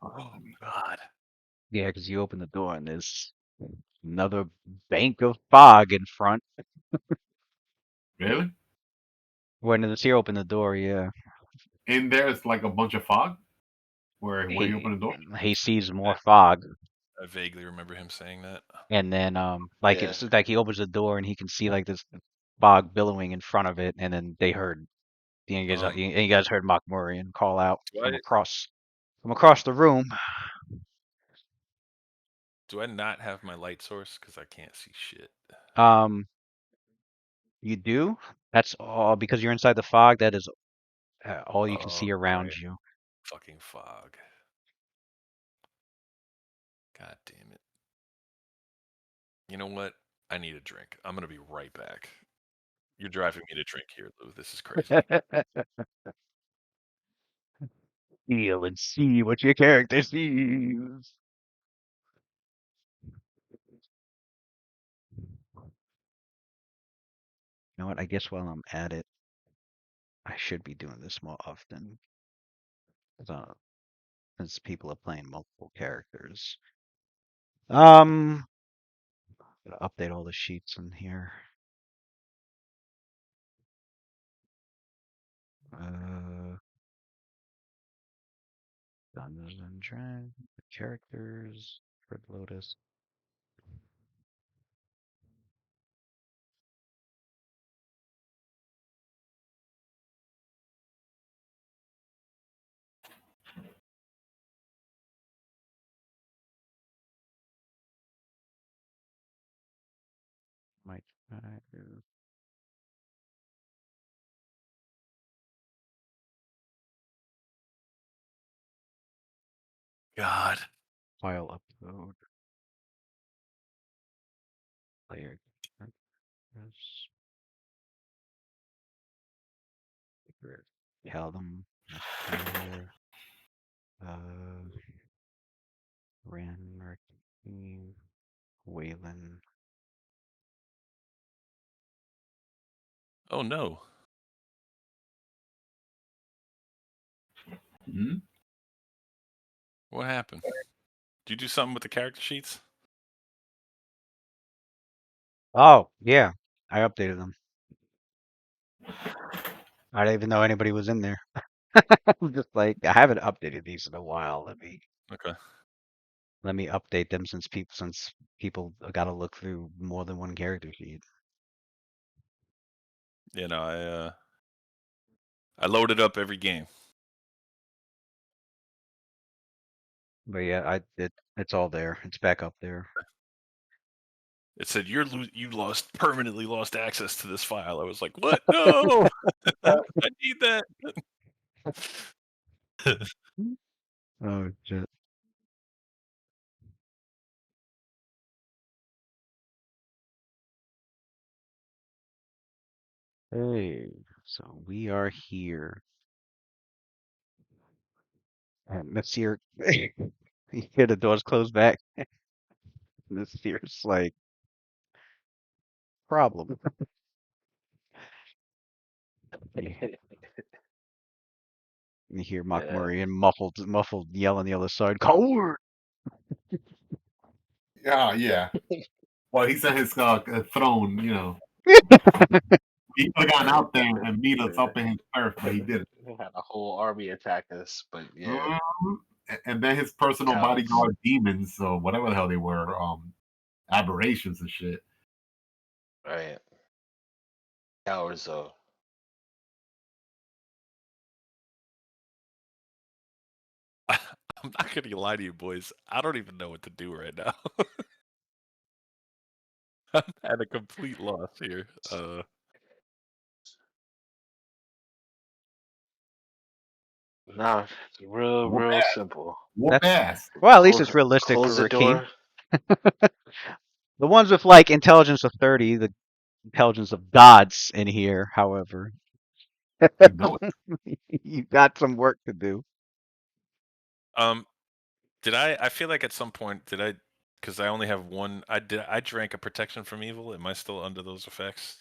Oh God. Yeah, because you open the door and there's another bank of fog in front. Really? When the seer opened the door, yeah, In there, it's like a bunch of fog where you he open the door. he sees more fog, I vaguely remember him saying that. and then like Yeah. it's like he opens the door and he can see like this fog billowing in front of it, and then they heard you guys heard Mokmurian call out Do from I across the room. do I not have my light source because I can't see shit? Um, you do. That's all because you're inside the fog. That is all you can see around Right. you. Fucking fog. God damn it. You know what? I need a drink. I'm gonna be right back. You're driving me to drink here, Lou. This is crazy. Feel and see what your character sees. You know what? I guess while I'm at it, I should be doing this more often. Since people are playing multiple characters. Gotta update all the sheets in here. Dungeons and Dragons, characters, Red Lotus. Might try to God. file upload. Player characters. Tell them. Player. Ran, Marquis, Waylon. Oh no. Hmm? What happened? Did you do something with the character sheets? Oh, yeah. I updated them. I didn't even know anybody was in there. I'm just like, I haven't updated these in a while. Okay. Let me update them since people got to look through more than one character sheet. You know, I loaded up every game. But yeah, it's all there. It's back up there. It said you permanently lost access to this file. I was like, what? No, I need that. Oh shit. Hey, so we are here. And this year, you hear the doors close back. This year's like problem. You hear Mock Yeah. Murray and muffled yell on the other side, "Coward!" Yeah, yeah. Well, he's at his throne, you know. He could have gotten out there and meet us up in his turf, but he didn't. Had a whole army attack us, but yeah, And then his personal cowards. bodyguard demons, so whatever the hell they were, aberrations and shit. Right. Cowards though. I'm not gonna lie to you, boys. I don't even know what to do right now. I'm at a complete loss here. No, it's real, Whoop real ass. simple. Whoop That's ass. well, at least Close, it's realistic close for the Rakim. door. The ones with like intelligence of 30, the intelligence of gods in here, however, You know it. you got some work to do. Did I feel like at some point did I? Because I only have one. I drank a protection from evil. Am I still under those effects?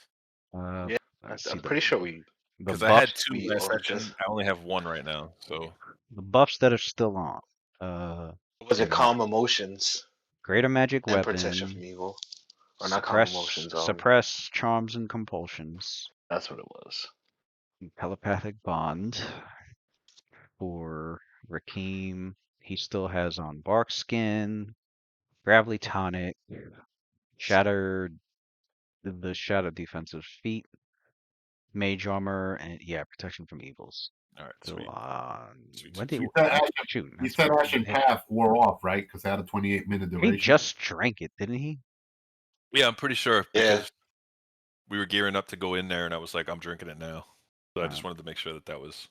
Uh, Yeah, let's see I'm pretty sure we the Because I had buffs. 2 we last or session. just I only have 1 right now. So The buffs that are still on. Was it calm emotions Greater magic and weapon. protection from evil? Or not calm emotions. Suppress charms and compulsions. That's what it was. Telepathic bond for Rakeem. He still has on bark skin, gravelly tonic, shattered the shattered defensive feat, mage armor, and yeah, protection from evils. All right, So, sweet. when Sweet, did You that's said pretty Ashen good. Path wore off, right? Because it had a 28-minute duration. He just drank it, didn't he? Yeah, I'm pretty sure Yeah. because we were gearing up to go in there, and I was like, I'm drinking it now. So I just wanted to make sure that that was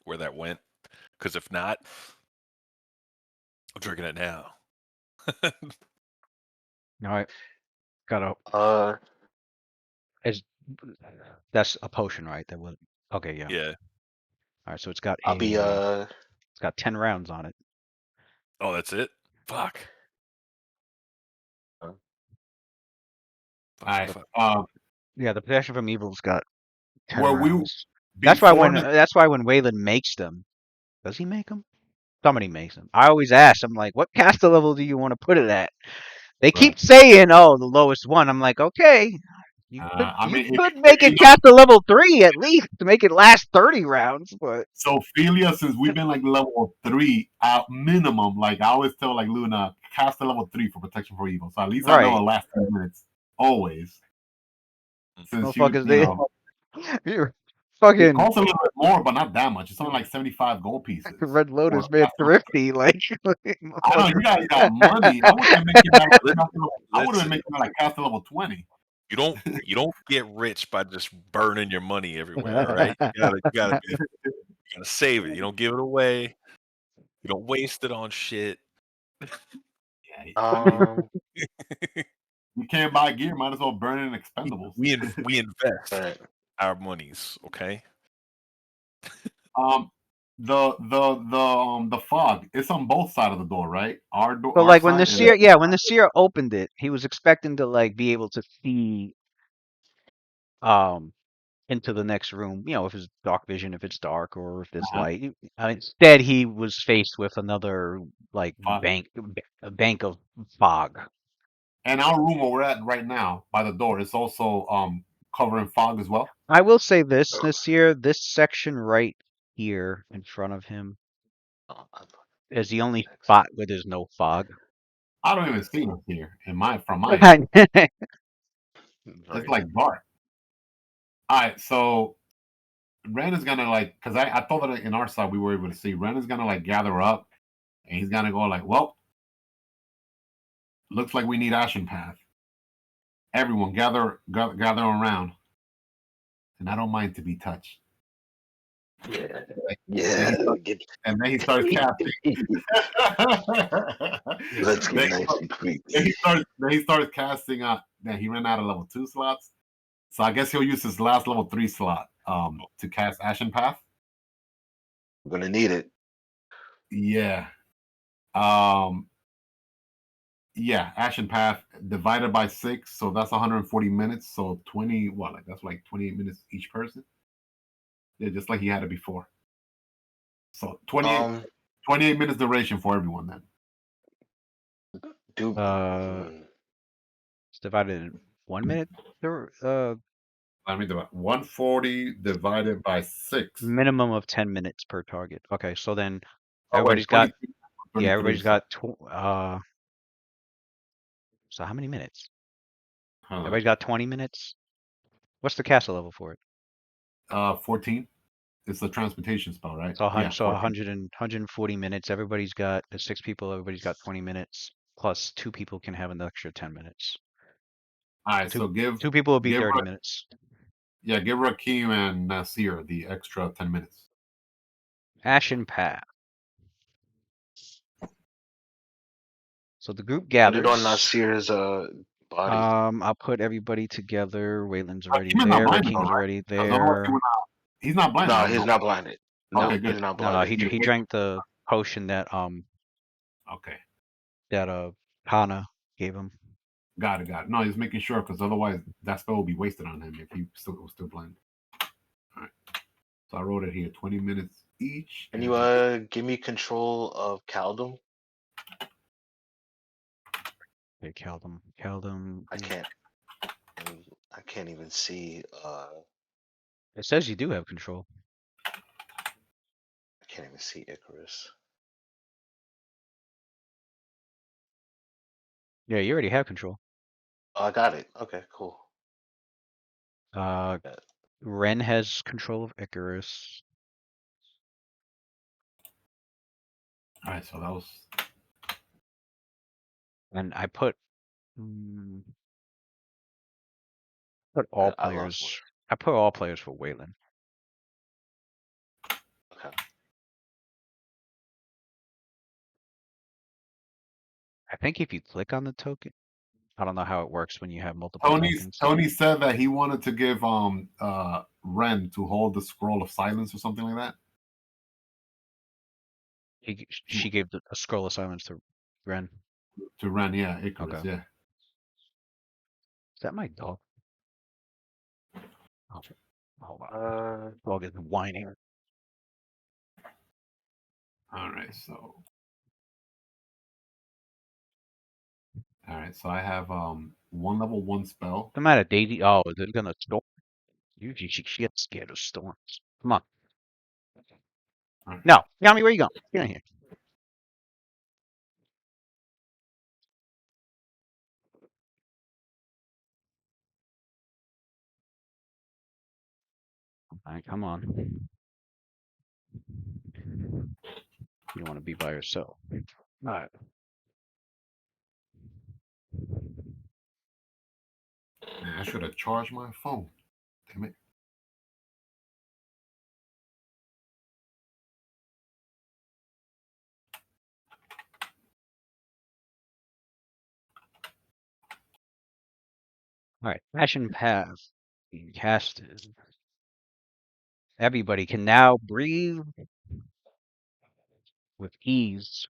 where that went. Because if not, I'm drinking it now. All right. Got that's a potion, right? That was okay. Yeah. Yeah. All right. So it's got I'll be it's got 10 rounds on it. Oh, that's it. Fuck. Huh? All right. Yeah, the protection from evil's got 10 Were rounds. we That's why when before Waylon makes them, does he make them? Somebody makes them. I always ask. I'm like, what caster level do you want to put it at? They keep saying, oh, the lowest one. I'm like, okay, you could make it caster level 3 at least to make it last 30 rounds. But So Ophelia, since we've been like level 3 at minimum, like I always tell like Luna, cast a level 3 for protection for evil. So at least I know the last 10 minutes always. Since you're it fucking costs a little bit more, but not that much. It's only like 75 gold pieces. Red Lotus made thrifty. Like I know you guys got money. I would have been making that like cast a level 20. You don't get rich by just burning your money everywhere, all right? You gotta save it. You don't give it away. You don't waste it on shit. You can't buy gear, might as well burn it in expendables. We invest our monies, okay? The fog, it's on both sides of the door, right? Our door. So like when the seer opened it, he was expecting to like be able to see into the next room, if it's dark vision, if it's dark, or if there's light. Instead, he was faced with another like a bank of fog. And our room where we're at right now, by the door, is also covering fog as well. I will say this this section right here in front of him is the only spot where there's no fog. I don't even see it here from my end. It's like dark. All right, so Ren is gonna because I thought that in our side we were able to see. Ren is gonna gather up, and he's gonna go well, looks like we need Ashen Path. Everyone gather around, and I don't mind to be touched. Yeah. And then he starts casting. Let's get nice and creepy. Then he starts casting. Then he ran out of level 2 slots, so I guess he'll use his last level 3 slot to cast Ashen Path. I'm gonna need it. Yeah. Yeah, Ashen Path divided by 6, so that's 140 minutes. So 20, that's like 28 minutes each person. Yeah, just like he had it before. So 28 minutes duration for everyone then. It's divided in 1 minute. I mean, 140 divided by 6. Minimum of 10 minutes per target. Okay, so then everybody's got. So how many minutes? Everybody's got 20 minutes. What's the caster level for it? 14. It's the transportation spell, right? So 140 minutes. Everybody's got 6 people. Everybody's got 20 minutes. Plus 2 people can have an extra 10 minutes. All right, so 2 people will be 30 minutes. Yeah, give Rakeem and Nasir the extra 10 minutes. Ashen Path. So the group gathers. Put it on Nasir's body. I'll put everybody together. Waylon's already there. Rakeem's already there. He's not blinded. No, he's not blinded. No, okay, good. He's not blinded. No, he drank the potion that that Hana gave him. Got it. No, he's making sure because otherwise that spell will be wasted on him if he was still blind. All right. So I wrote it here, 20 minutes each. Can you give me control of Kaldum? Okay, Keldum. I can't even see. It says you do have control. I can't even see Icarus. Yeah, you already have control. Oh, I got it. Okay, cool. Uh, Yeah. Ren has control of Icarus. All right, so that was. And I put all I love players. I put all players for Waylon. Okay. I think if you click on the token, I don't know how it works when you have multiple tokens. Tony said that he wanted to give Ren to hold the scroll of silence or something like that. She gave a scroll of silence to Ren. To Ren, yeah, Icarus, Okay. yeah. Is that my dog? Oh, hold on. Uh, Dog is whining. All right, so. All right, so I have one level 1 spell. No matter Daisy. Oh, is it gonna storm? Usually she gets scared of storms. Come on. Right. No, Yami, where you going? Get in here. All right, come on. You don't want to be by yourself. All right. Man, I should have charged my phone. Damn it. All right. Passion Path being casted. Everybody can now breathe with ease.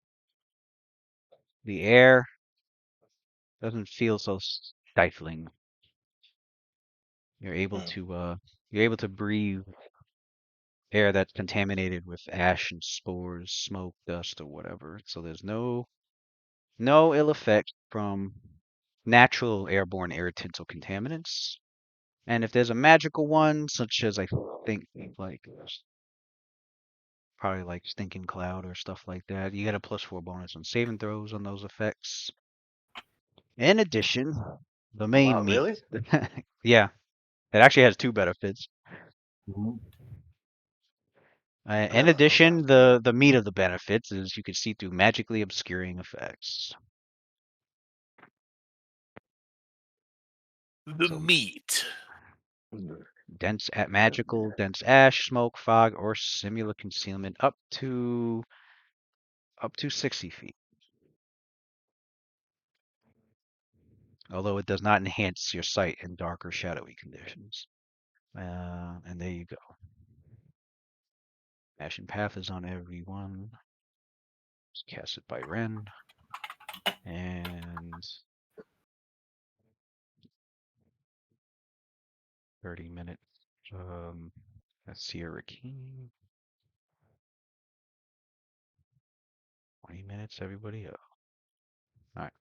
The air doesn't feel so stifling. You're able to breathe air that's contaminated with ash and spores, smoke, dust, or whatever. So there's no ill effect from natural airborne irritants or contaminants. And if there's a magical one, such as I think like probably like Stinking Cloud or stuff like that, you get a +4 bonus on saving throws on those effects. In addition, the main wow, meat. really? Yeah, it actually has 2 benefits. Mhm. In addition, the meat of the benefits is you can see through magically obscuring effects. The So- meat. Dense magical, dense ash, smoke, fog, or similar concealment up to 60 feet. Although it does not enhance your sight in dark or shadowy conditions. And there you go. Passion Path is on everyone. It's casted by Ren. And 30 minutes. That's Sierra King. 20 minutes, everybody up. Alright.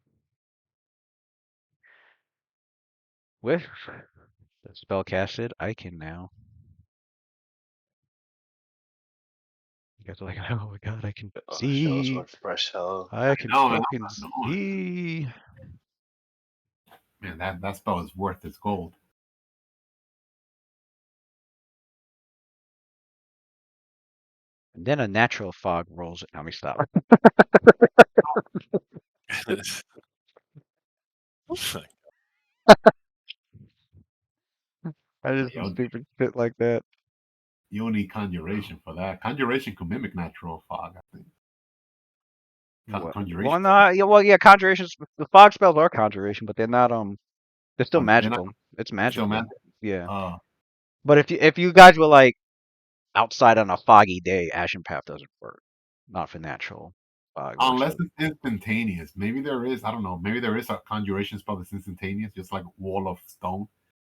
With the spell casted, I can now. You guys are like, oh my god, I can Show us see. what fresh hell. I can know, man, fucking see. Man, that spell is worth its gold. And then a natural fog rolls it. Now me stop. I just Yo, stupid shit like that. you don't need conjuration for that. Conjuration could mimic natural fog, I think. What? Conjuration. Well, no, yeah, conjurations. The fog spells are conjuration, but they're not. They're still Oh, they're not- magical. It's magical. magic? Yeah. But if you guys were like outside on a foggy day, Ashen Path doesn't work. Not for natural fog. Unless it's instantaneous. Maybe there is, I don't know, maybe there is a conjuration spell that's instantaneous, just like Wall of Stone,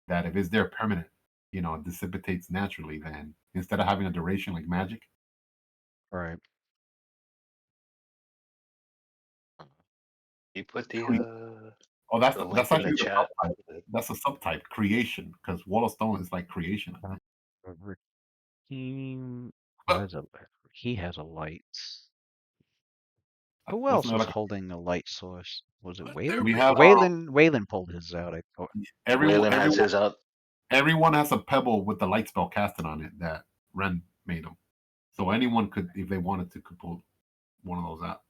that if it's there permanent, it dissipates naturally then, instead of having a duration like magic. Right. You put the Oh, that's the that's link in the actually the chat. subtype. That's a subtype, creation, because Wall of Stone is like creation, I think. Raheem But has he has a light. Who wasn't else there was like holding a light source? Was it There Wayland? we have Wayland pulled his out. I thought. everyone Waylon has his out. everyone has a pebble with the light spell casted on it that Ren made them. So anyone could, if they wanted to, could pull one of those out.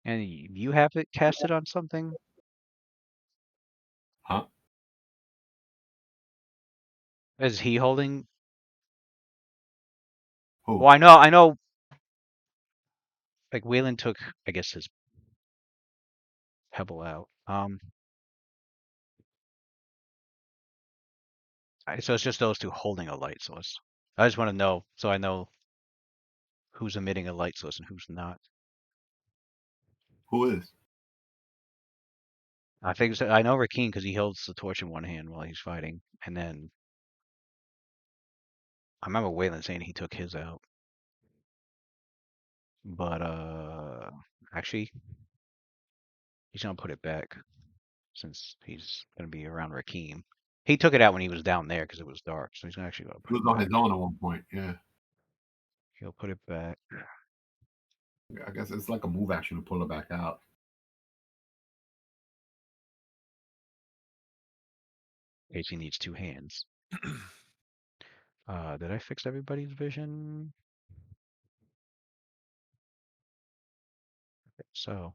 And you have it casted on something? Huh? Is he holding? Who? Well, I know. Like Wayland took, I guess, his pebble out. So it's just those two holding a light source. I just want to know, so I know who's emitting a light source and who's not. Who is? I think I know Rakeen because he holds the torch in one hand while he's fighting, and then I remember Wayland saying he took his out. But actually, he's gonna put it back since he's gonna be around Rakeem. He took it out when he was down there because it was dark, so he's actually gonna He put was it on back. his own at one point. Yeah. He'll put it back. I guess it's like a move action to pull it back out. AC needs two hands. Did I fix everybody's vision? So,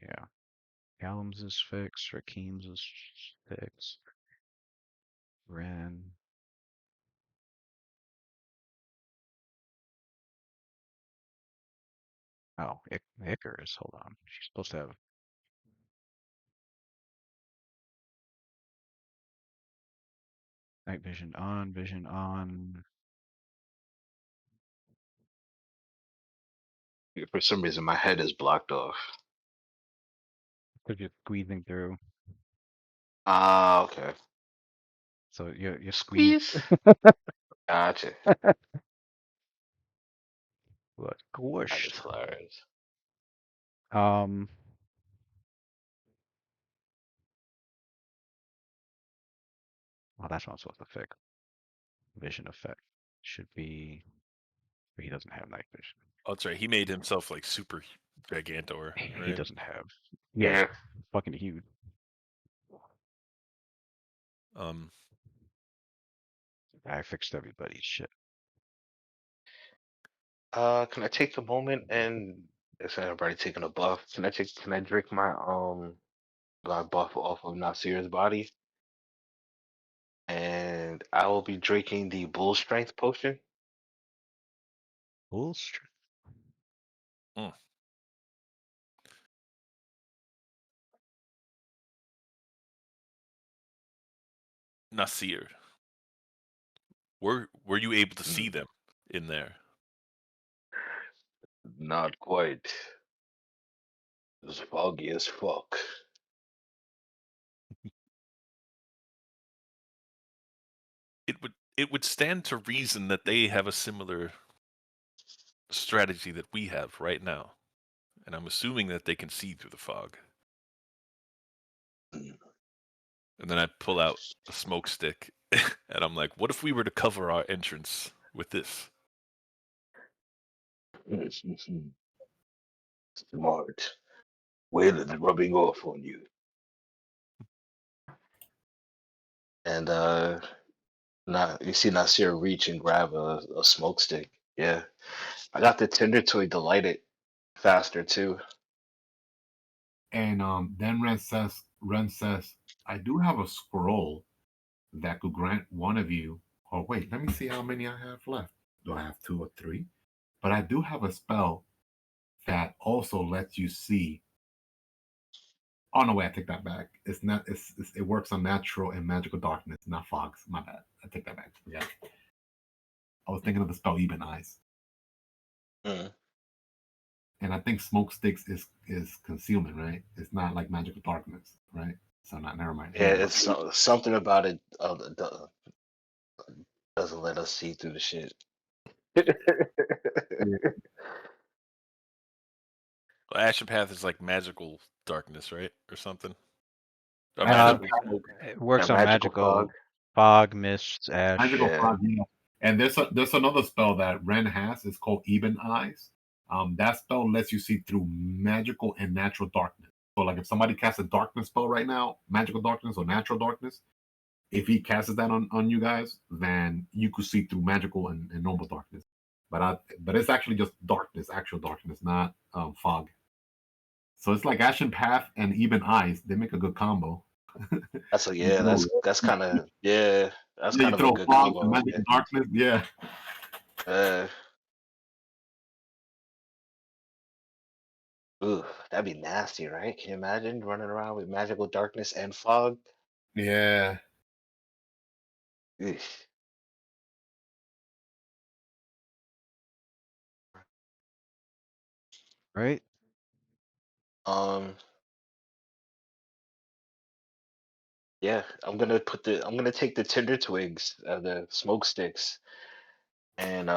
yeah. Callum's is fixed. Rakeem's is fixed. Ren. Oh, Icarus. Hold on. She's supposed to have night vision on, vision on. For some reason, my head is blocked off. Because you're squeezing through. Ah, okay. So you're squeezed. Squeeze. Gotcha. What? That Squished. is hilarious. Well, that's what I'm supposed to fix. Vision effect should be. But he doesn't have night vision. Oh, that's right. He made himself like super gigantor. He Right? doesn't have. Yeah. Fucking huge. I fixed everybody's shit. Can I take a moment and is everybody taking a buff? Can I drink my buff off of Nasir's body? And I will be drinking the bull strength potion. Bull strength. Nasir. Were you able to see them in there? Not quite. It's foggy as fuck. It would stand to reason that they have a similar strategy that we have right now. And I'm assuming that they can see through the fog. And then I pull out a smoke stick and I'm like, what if we were to cover our entrance with this? Smart. Wayland's rubbing off on you. And you see Nasir reach and grab a smoke stick. Yeah. I got the Tinder toy to light it faster too. And then Ren says, I do have a scroll that could grant one of you. Oh wait, let me see how many I have left. Do I have 2 or 3? But I do have a spell that also lets you see. Oh no, wait, I take that back. It's not. It works on natural and magical darkness, not fogs. My bad. I take that back. Yeah. I was thinking of the spell Even Eyes. And I think smoke sticks is concealment, right? It's not like magical darkness, right? So not never mind. Yeah, it's something about it. doesn't let us see through the shit. Well, Ashen Path is like magical darkness, right, or something. It works on magical fog, mist, ash. Magical fog, yeah. And there's another spell that Ren has. It's called Even Eyes. That spell lets you see through magical and natural darkness. So, like, if somebody casts a darkness spell right now, magical darkness or natural darkness, if he casts that on you guys, then you could see through magical and normal darkness. But it's actually just darkness, actual darkness, not fog. So it's like Ashen Path and Even Eyes. They make a good combo. That's kind of that's kind of a good fog, combo. Magical darkness, yeah. Ooh, that'd be nasty, right? Can you imagine running around with magical darkness and fog? Yeah. Eesh. Right? Yeah, I'm gonna take the tinder twigs, the smoke sticks, and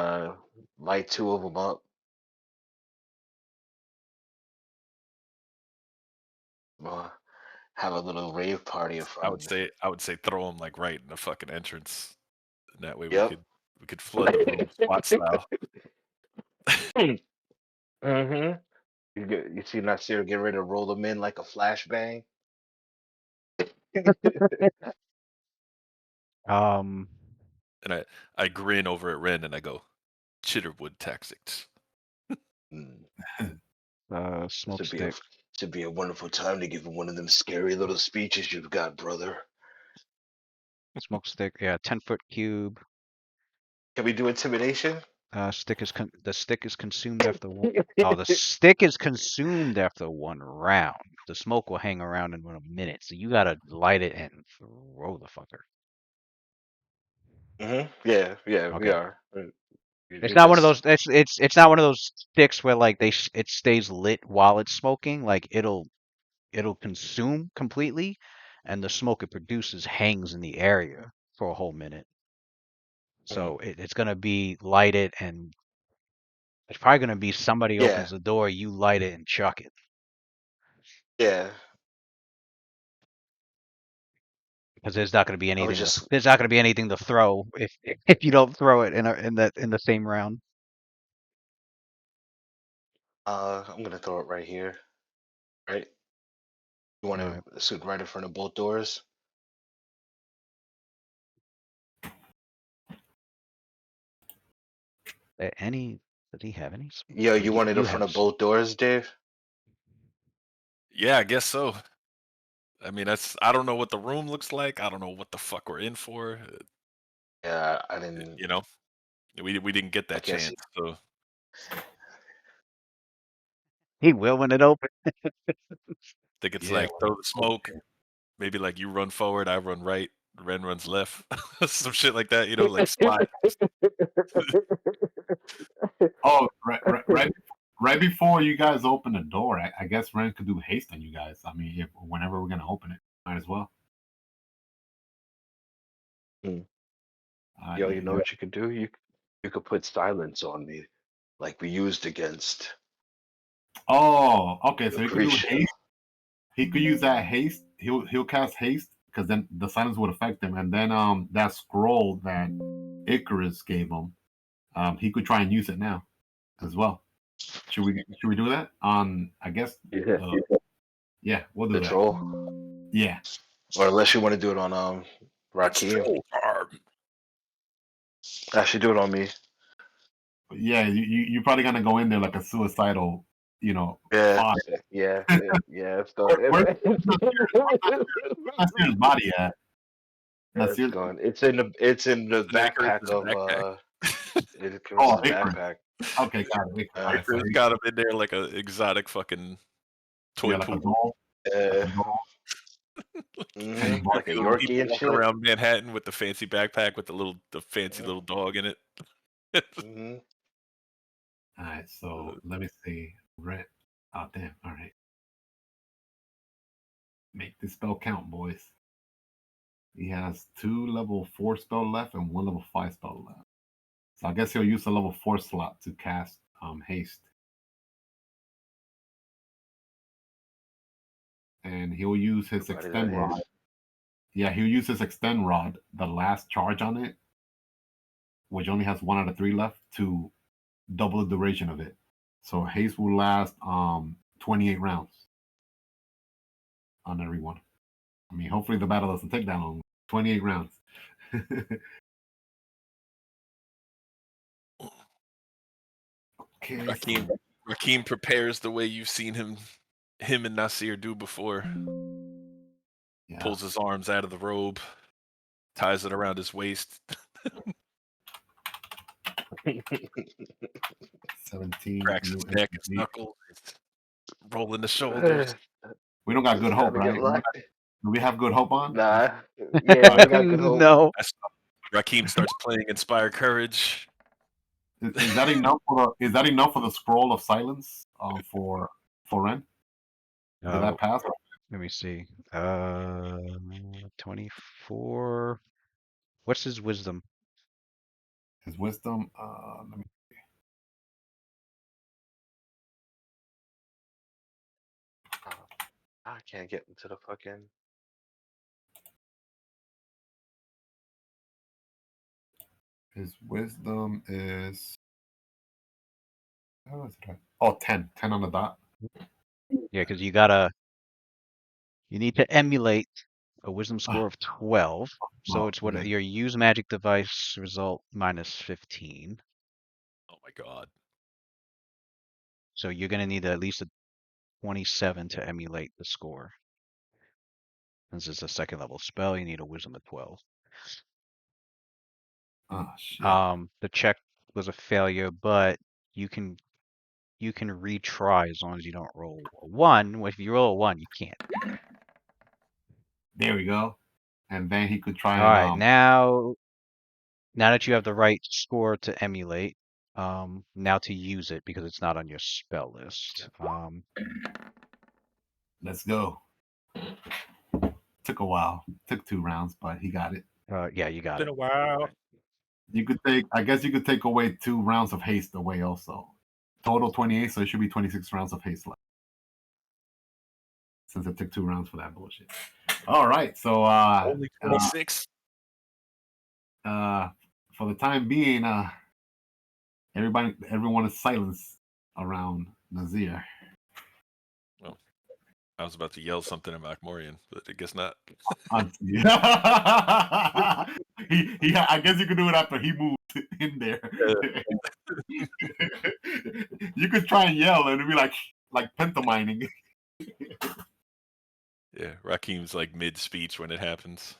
light 2 of them up. Have a little rave party in front. I would say throw them like right in the fucking entrance. And that way Yep. we could flood the room SWAT style. Mm-hmm. You see Nasir get ready to roll them in like a flashbang. And I grin over at Ren and I go, Chitterwood tactics. Smoke stick. Should be a wonderful time to give him one of them scary little speeches you've got, brother. Smoke stick, yeah, 10-foot cube. Can we do intimidation? The stick is consumed after one. Oh, the stick is consumed after 1 round. The smoke will hang around in a minute, so you gotta light it and throw the fucker. Yeah, Okay. we are. It's not one of those. It's not one of those sticks where like it stays lit while it's smoking. Like it'll consume completely, and the smoke it produces hangs in the area for a whole minute. So it's gonna be lighted, and it's probably gonna be somebody opens the door, you light it and chuck it. Yeah. Because there's not gonna be anything. There's not gonna be anything to throw if you don't throw it in the same round. I'm gonna throw it right here. Right. You want to sit right in front of both doors? Did he have any? Yeah, you want it in front of both doors, Dave? Yeah, I guess so. I mean, I don't know what the room looks like. I don't know what the fuck we're in for. Yeah, I didn't. You know, we didn't get that chance. So he will when it opens. I think it's like throw the smoke. Maybe like you run forward, I run right, Ren runs left, some shit like that. You know, like slide. Oh, right before you guys open the door, I guess Ren could do haste on you guys. I mean, whenever we're gonna open it, might as well. Yo, you know what you could do? You could put silence on me, like we used against. Oh, okay. So he could do haste. He could use that haste. He'll cast haste because then the silence would affect him, and then that scroll that Icarus gave him, he could try and use it now, as well. Should we do that? I guess. Yeah, we'll do that. Troll. Yeah. Or unless you want to do it on Rakim. Actually, do it on me. Yeah, you're probably gonna go in there like a suicidal, Yeah. Where's Nasir's body at? It's gone. It's in the backpack of backpack. Okay, got it. Icarus got him in there like an exotic fucking toy pool. Like a Yorkie and shit. Around Manhattan with the fancy backpack with the fancy little dog in it. All right, so let me see. Red. Oh damn! All right, make this spell count, boys. He has 2 level 4 spell left and 1 level 5 spell left. So I guess he'll use the level 4 slot to cast haste. And he'll use his extend rod. Yeah, he'll use his extend rod, the last charge on it, which only has 1 out of 3 left, to double the duration of it. So haste will last 28 rounds on everyone. I mean, hopefully the battle doesn't take that long. 28 rounds. Okay. Rakim prepares the way you've seen him and Nasir do before. Yeah. Pulls his arms out of the robe, ties it around his waist. 17. Cracks his neck, his knuckles, rolling the shoulders. We don't got good hope, right? Do we have good hope on? Nah. Yeah, we got good hope. No. Rakim starts playing Inspire Courage. Is that enough for the scroll of silence for Ren? Did that pass? Let me see. 24. What's his wisdom? His wisdom. Let me see. I can't get into the fucking. His wisdom is. Oh, 10. 10 on the dot. Yeah, because you need to emulate a wisdom score of 12. So it's what your use magic device result minus 15. Oh my god. So you're going to need at least a 27 to emulate the score. Since it's a second level spell, you need a wisdom of 12. Oh shit. The check was a failure, but you can retry as long as you don't roll a 1. If you roll a 1, you can't. There we go. And then he could try. All right, now that you have the right score to emulate, now to use it because it's not on your spell list. Let's go. Took a while. Took 2 rounds, but he got it. Yeah, you got it. Been a while. I guess you could take away 2 rounds of haste away also. Total 28, so it should be 26 rounds of haste left. Since it took 2 rounds for that bullshit. All right, so only 26. For the time being, everyone is silenced around Nazir. Well, I was about to yell something at Mokmurian, but I guess not. I guess you could do it after he moved in there. You could try and yell and it'd be like pantomiming. Yeah, Rakim's like mid-speech when it happens.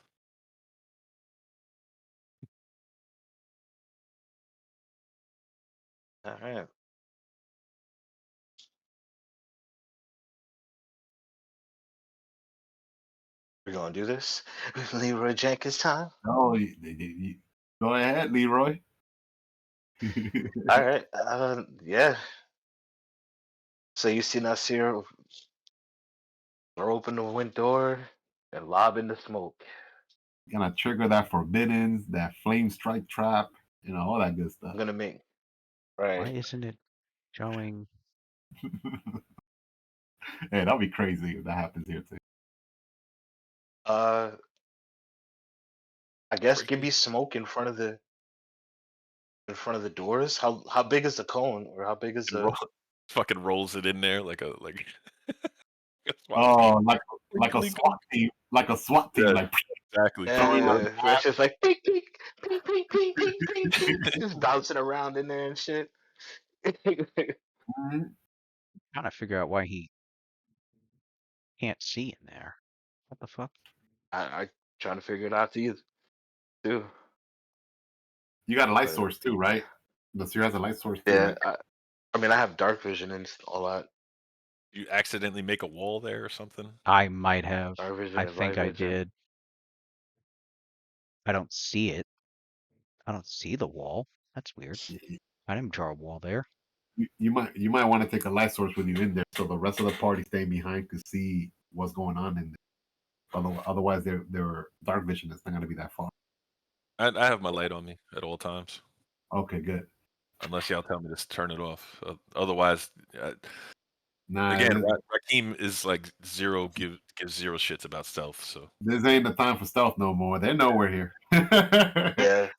All right. We're gonna do this with Leroy Jenkins time. Oh, go ahead, Leroy. All right. Yeah. So you see Nasir open the window door and lob in the smoke. Gonna trigger that forbiddance, that flame strike trap, all that good stuff. I'm gonna make right. Why isn't it showing? Hey, that'll be crazy if that happens here too. I guess give me smoke in front of the doors. How big is the cone, or how big is the? Fucking rolls it in there like a oh, like a SWAT team, yeah, like exactly. It's just like ping, ping, ping, ping, ping, ping, ping, ping, just bouncing around in there and shit. I'm trying to figure out why he can't see in there. What the fuck? I trying to figure it out too. You got a light source too, right? Nasir has a light source too. Yeah, right? I mean I have dark vision and all that. You accidentally make a wall there or something? I might have. Dark vision I think I did. I don't see it. I don't see the wall. That's weird. I didn't draw a wall there. You might want to take a light source with you in there so the rest of the party staying behind could see what's going on in there. Otherwise, their dark vision is not going to be that far. I have my light on me at all times. Okay, good. Unless y'all tell me to turn it off. Otherwise, Nah, again, Rakim is like gives zero shits about stealth. So this ain't the time for stealth no more. They're nowhere here. Yeah.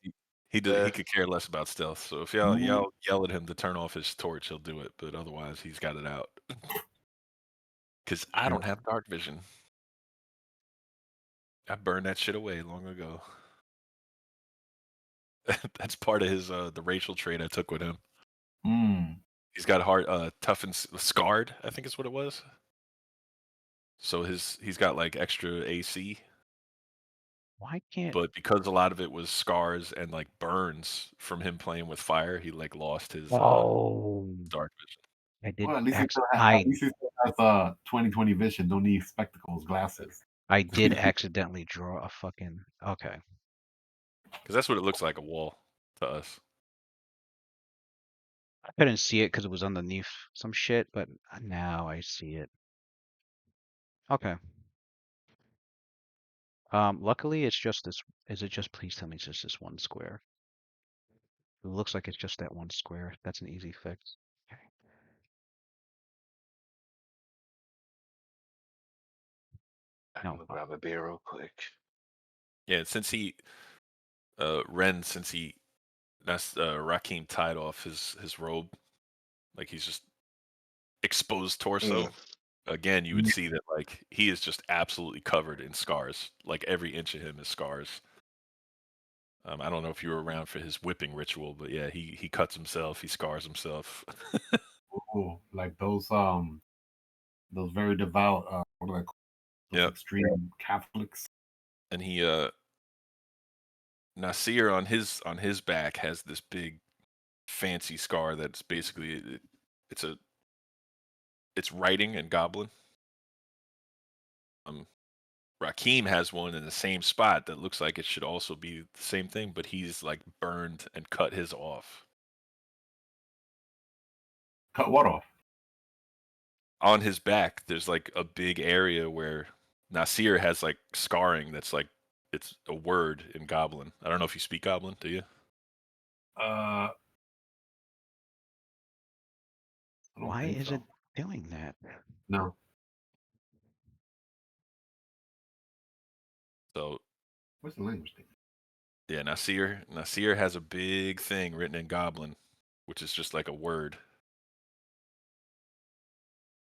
he could care less about stealth. So if y'all yell at him to turn off his torch, he'll do it. But otherwise, he's got it out. Because I don't have dark vision. I burned that shit away long ago. That's part of his the racial trait I took with him. He's got tough and scarred, I think is what it was. So he's got like extra AC. Why can't? But because a lot of it was scars and like burns from him playing with fire, he like lost his dark vision. I did. Well, at least he still has 20/20 vision. Don't need spectacles, glasses. I did accidentally draw a fucking. Okay. Because that's what it looks like, a wall to us. I couldn't see it because it was underneath some shit, but now I see it. Okay. Luckily it's just this. Is it just? Please tell me it's just this one square. It looks like it's just that one square. That's an easy fix. Okay. I'm gonna grab a beer real quick. Yeah, since Rakim tied off his robe, like he's just exposed torso. Again, you would see that like he is just absolutely covered in scars. Like every inch of him is scars. I don't know if you were around for his whipping ritual, but yeah, he cuts himself, he scars himself. Oh, like those very devout what are they called? Those extreme Catholics. And Nasir on his back has this big fancy scar that's basically it's writing in Goblin. Rakim has one in the same spot that looks like it should also be the same thing, but he's like burned and cut his off. Cut what off? On his back, there's like a big area where Nasir has like scarring that's like it's a word in Goblin. I don't know if you speak Goblin, do you? Why is it doing that? No. So what's the language thing? Yeah, Nasir has a big thing written in Goblin, which is just like a word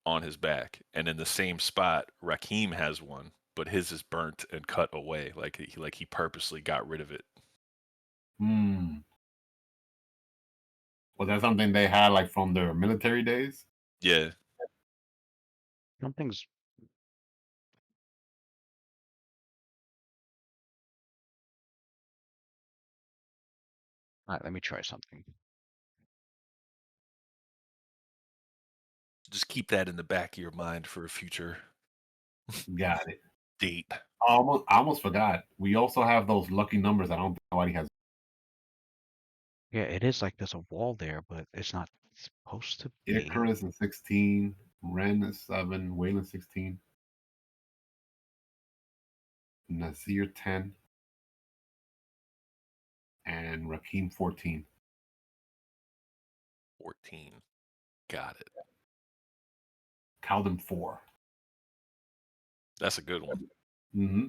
on his back. And in the same spot, Rakim has one, but his is burnt and cut away. Like he purposely got rid of it. Was that something they had like from their military days? Yeah. Something's. All right, let me try something. Just keep that in the back of your mind for a future. Got it. Date. I almost forgot. We also have those lucky numbers. I don't think nobody has. Yeah, it is like there's a wall there, but it's not supposed to be. Icarus is 16, Ren is 7, Waylon 16, Nasir 10, and Rakim 14. 14. Got it. Caldon 4. That's a good one. Mm-hmm.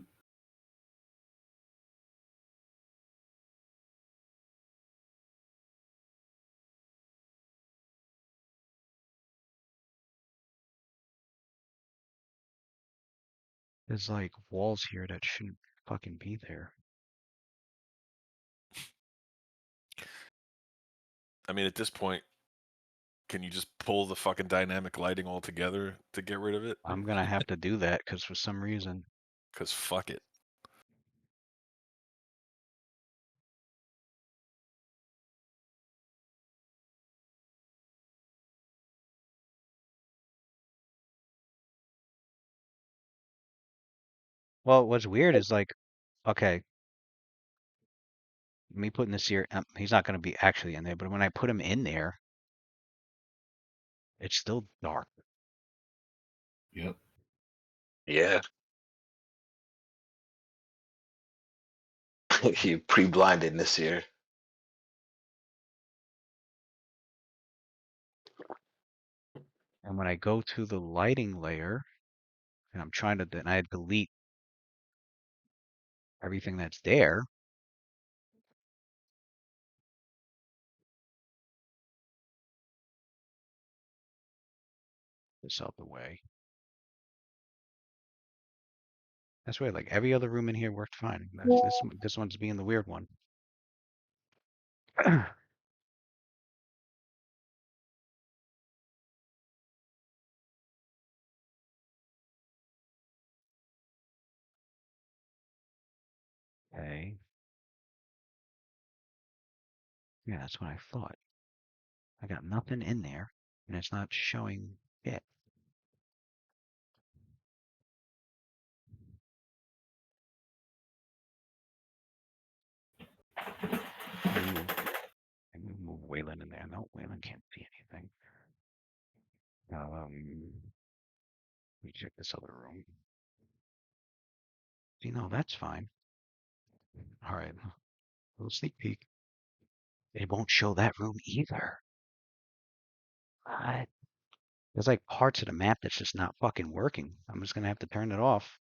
There's like walls here that shouldn't fucking be there. I mean, at this point, can you just pull the fucking dynamic lighting altogether to get rid of it? I'm gonna have to do that because for some reason. Because fuck it. Well, what's weird is like, okay, me putting this here, he's not gonna be actually in there, but when I put him in there, it's still dark. Yep. Yeah. He pre-blinded this year. And when I go to the lighting layer, and I'm trying to, then I delete everything that's there. This out the way. That's weird. Like every other room in here worked fine. This one's being the weird one. Okay. Yeah, that's what I thought. I got nothing in there, and it's not showing it. Move. I move Waylon in there. No, Waylon can't see anything. Let me check this other room. See, no, that's fine. All right, a little sneak peek. It won't show that room either. What? There's like parts of the map that's just not fucking working. I'm just gonna have to turn it off.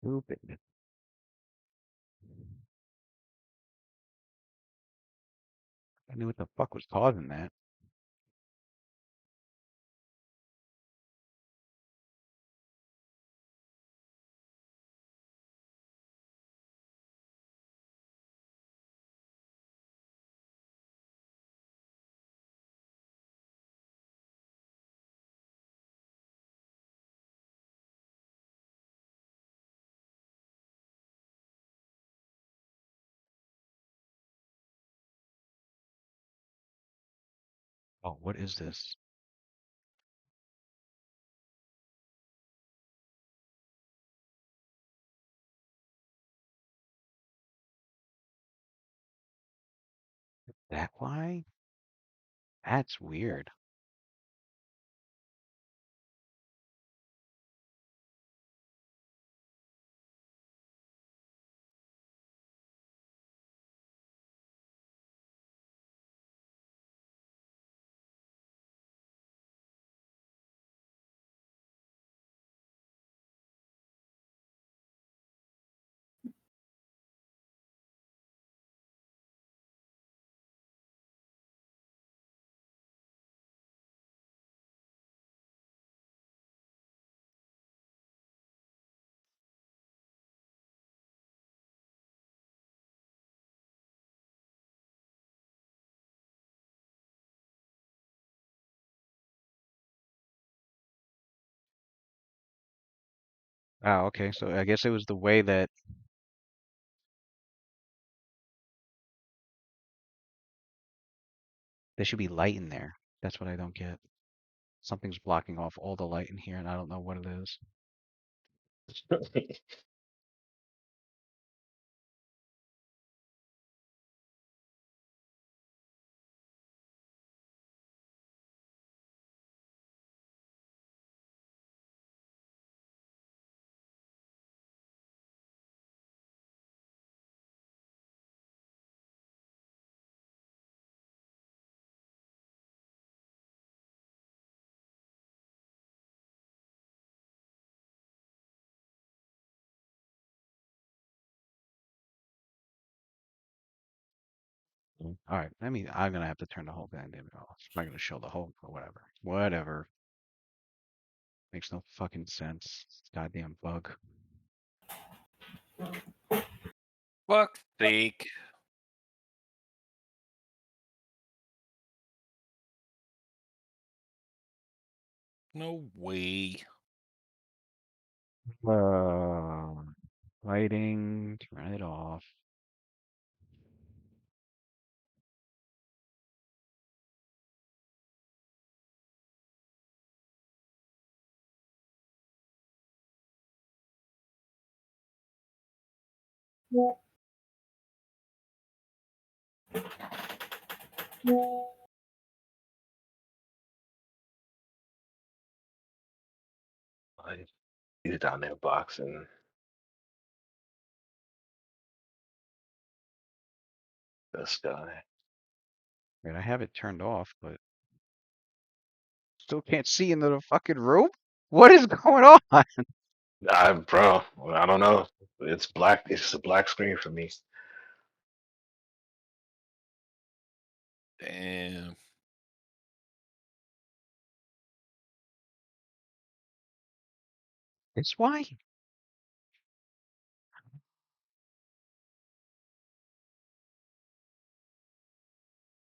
Stupid. I knew what the fuck was causing that. Oh, what is this? That why? That's weird. Oh, okay. So I guess it was the way that there should be light in there. That's what I don't get. Something's blocking off all the light in here, and I don't know what it is. All right. I mean, I'm gonna have to turn the whole thing off. I'm not gonna show the whole or whatever. Whatever. Makes no fucking sense. It's a goddamn bug. Fuck's sake. No way. Lighting, turn it off. He's down there boxing. This guy. Right, I have it turned off, but still can't see into the fucking room. What is going on? Bro, I don't know. It's black. It's a black screen for me. Damn. It's why.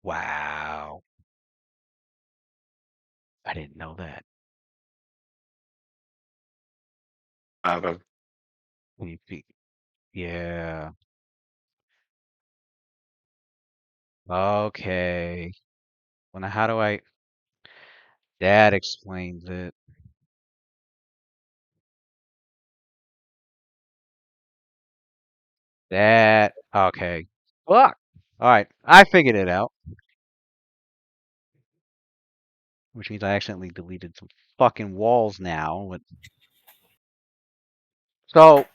Wow. I didn't know that. Can When you peek. Yeah. Okay. Well, now how do I? That explains it. That. Okay. Fuck. All right. I figured it out. Which means I accidentally deleted some fucking walls now. So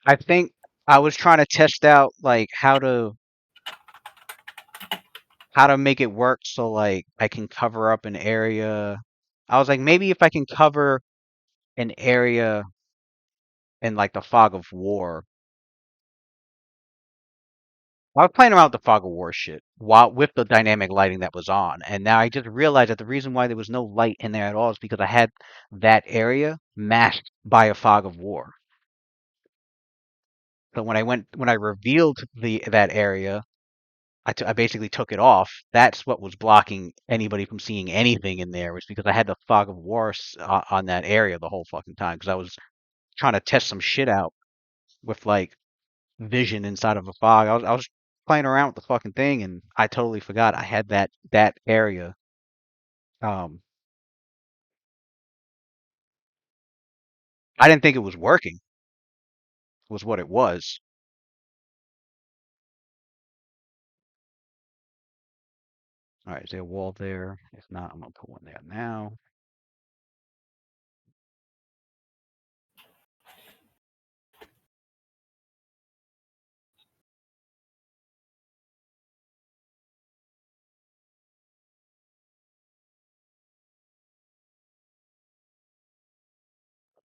I think I was trying to test out like how to make it work so like I can cover up an area. I was like, maybe if I can cover an area in like the fog of war. I was playing around with the fog of war shit while with the dynamic lighting that was on, and now I just realized that the reason why there was no light in there at all is because I had that area masked by a fog of war. So when I revealed that area, I basically took it off. That's what was blocking anybody from seeing anything in there, was because I had the fog of war on that area the whole fucking time because I was trying to test some shit out with like vision inside of a fog. I was playing around with the fucking thing and I totally forgot I had that area. Um, I didn't think it was working. Was what it was. All right, is there a wall there? If not, I'm gonna put one there now.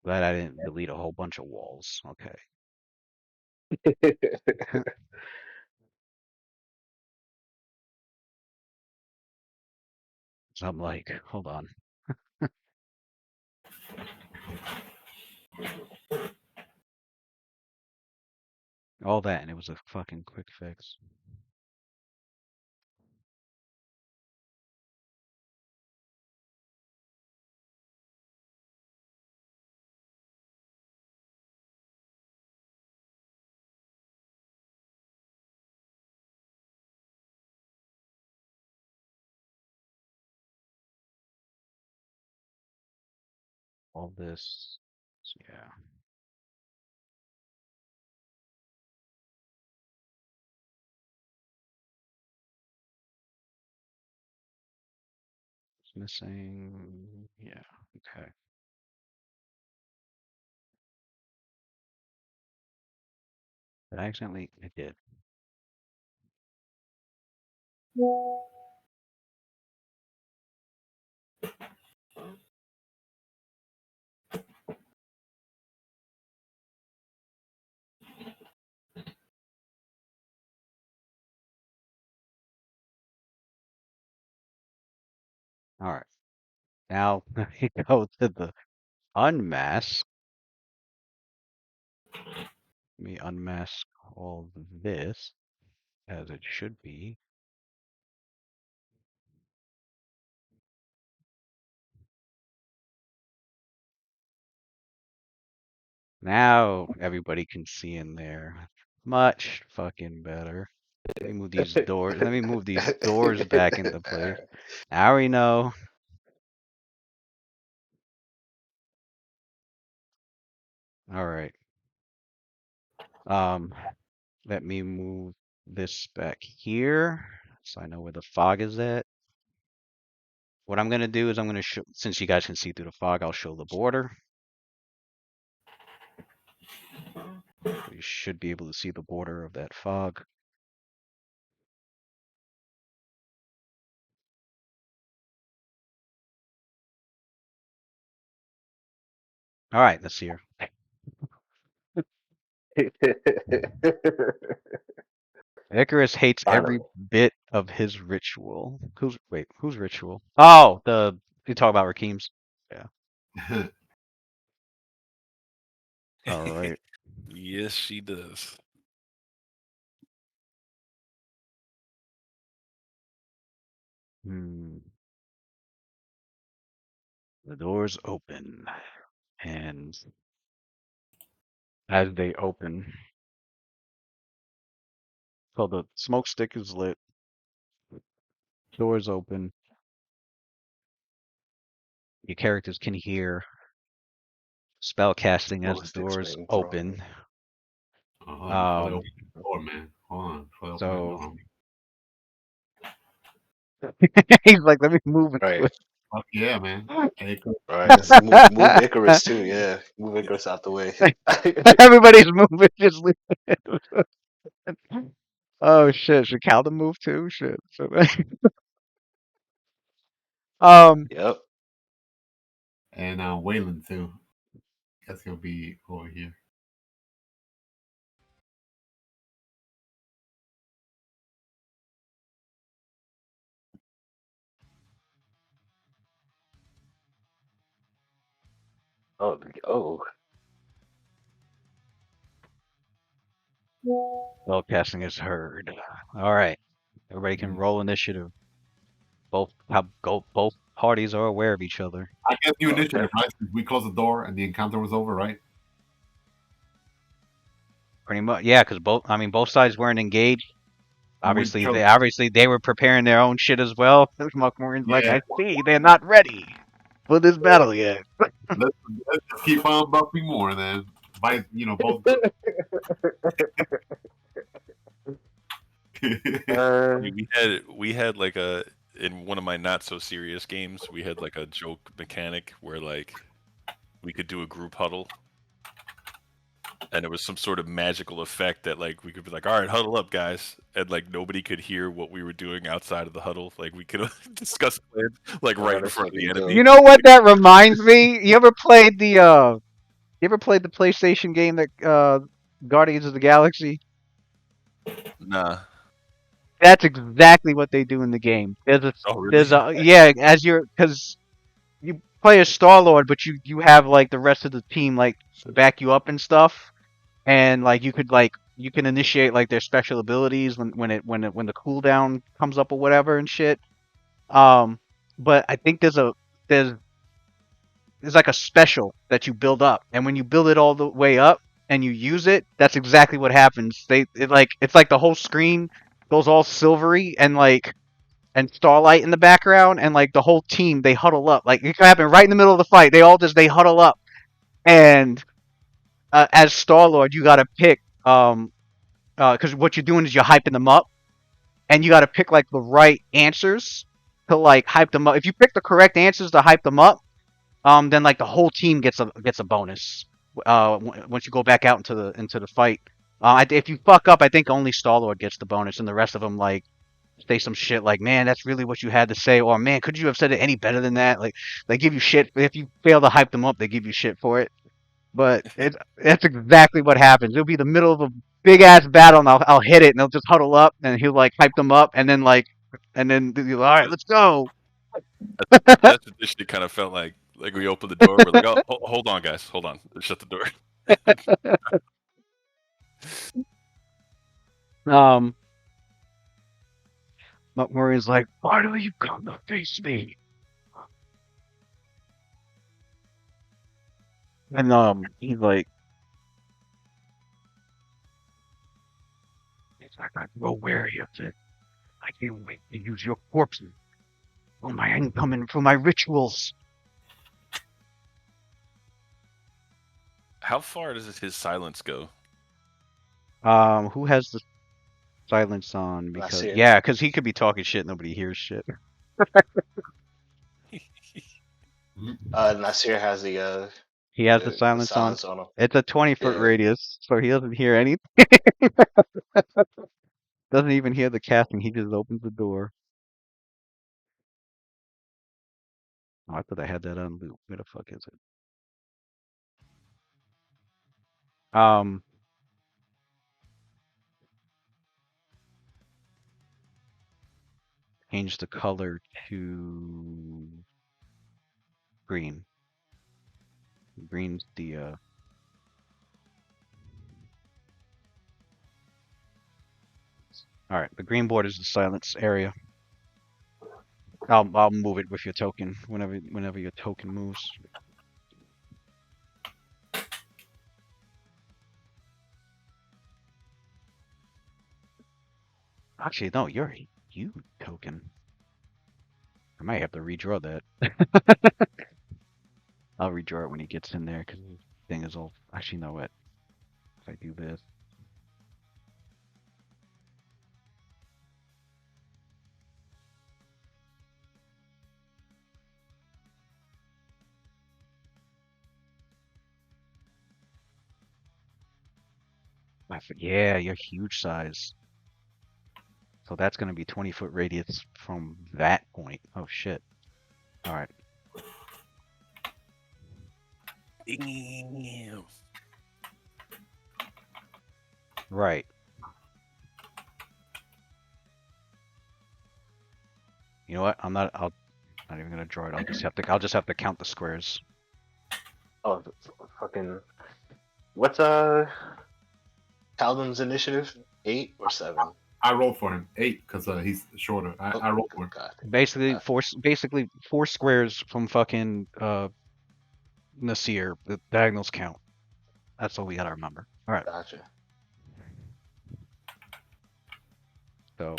Glad I didn't delete a whole bunch of walls. Okay. So I'm like, hold on. All that, and it was a fucking quick fix. All this, so yeah. It's missing. Yeah. Okay. Did I accidentally? I did. All right. Now we go to the unmask. Let me unmask all this as it should be. Now everybody can see in there. Much fucking better. Let me move these doors. Let me move these doors back into place. Now we know. All right. Let me move this back here, so I know where the fog is at. What I'm gonna do is I'm gonna show, since you guys can see through the fog, I'll show the border. You should be able to see the border of that fog. All right, let's see her. Icarus hates every bit of his ritual. Who's ritual? Oh, you talk about Rakim's. Yeah. All right. Yes, she does. The doors open, and as they open, so the smoke stick is lit. Doors open. Your characters can hear spell casting as the doors open. Hold on, open the door, man. Hold on, So open he's like, let me move it. Right. Fuck yeah, man. Right. So move Icarus too. Yeah. Move Icarus out the way. Everybody's moving. Just leave it. Oh shit! Should Calda move too? Shit. So, Yep. And Waylon too. Guess he'll be over here. Oh. Oh. spell casting is heard. All right. Everybody can roll initiative. Both parties are aware of each other. I guess you initiative, right? We closed the door and the encounter was over, right? Pretty much, yeah. Because both sides weren't engaged. Obviously, they were preparing their own shit as well. Mokmurian's like, I see, they're not ready for this battle yet. let's keep on buffing more then. By both. we had like in one of my not so serious games, we had like a joke mechanic where like we could do a group huddle, and it was some sort of magical effect that like we could be like, all right, huddle up, guys, and like nobody could hear what we were doing outside of the huddle. Like we could discuss plans like right in front of the enemy. You know what that reminds me? You ever played the PlayStation game that Guardians of the Galaxy? Nah. That's exactly what they do in the game. Because you play as Star-Lord, but you have like the rest of the team like back you up and stuff, and like you can initiate like their special abilities when the cooldown comes up or whatever and shit. But I think there's like a special that you build up, and when you build it all the way up and you use it, that's exactly what happens. It's like the whole screen goes all silvery and starlight in the background, and like the whole team they huddle up. Like it can happen right in the middle of the fight. They huddle up, and as Star-Lord, you gotta pick because what you're doing is you're hyping them up, and you gotta pick like the right answers to like hype them up. If you pick the correct answers to hype them up, then like the whole team gets a bonus. Once you go back out into the fight. If you fuck up, I think only Star-Lord gets the bonus, and the rest of them like say some shit like, "Man, that's really what you had to say," or "Man, could you have said it any better than that?" Like they give you shit if you fail to hype them up. They give you shit for it. But that's exactly what happens. It'll be the middle of a big ass battle, and I'll hit it, and they'll just huddle up, and he'll like hype them up, and then all right, let's go. That's what this shit kind of felt like. Like we opened the door, we're like, oh, hold on, guys, hold on, shut the door. Mokmurian's like, why do you come to face me? And he's like, I'm real wary of it. I can't wait to use your corpses for my income for my rituals. How far does his silence go? Who has the silence on because Nasir. yeah, because he could be talking shit, nobody hears shit. Nasir has He has the silence on. silence on him. It's a 20-foot Yeah. radius, so he doesn't hear anything. Doesn't even hear the casting. He just opens the door. Oh, I thought I had that on loop. Where the fuck is it? Change the color to green. Green's the All right, the green board is the silence area. I'll move it with your token whenever your token moves. Actually, no, you're a huge token. I might have to redraw that. I'll redraw it when he gets in there because the thing is all. Actually, no, what? If I do this. Yeah, you're huge size. So that's going to be 20-foot radius from that point. Oh, shit. All right. Damn. Right. You know what? I'm not even going to draw it. I'll just have to count the squares. Oh, fucking. What's Calvin's initiative? 8 or 7? I rolled for him 8 because he's shorter. I rolled for him. God. Basically, four squares from fucking Nasir. The diagonals count. That's all we gotta remember. All right. Gotcha. So.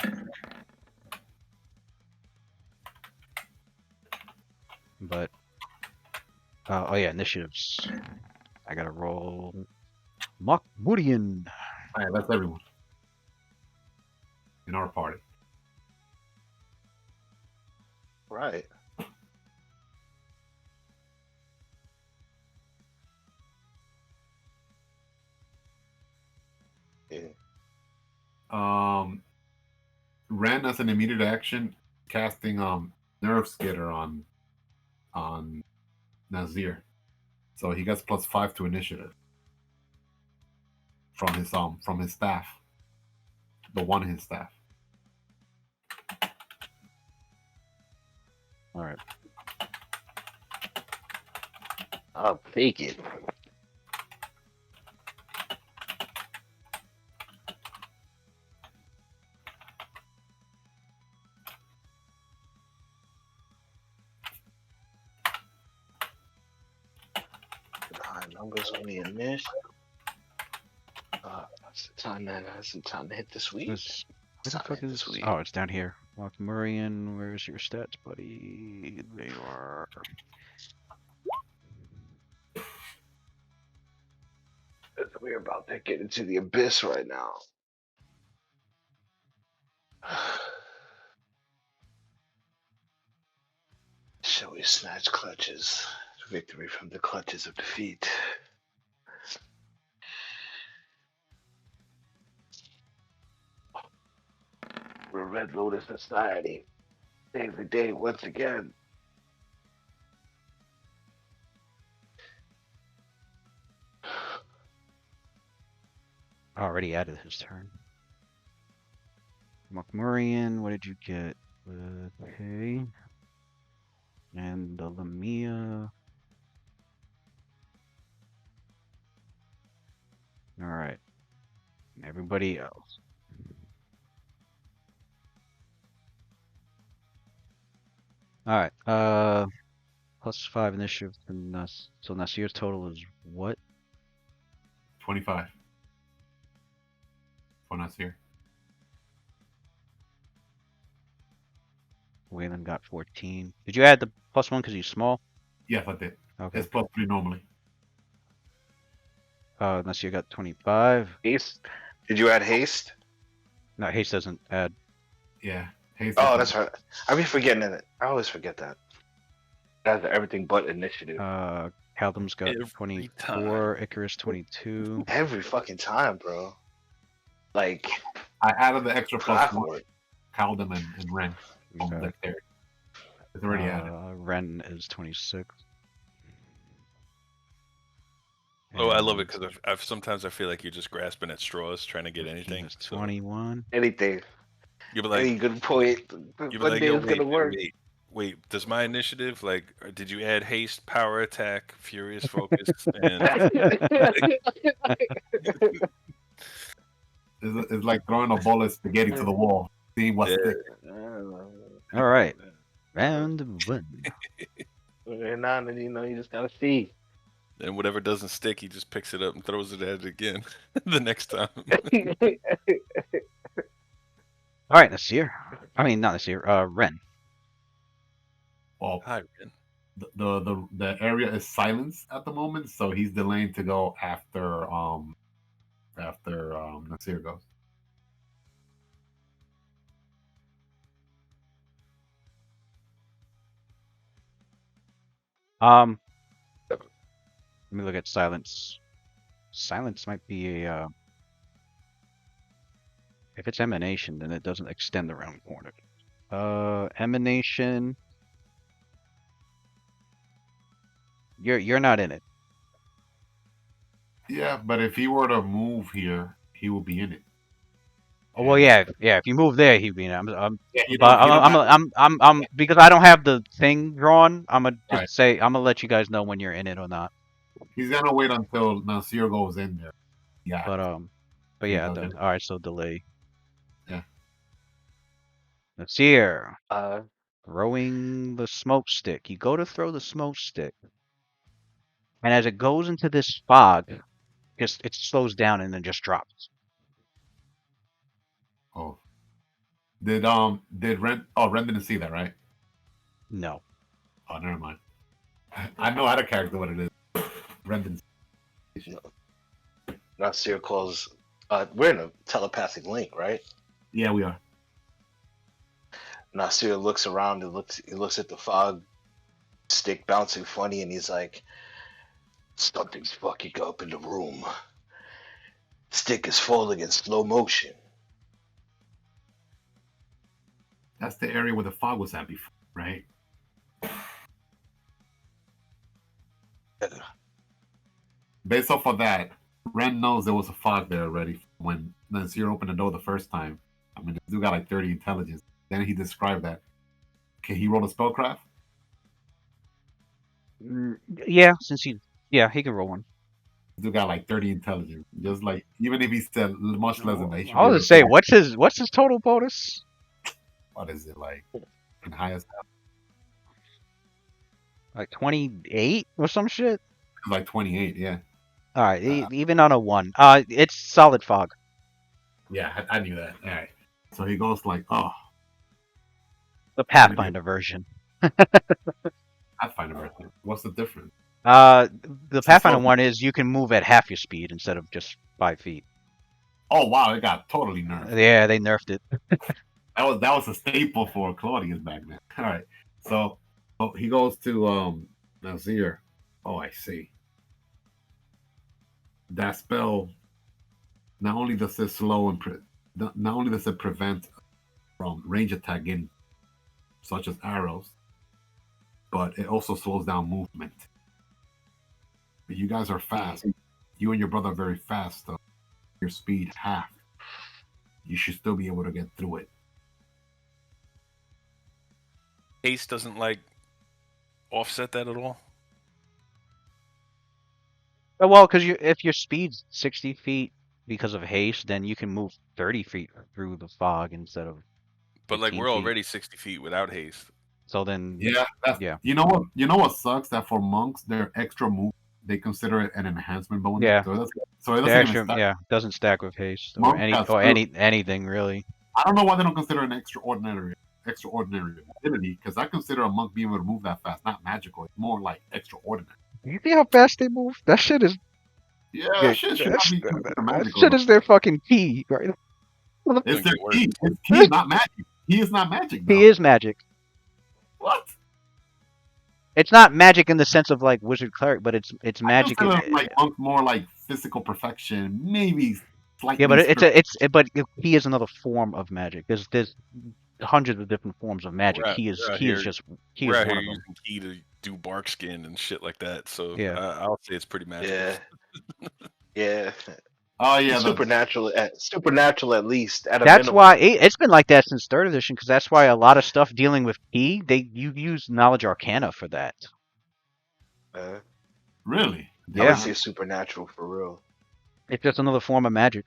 But. Oh yeah, initiatives. I gotta roll. Mokmurian. All right, that's everyone in our party. Right. Yeah. Ran as an immediate action, casting nerve skitter on Nazir, so he gets +5 to initiative from his staff, the one in his staff. All right. I'll take it. Numbers only a miss. That's the time that has some time to hit this week. Where the fuck is this? Oh, it's down here. Mokmurian, where's your stats, buddy? There you are. We're about to get into the abyss right now. Shall we snatch clutches? Victory from the clutches of defeat. We're Red Lotus Society. Save the day once again. Already added his turn. Mokmurian, what did you get? Okay. And the Lamia. Alright. Everybody else. Alright. +5 initiative. So Nasir's total is what? 25 for Nasir. Waylon got 14. Did you add the +1 because he's small? Yes, I did. Okay. It's +3 normally. Nasir got 25. Haste? Did you add haste? No, haste doesn't add. Yeah. Haste Oh, doesn't- that's right. I be forgetting it. I always forget that. That's everything but initiative. Caldum's got Every 24, Icarus 22. Every fucking time, bro. Like, I added the extra plus one. platform. Caldum and Ren. On Okay. dexterity. It's already added. Ren is 26. Oh, I love it And because I've sometimes I feel like you're just grasping at straws trying to get Christine anything. is So 21. Anything. you'll be Any like, good point. you'll be One like, day yo, it's gonna work. wait. Does my initiative did you add haste, power attack, furious focus, and It's like throwing a bowl of spaghetti to the wall, seeing what Yeah. sticks. All right. Round 1. And now, you just gotta see. and whatever doesn't stick, he just picks it up and throws it at it again the next time. All right, Nasir. I mean, not Nasir. Ren. Well, Hi, Ren. the area is silenced at the moment, so he's delaying to go after Nasir goes. Let me look at silence. Silence might be a. If it's emanation, then it doesn't extend around corner. Emanation. You're not in it. Yeah, but if he were to move here, he will be in it. Oh, well, yeah. If you move there, he'd be in it. Yeah, he But don't have- I'm because I don't have the thing drawn. I'm gonna just Right. say I'm gonna let you guys know when you're in it or not. He's gonna wait until Nasir goes in there. Yeah. But yeah. Okay. All right. So delay. Yeah. Nasir. Uh, Throwing the smoke stick. You go to throw the smoke stick, and as it goes into this fog, it slows down and then just drops. Oh. Did Ren? Oh, Ren didn't see that, right? No. Oh, never mind. I know how to character what it is. Ren didn't. Nasir calls. We're in a telepathic link, right? Yeah, we are. Nasir looks around and he looks at the fog stick bouncing funny, and he's like, "Something's fucking up in the room. Stick is falling in slow motion." That's the area where the fog was at before, right? Based off of that, Ren knows there was a fog there already when Nasir opened the door the first time. I mean, the dude got like 30 intelligence. Then he described that. Can he roll a spellcraft? Yeah, he can roll one. The dude got like 30 intelligence. Just like, even if he said much less than that, he should I was be gonna say, what's his total bonus? what is it like? In highest, Like 28 or some shit. like 28. Yeah, All right, even on a 1. It's solid fog. yeah, I knew that. All right, so he goes like, oh, The Pathfinder version. Pathfinder version. What's the difference? The Pathfinder slow. one is you can move at half your speed instead of just 5 feet. Oh wow, it got totally nerfed. Yeah, they nerfed it. That was a staple for Claudius back then. All right, so he goes to Nazir. Oh, I see. That spell not only does it slow and not only does it prevent from range attack in such as arrows, but it also slows down movement. But you guys are fast. You and your brother are very fast. So your speed half. You should still be able to get through it. Haste doesn't offset that at all. Well, because if your speed's 60 feet because of haste, then you can move 30 feet through the fog instead of. But 15 we're feet. already 60 feet without haste. So then. Yeah, yeah. You know what? You know what sucks? That for monks, their extra move, they consider it an enhancement bonus. Yeah. So it doesn't even stack. Yeah, doesn't stack with haste or Monk has anything really. I don't know why they don't consider an extraordinary ability, because I consider a monk being able to move that fast not magical. It's more like extraordinary. You see how fast they move? That shit is. Yeah, that shit should not be considered That magical. shit is their fucking key, right? It's their key. It's key, not magic. He is not magic, though. He is magic. What? It's not magic in the sense of like wizard cleric, but it's magic. I consider like monk more like physical perfection, maybe slightly. Yeah, but but he is another form of magic. There's hundreds of different forms of magic. He is one of them. Using key to do bark skin and shit like that. So yeah, I'll say it's pretty magical. Yeah. Oh yeah, supernatural at least. That's why it's been like that since 3rd edition, because that's why a lot of stuff dealing with key, you use knowledge arcana for that. Really? Yeah. I would say supernatural for real. It's just another form of magic.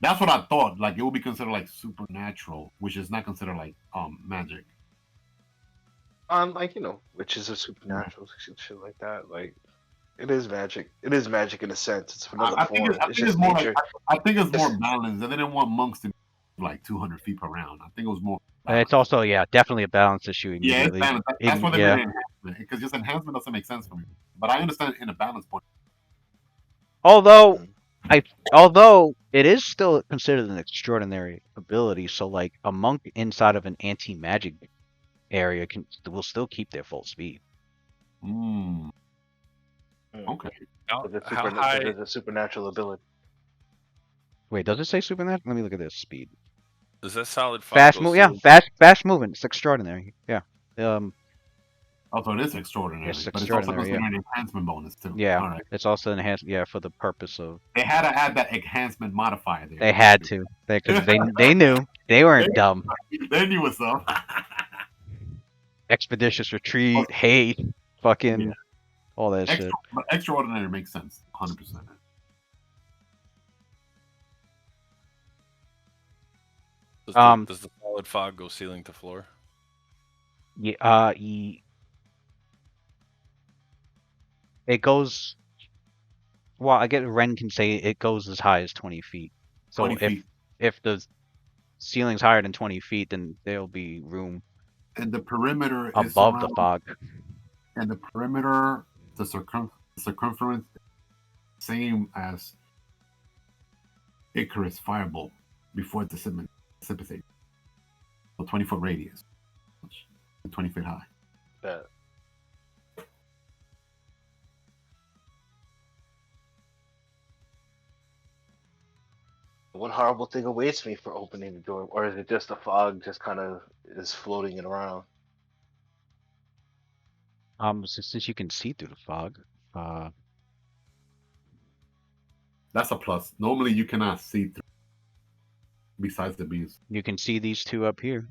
That's what I thought. Like it would be considered like supernatural, which is not considered like magic. Like witches are supernatural, shit like that. Like it is magic. It is magic in a sense. It's another form. I think it's more like, I think it's more balanced. And they didn't want monks to be like 200 feet per round. I think it was more. It's also definitely a balance issue. Yeah, it's balanced. That's why they made enhancement, because just enhancement doesn't make sense for me. But I understand in a balance point. Although it is still considered an extraordinary ability, so like a monk inside of an anti-magic area will still keep their full speed. Okay. There's a supernatural ability. Wait, does it say supernatural? Let me look at this speed. Is that solid? Fast move, fast moving. It's extraordinary. Yeah. Also, it is extraordinary. It's but it's also considered an enhancement bonus too. Yeah. All right. It's also enhanced. Yeah, for the purpose of. They had to add that enhancement modifier there. They had to. Because they knew they weren't dumb. They knew what's up. Expeditious retreat, hate, fucking, all that shit. Extraordinary makes sense, 100%. Does the solid fog go ceiling to floor? Yeah. It goes. Well, I get Ren can say it goes as high as 20 feet. So 20 feet. if the ceiling's higher than 20 feet, then there'll be room. And the perimeter above the fog. And the perimeter, the circumference, same as Icarus firebolt before it dissipates. So 20-foot radius, 20 feet high. What horrible thing awaits me for opening the door, or is it just the fog just kind of is floating it around? Since you can see through the fog, that's a plus. Normally, you cannot see through. Besides the bees, you can see these two up here.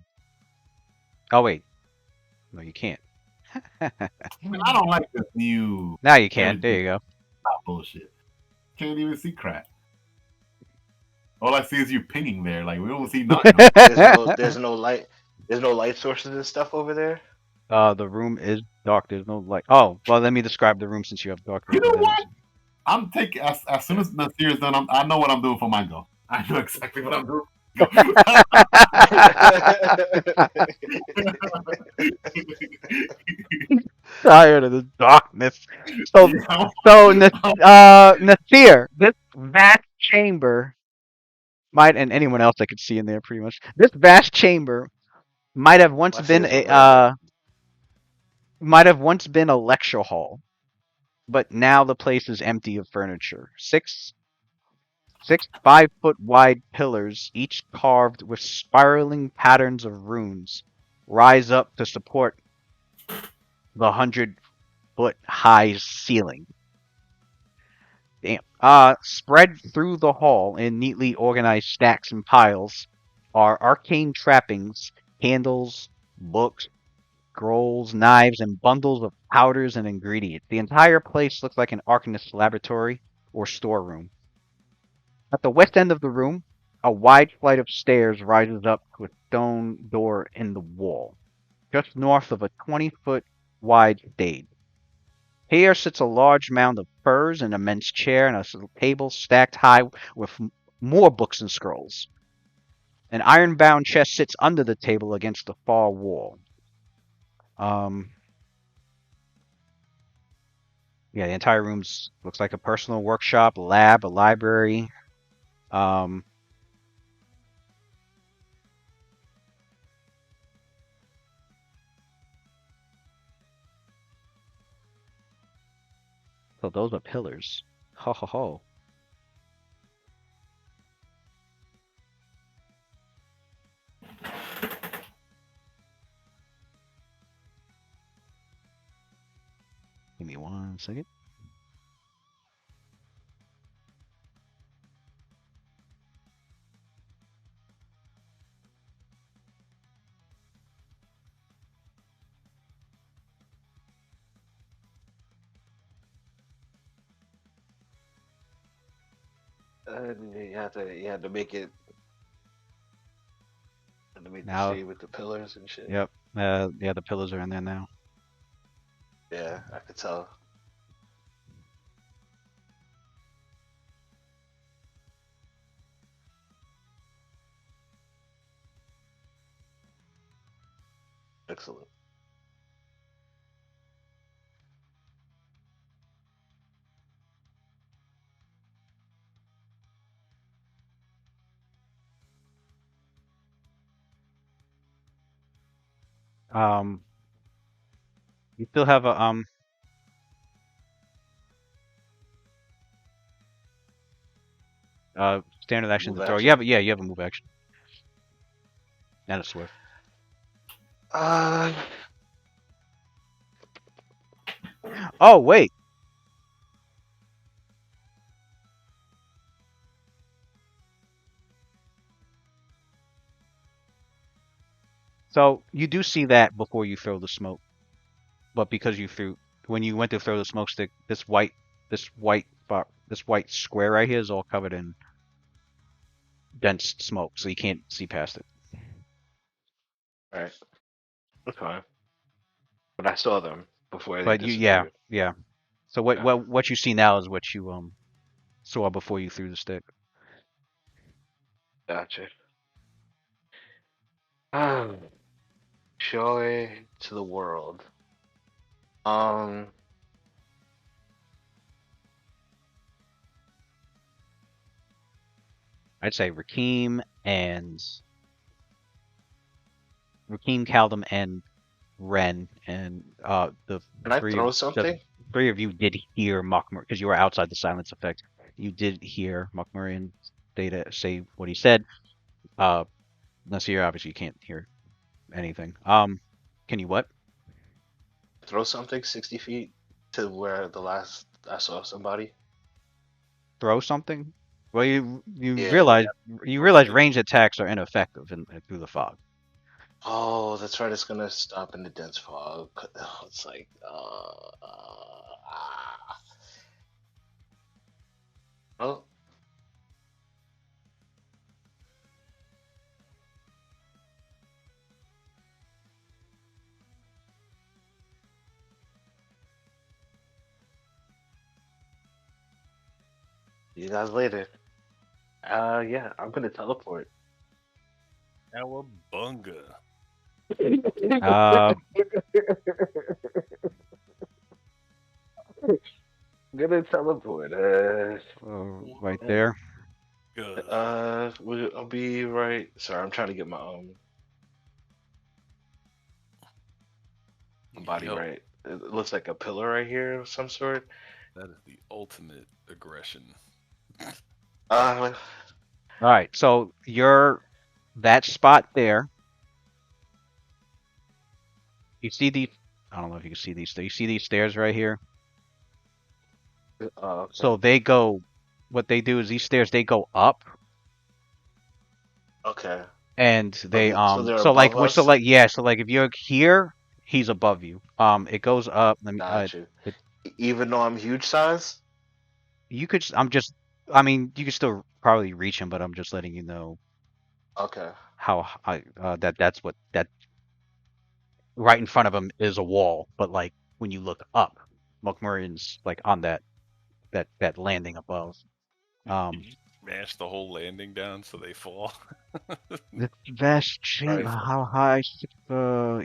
Oh wait, no, you can't. I don't like this new. Now you can. There you go. Not bullshit. Can't even see crap. All I see is you pinging there. Like we don't see nothing. There's no light. There's no light sources and stuff over there. The room is dark. There's no light. Oh, well, let me describe the room since you have dark. You know what? I'm taking as soon as Nasir is done. I know what I'm doing for my go. I know exactly what I'm doing. Tired of the darkness. So Nasir, this vast chamber might, and anyone else I could see in there pretty much. This vast chamber might have once been a lecture hall, but now the place is empty of furniture. Six 5-foot wide pillars, each carved with spiraling patterns of runes, rise up to support the 100-foot high ceiling. Damn. Spread through the hall in neatly organized stacks and piles are arcane trappings, candles, books, scrolls, knives, and bundles of powders and ingredients. The entire place looks like an arcanist's laboratory or storeroom. At the west end of the room, a wide flight of stairs rises up to a stone door in the wall, just north of a 20-foot wide stage. Here sits a large mound of furs, an immense chair, and a table stacked high with more books and scrolls. An iron-bound chest sits under the table against the far wall. Yeah, the entire room looks like a personal workshop, a lab, a library. So those are pillars. Ho ho ho. Give me 1 second. You had to make it. Had to make the Now, shade with the pillars and shit. yep. Yeah, the pillars are in there now. Yeah, I could tell. Excellent. You still have a standard action Move to throw. action. You have a move action. And a swift. Uh, Oh wait. So you do see that before you throw the smoke, but because you threw when you went to throw the smoke stick, this white square right here is all covered in dense smoke, so you can't see past it. Alright. That's fine. But I saw them before they But disappeared. yeah. So Yeah. what you see now is what you saw before you threw the stick. Gotcha. Ah, joy to the world. Um, I'd say Rakeem, Kaldum, and Ren, and can I throw the something? three of you did hear Mokmur because you were outside the silence effect. You did hear Mokmurian data say what he said. Nasir, obviously you can't hear anything. Can you what? Throw something 60 feet to where the last I saw somebody? Throw something? Well, Yeah. you realize ranged attacks are ineffective through the fog. Oh, that's right. It's gonna stop in the dense fog. Oh, it's like, oh, see you guys later. Yeah, I'm gonna teleport. Cowabunga. Uh, I'm gonna teleport. right there. Good. I'll be right. Sorry, I'm trying to get my body Yo, right. It looks like a pillar right here of some sort. that is the ultimate aggression. Uh, All right, so that spot there. You see these? I don't know if you can see these. You see these stairs right here? okay. So they go. What they do is these stairs they go up, Okay. and they So they're above us. so like if you're here, he's above you. It goes up. Let me Got you. it, Even though I'm huge size. you could. I'm just. I mean, you could still probably reach him, but I'm just letting you know Okay. how high. That's what that right in front of him is a wall, but like when you look up, Mokmurian's like on that landing above. Can Um, you smash the whole landing down so they fall? the vast shape, Right. how high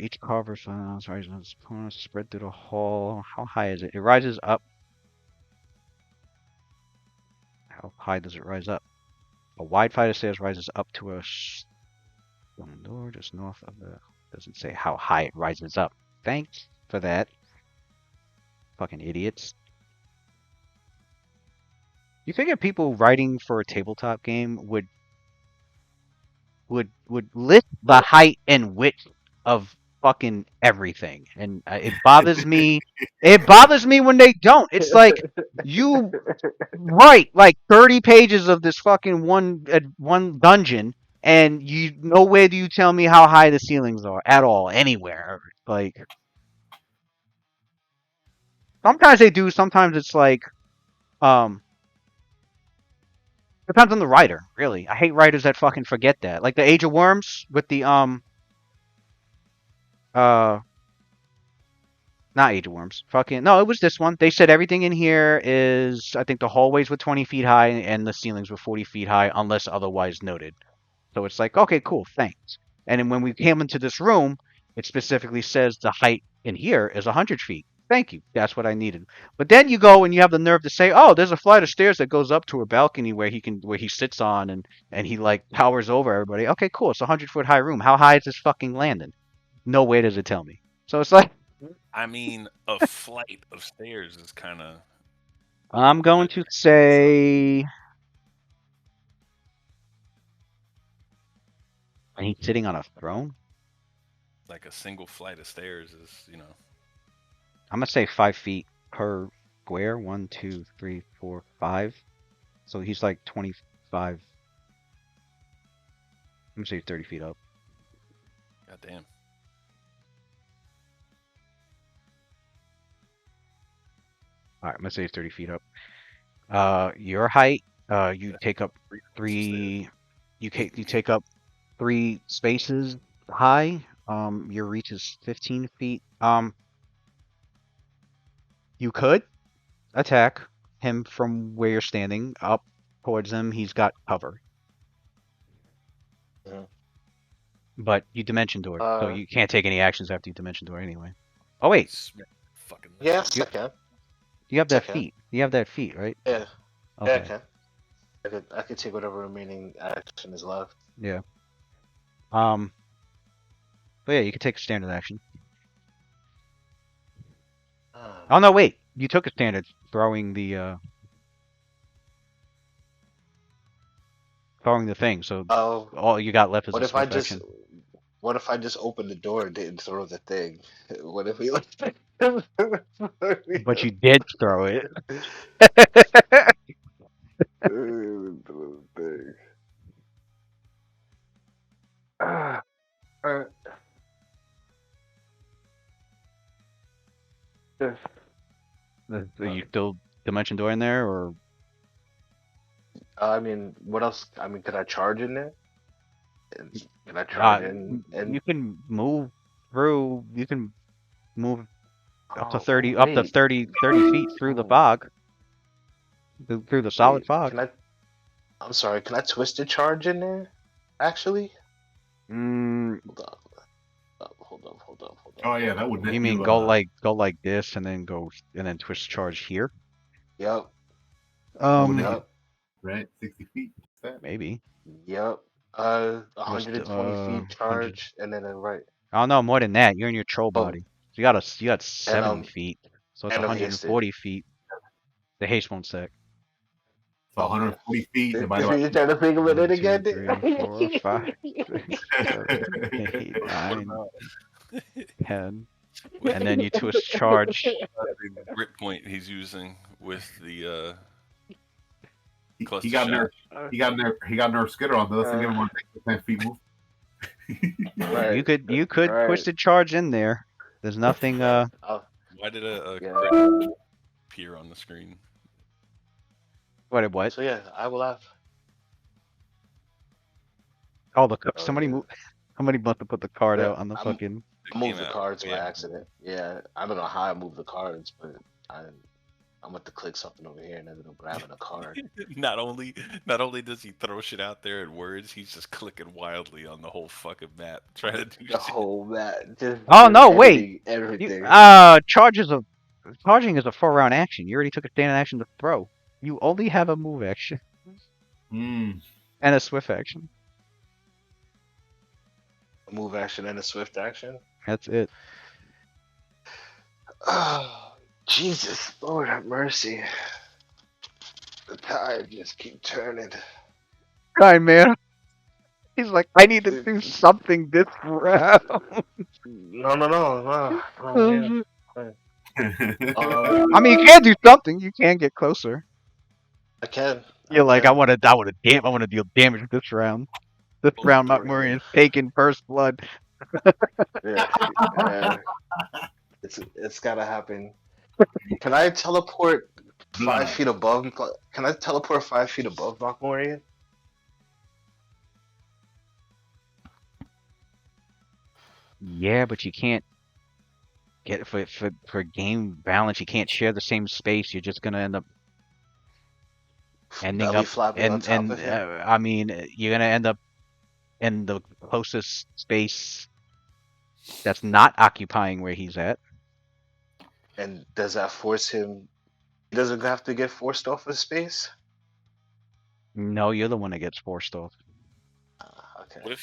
each carver sounds rises spread through the hall. How high is it? It rises up. How high does it rise up? A wide flight of stairs rises up to a stone door just north of the. Doesn't say how high it rises up. Thanks for that. Fucking idiots. You figure people writing for a tabletop game would list the height and width of fucking everything, and it bothers me. It bothers me when they don't. It's like you write like 30 pages of this fucking one dungeon, and you nowhere do you tell me how high the ceilings are at all anywhere. Like sometimes they do, sometimes it's like um depends on the writer, really. I hate writers that fucking forget that. Like the Age of Worms with the uh not Age of Worms. Fucking no, it was this one. They said everything in here is I think the hallways were 20 feet high and the ceilings were 40 feet high unless otherwise noted. So it's like, okay, cool, thanks. And then when we came into this room, it specifically says the height in here is 100 feet. Thank you. That's what I needed. But then you go and you have the nerve to say, "Oh, there's a flight of stairs that goes up to a balcony where he sits on and he like towers over everybody." Okay, cool. It's a 100-foot high room. How high is this fucking landing? No way does it tell me. So it's like I mean, a flight of stairs is kind of. I'm going to say, and he's sitting on a throne. Like a single flight of stairs is, I'm gonna say 5 feet per square. 1, 2, 3, 4, 5. So he's like 25. I'm gonna say 30 feet up. goddamn. All right, I'm gonna say 30 feet up. Your height, you take up 3. You take up 3 spaces high. Your reach is 15 feet. You could attack him from where you're standing up towards him. He's got cover. Mhm. But you dimension door, so Uh, you can't take any actions after you dimension door anyway. Oh wait, Fucking yes, You- I can. you have that Okay. feat. You have that feat, right? Yeah, yeah, I Okay. can. I could take whatever remaining action is left. Yeah. But yeah, you could take a standard action. Oh no, wait. You took a standard throwing the thing, so Oh, all you got left is what a if I swift just action. what if I just opened the door and didn't throw the thing? What if we like But you did throw it. Alright. Are you still dimension door in there, or I mean, what else? I mean, could I charge in there? Can I charge in? And you can move through? You can move up to oh, 30, up to wait. 30 feet through the fog, through the solid Wait, fog. can I? I'm sorry. Can I twist the charge in there? Actually, Mm, hold up, hold up, hold up, hold up. Oh yeah, that would net you mean you. go like this and then twist charge here? Yep, That would net you, yep, right? 60 feet. What's that? Maybe. yep. What's 120 feet 100? charge, and then right. Oh no, more than that. You're in your troll Boom. body. So you got And 7 feet. So it's and I'm hasted. 140 feet. The haste won't stack. So 140 feet divided You're trying to think of it 1, 2, again? 3, 4, 5, 6, 7, 8, 9, 10. And then you twist charge. The grip point he's using with the he cluster got shot. nerve. He got nerve skitter on. Doesn't give him 10 feet move. Right. You could Right. twist a charge in there. There's nothing. Why did a Yeah. crit appear on the screen? What? So yeah, I will have. Oh, somebody move. Somebody must have put the card Yeah, out on the fucking. I moved the out. cards by Yeah. accident. Yeah, I don't know how I moved the cards, but I'm about to click something over here and ended up grabbing a card. Not only does he throw shit out there in words, he's just clicking wildly on the whole fucking map, trying to do The shit. whole mat. Just Oh no! editing Wait. everything. Charging is a 4-round action. You already took a standard action to throw. You only have a move action and a swift action. A move action and a swift action. That's it. Oh, Jesus, Lord have mercy. I just keep turning. Kind man. He's like, I need to do something this round. No, yeah. I mean, you can do something. You can get closer. I can. You're like, I want to deal damage this round. This round, Mokmurian is taking first blood. Yeah, it's gotta happen. Can I teleport 5 feet above? Can I teleport 5 feet above Mokmurian? Yeah, but you can't get for game balance. You can't share the same space. You're just gonna end up ending Belly up flapping on top of him. I mean, you're gonna end up in the closest space that's not occupying where he's at. And does that force him? He doesn't have to get forced off of space. No, you're the one that gets forced off. Okay. What if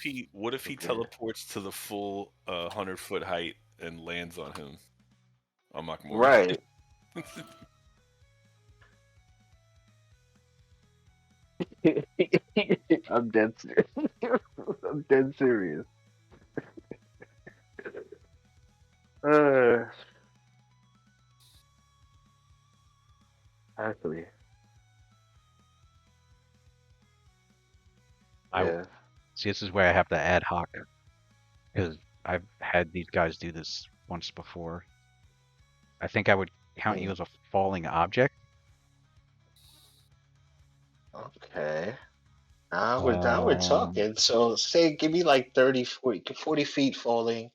he Okay. teleports to the full 100-foot height and lands on him? On Mokmurian. Right. I'm dead serious. I'm dead serious. Actually, yeah. See, this is where I have to ad hoc because I've had these guys do this once before. I think I would count you as a falling object. Okay. Now we're talking. So say give me like 30, 40 feet falling.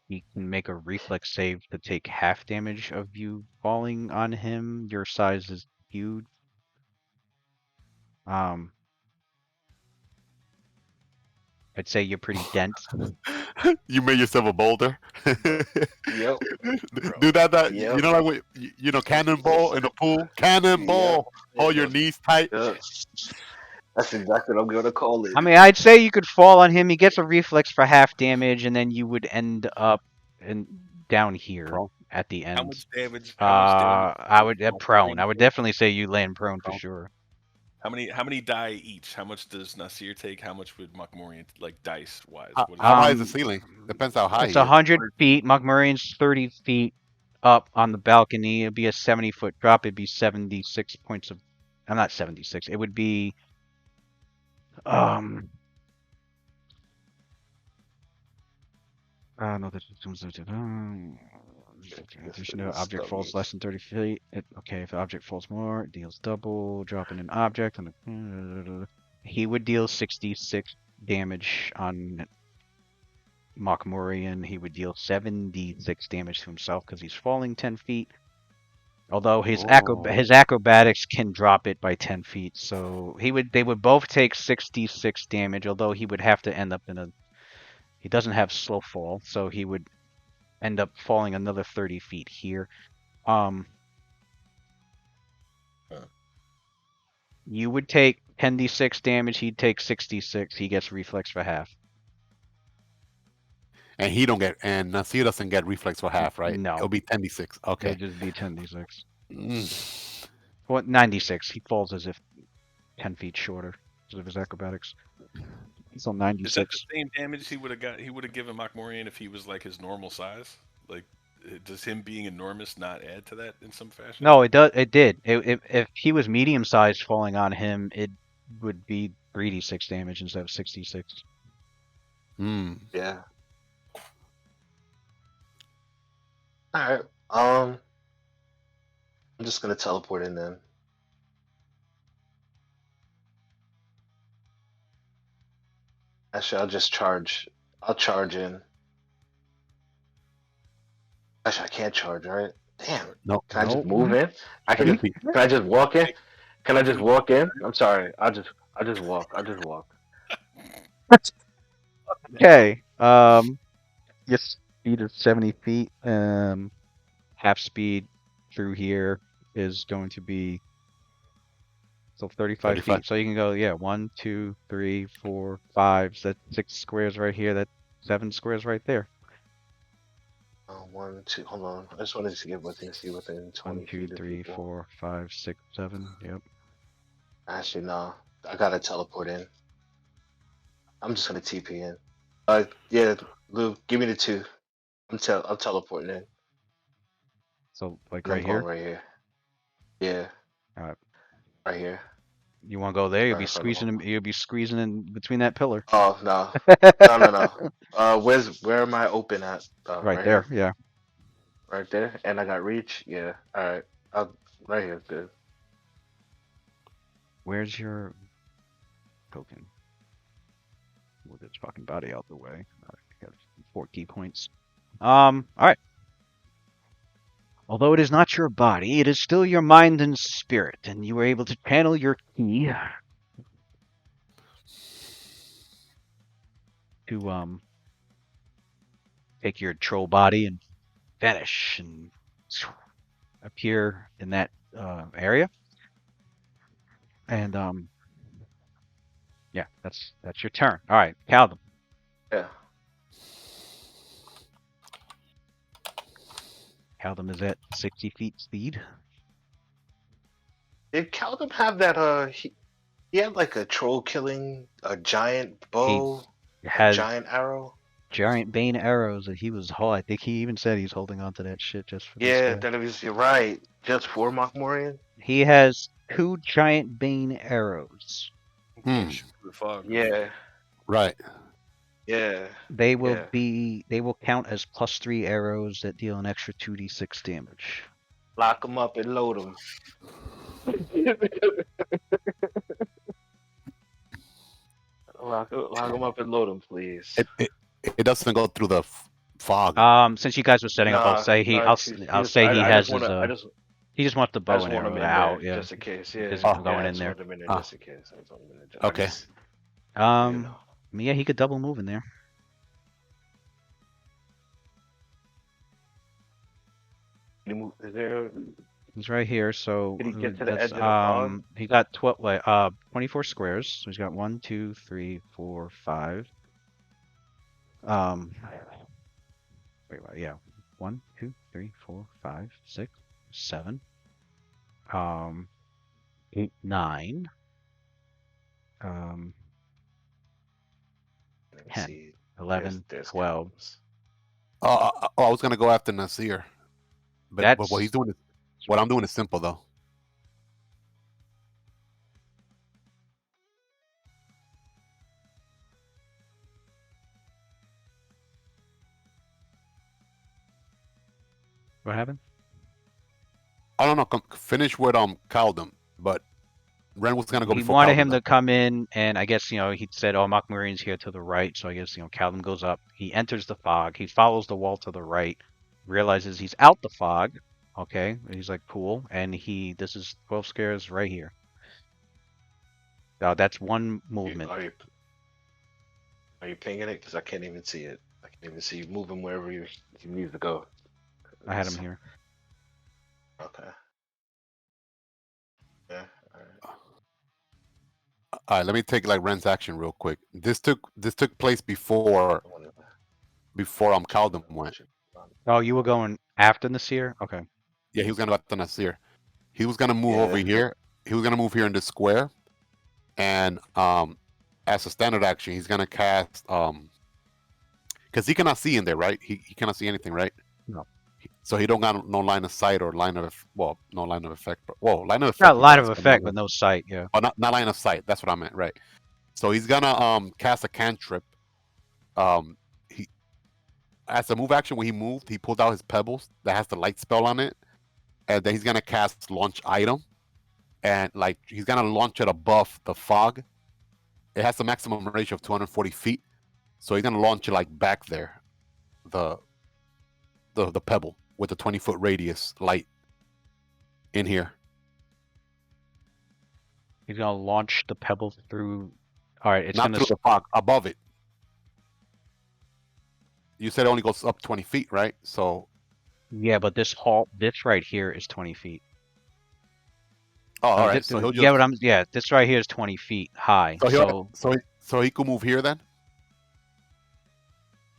He can make a reflex save to take half damage of you falling on him. Your size is huge. I'd say you're pretty dense. You made yourself a boulder. Yep. Do that. Yep. You know, like you know, cannonball in the pool. Cannonball. Hold your knees tight. That's exactly what I'm gonna call it. I mean, I'd say you could fall on him. He gets a reflex for half damage, and then you would end up down here at the end. How much damage? I would prone. I would definitely say you land prone for sure. How many die each? How much does Nasir take? How much would Mokmurian like dice wise? How high is the ceiling? Depends how high. It's 100 feet. Mokmurian's 30 feet up on the balcony. It'd be a 70-foot drop. It'd be 76 points of. I'm not 76. It would be. No, this is additional object falls less than 30 feet. Okay, if the object falls more, it deals double. Dropping an object, and he would deal 66 damage on Mokmurian. He would deal 76 damage to himself because he's falling 10 feet. Although his acrobatics can drop it by 10 feet, so they would both take 66 damage. Although he would have to end up in a. He doesn't have slow fall, so he would end up falling another 30 feet here. You would take 10d6 damage. He'd take 66. He gets reflex for half. And he don't get, and Nasir doesn't get reflex for half, right? No. It'll be 10d6. Okay. It'll just be 10d6. Well, 96. He falls as if 10 feet shorter because of his acrobatics. He's on 96. Is that the same damage he would have got? He would have given Mokmurian if he was like his normal size. Like, does him being enormous not add to that in some fashion? No, it does. It did. If he was medium sized falling on him, it would be 3d6 damage instead of 66. Yeah. Alright. I'm just gonna teleport in then. Actually, I'll just charge. I'll charge in. Actually, I can't charge, right? Damn. No. Can I just move in? Can I just walk in? Can I just walk in? I'm sorry. I'll just walk. I'll just walk. Okay. Your speed is 70 feet. Half speed through here is going to be 35 feet. So you can go, 1, 2, 3, 4, 5. So that's 6 squares right here. That's 7 squares right there. 1, 2. Hold on. I just wanted to get see within 20 1, 2, feet of 3, people. 4, 5, 6, 7. Yep. Actually, no. I gotta teleport in. I'm just gonna TP in. Yeah, Lou, give me the 2. I'm teleporting in. So like And I'm right going here. right here. Yeah. Alright. Right here. You want to go there? You'll Right be in front of squeezing. him. You'll be squeezing in between that pillar. Oh no. No. Where am I open at? Right Right there. here. Yeah. Right there. And I got reach. Yeah. All right. Right here. Good. Where's your token? Move this fucking body out the way. Got 4 key points. All right. Although it is not your body, it is still your mind and spirit, and you were able to channel your key to take your troll body and vanish and appear in that area. And yeah, that's your turn. All right, Calvin. Yeah. Calvin is at 60 feet speed. Did Caldum have that? He had like a troll killing a giant bow, He a has giant arrow. giant bane arrows that he was I think he even said he's holding on to that shit just for this Yeah, guy. that was. You're right. Just for Mokmurian. He has 2 giant bane arrows. Can't shoot through the fog. Yeah. Right. Yeah. They will Yeah. they will count as +3 arrows that deal an extra 2d6 damage. Lock them up and load them. Lock them up and load them, please. It doesn't go through the fog. Since you guys were setting up, I'll say he has his he just wants the I bow just and want arrow him in out, there yeah. just in case. Yeah, Just yeah, going I in just there. want him in there just in case. I just want him in there. Okay. Yeah, he could double move in there. Is there? He's right here, so Did he get to the edge of the fog? he got 24 squares. So he's got 1, 2, 3, 4, 5. Wait, yeah. 1, 2, 3, 4, 5, 6, 7. 8, 9. 10, 11, 12. I was gonna go after Nasir, but what he's doing is what I'm doing is simple though. What happened? I don't know. Finish with Caldum, but Ren was gonna go He before. wanted Caldum, him to come in, and I guess he said, "Oh, Mokmurian's here to the right," so I guess Caldum goes up. He enters the fog. He follows the wall to the right, realizes he's out the fog. Okay, he's like, "Cool," and this is 12 squares right here. That's one movement. Are you pinging it? Because I can't even see it. I can't even see you moving wherever you need to go. I had him here. Okay. Yeah. All right, let me take like Ren's action real quick. This took place before Caldum went. Oh, you were going after Nasir? Okay. Yeah, he was gonna go after Nasir. He was gonna move over here. He was gonna move here in this square, and as a standard action, he's gonna cast because he cannot see in there, right? He cannot see anything, right? No. So he don't got no line of sight or no line of effect. Line of effect. Not line of effect, but no sight. Yeah. Oh, not line of sight. That's what I meant, right? So he's gonna cast a cantrip. He as a move action when he moved, he pulled out his pebbles that has the light spell on it, and then he's gonna cast launch item, and like he's gonna launch it above the fog. It has a maximum range of 240 feet, so he's gonna launch it like back there, the pebble with a 20-foot radius light in here. He's gonna launch the pebble through. All right, it's not gonna through the fog, above it. You said it only goes up 20 feet, right? So yeah, but this right here is 20 feet. Oh, all right. So this right here is 20 feet high. So he could move here then.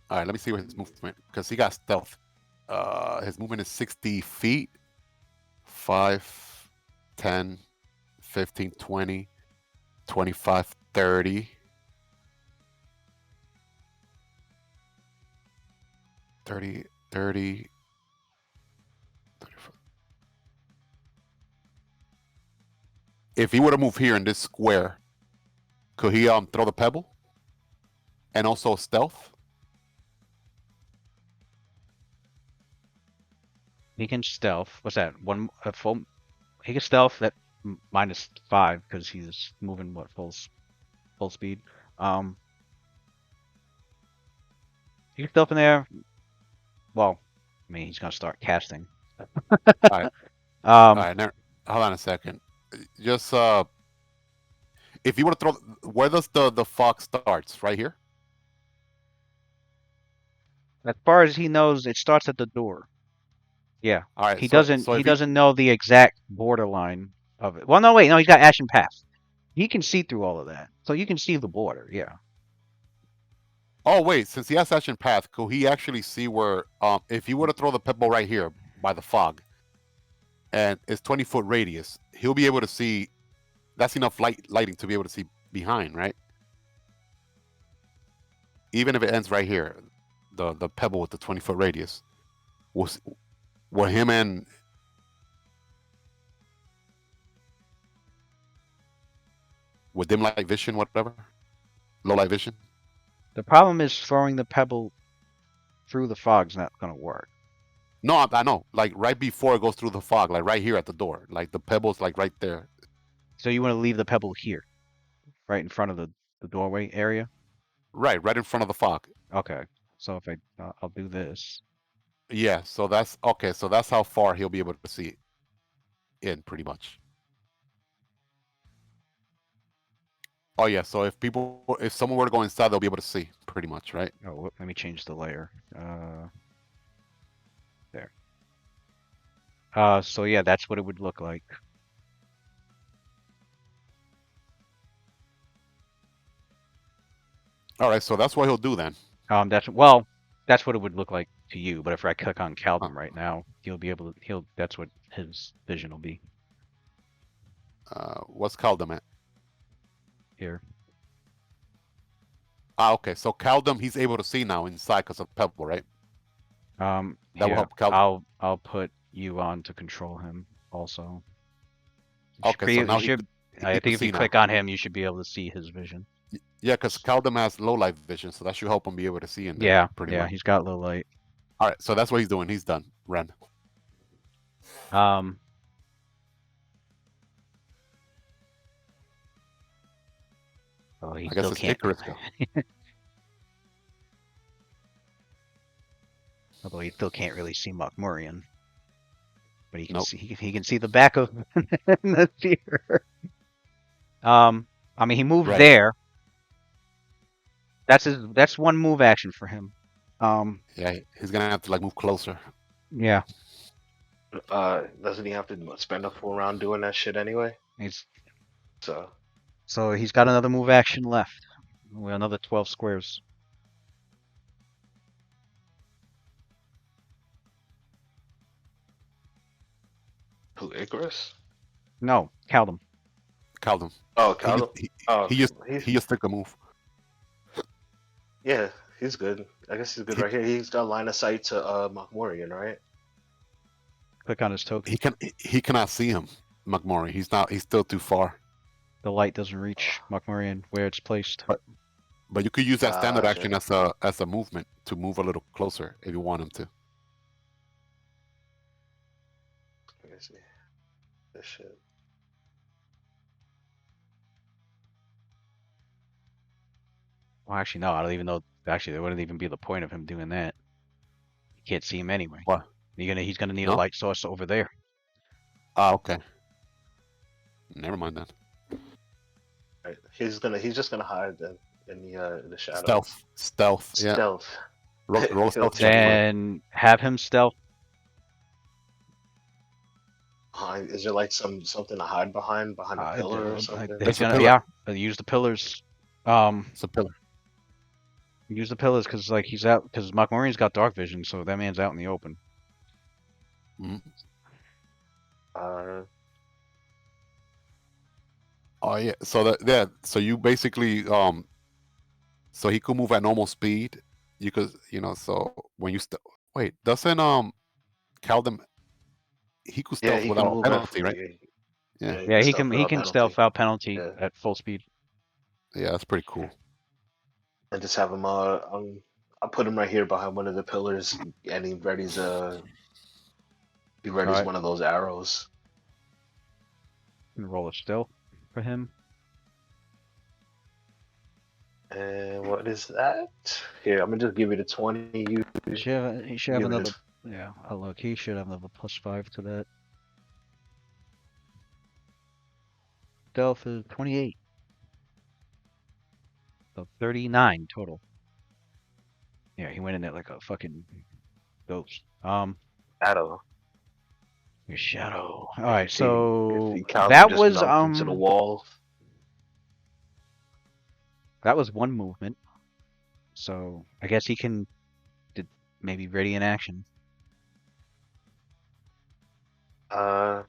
All right, let me see what his movement because he got stealth. His movement is 60 feet. 5, 10, 15, 20, 25, 30. 30, 30, 35. If he were to move here in this square, could he throw the pebble? And also stealth? He can stealth. What's that? He can stealth at -5 because he's moving what full speed. He can stealth in there. Well, I mean he's gonna start casting. All right. Now, hold on a second. Just if you were to throw, where does the fog starts? Right here. As far as he knows, it starts at the door. Yeah. All right. He So doesn't know the exact borderline of it. Well, no, wait, no, he's got Ashen Path. He can see through all of that, so you can see the border. Yeah. Oh wait, since he has Ashen Path, could he actually see where? If you were to throw the pebble right here by the fog, and it's 20-foot radius, he'll be able to see. That's enough lighting to be able to see behind, right? Even if it ends right here, the pebble with the 20-foot radius, will him and with dim light vision, whatever, low light vision. The problem is throwing the pebble through the fog's not gonna work. No, I know. Like right before it goes through the fog, like right here at the door, like the pebble's like right there. So you want to leave the pebble here, right in front of the doorway area. Right in front of the fog. Okay. So if I'll do this. Yeah. So that's okay. So that's how far he'll be able to see in, pretty much. Oh yeah. So if someone were to go inside, they'll be able to see, pretty much, right? Oh, let me change the layer. There. So yeah, that's what it would look like. All right. So that's what he'll do then. That's what it would look like to you. But if I click on Calvin right now, he'll be able to. That's what his vision will be. What's Caldum at? Here. Okay. So Caldum, he's able to see now inside because of Pebble, right? That will help Caldum. I'll put you on to control him also. Okay. So now I think if you click on him, you should be able to see his vision. Yeah, because Caldum has low light vision, so that should help him be able to see in there. Yeah, pretty much. He's got low light. All right, so that's what he's doing. He's done. Ren. Oh, he I guess still it's can't. Icarus. Although he still can't really see Mokmurian, but he can see. He can see the back of the sphere. I mean, he moved there. That's one move action for him. Yeah, he's gonna have to like move closer. Yeah. Doesn't he have to spend a full round doing that shit anyway? So he's got another move action left. Another 12 squares. Who, Icarus? No, Caldum. Caldum. Oh, Caldum. He just took a move. Yeah, he's good. I guess he's good right here. He's got line of sight to Mokmurian, right? Click on his token. He cannot see him, Mokmurian. He's still too far. The light doesn't reach Mokmurian where it's placed. But you could use that standard action as a movement to move a little closer if you want him to. Let me see. This shit. Well, actually, no. I don't even know. Actually, there wouldn't even be the point of him doing that. You can't see him anyway. What? He's gonna need a light source over there. Okay. Never mind then. Right. He's just gonna hide in the shadow. Stealth. Yeah. Stealth. Roll stealth. Then have him stealth. Is there like something to hide behind a pillar or something? Use the pillars. It's a pillar. Use the pillars because he's out. Because Mokmurian's got dark vision, so that man's out in the open. Mhm. Oh yeah. So you basically so he could move at normal speed. You could so when you wait, doesn't Caldem he could Yeah, stealth he can without a move penalty, right? Yeah. Yeah, he Yeah, can he stealth can he without can penalty. stealth out penalty Yeah. at full speed. Yeah, that's pretty cool. And just have him I'll put him right here behind one of the pillars, and he readies Alright. one of those arrows. And roll a still for him. And what is that? Here, I'm gonna just give you the 20. He should have give it another. his- Yeah, I'll look. He should have another +5 to that. Stealth is 28. So 39 total. Yeah, he went in there like a fucking ghost. Shadow. Your shadow. All right, If so he counts, that just was mount into the wall. that was one movement. So I guess he can maybe ready in action. I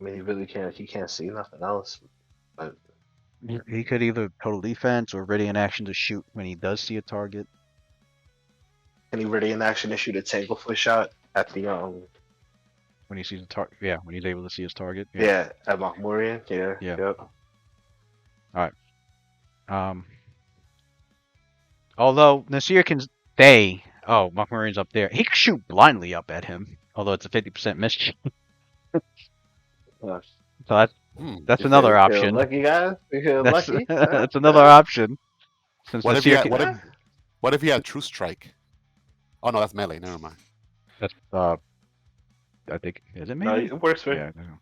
mean, he really can't. He can't see nothing else. But He could either total defense or ready in action to shoot when he does see a target. can he ready in action and shoot a tanglefoot shot at the When he sees a target, yeah, when he's able to see his target. Yeah, at Mokmurian. Yeah. Yeah. Yep. Although Nasir can stay. Oh, Mokmurian's up there. He can shoot blindly up at him. Although it's a 50% miss. Yeah. So that's You another feel option. lucky, guys. You feel That's lucky. that's another option. Since What if Nasir what if he had True Strike? Oh no, that's melee. Never mind. That's I think is it No, melee? it works for. Yeah. I know.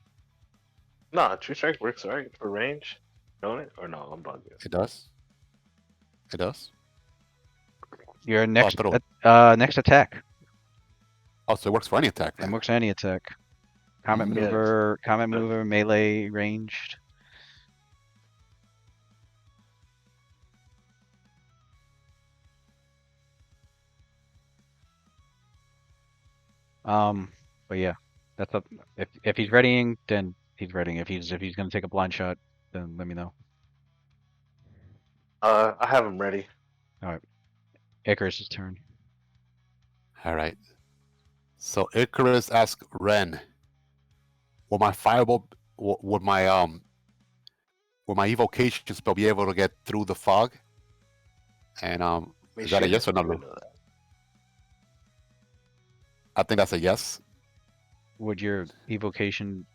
No, True Strike works right for range. Don't it? Or no, I'm bugging. It does. It does. Your next throw it. next attack. Oh, so it works for any attack It then. works any attack. Combat Yeah. mover, melee, ranged. But yeah, that's up. If he's readying, then he's readying. If he's gonna take a blind shot, then let me know. I have him ready. All right, Icarus' turn. All right. So Icarus asks Ren, will my fireball, would my evocation spell be able to get through the fog? And is that a yes or no? I think that's a yes. Would your evocation?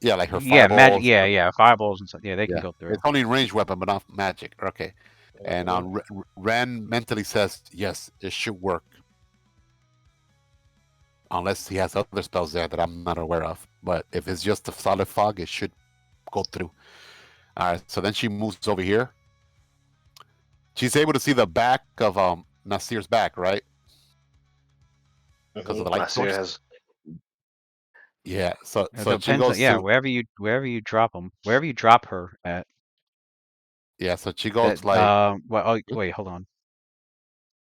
Yeah, like her Yeah, fireballs. magic. Yeah, fireballs and stuff. Yeah, they can go through. It's only ranged weapon, but not magic. Okay. And Ren mentally says, yes, it should work. Unless he has other spells there that I'm not aware of. But if it's just a solid fog, it should go through. All right, so then she moves over here. She's able to see the back of Nasir's back, right? Because of the light source. Yeah, so It depends she goes wherever you drop them, wherever you drop her at. Yeah, so she goes like. Well, oh, wait, hold on.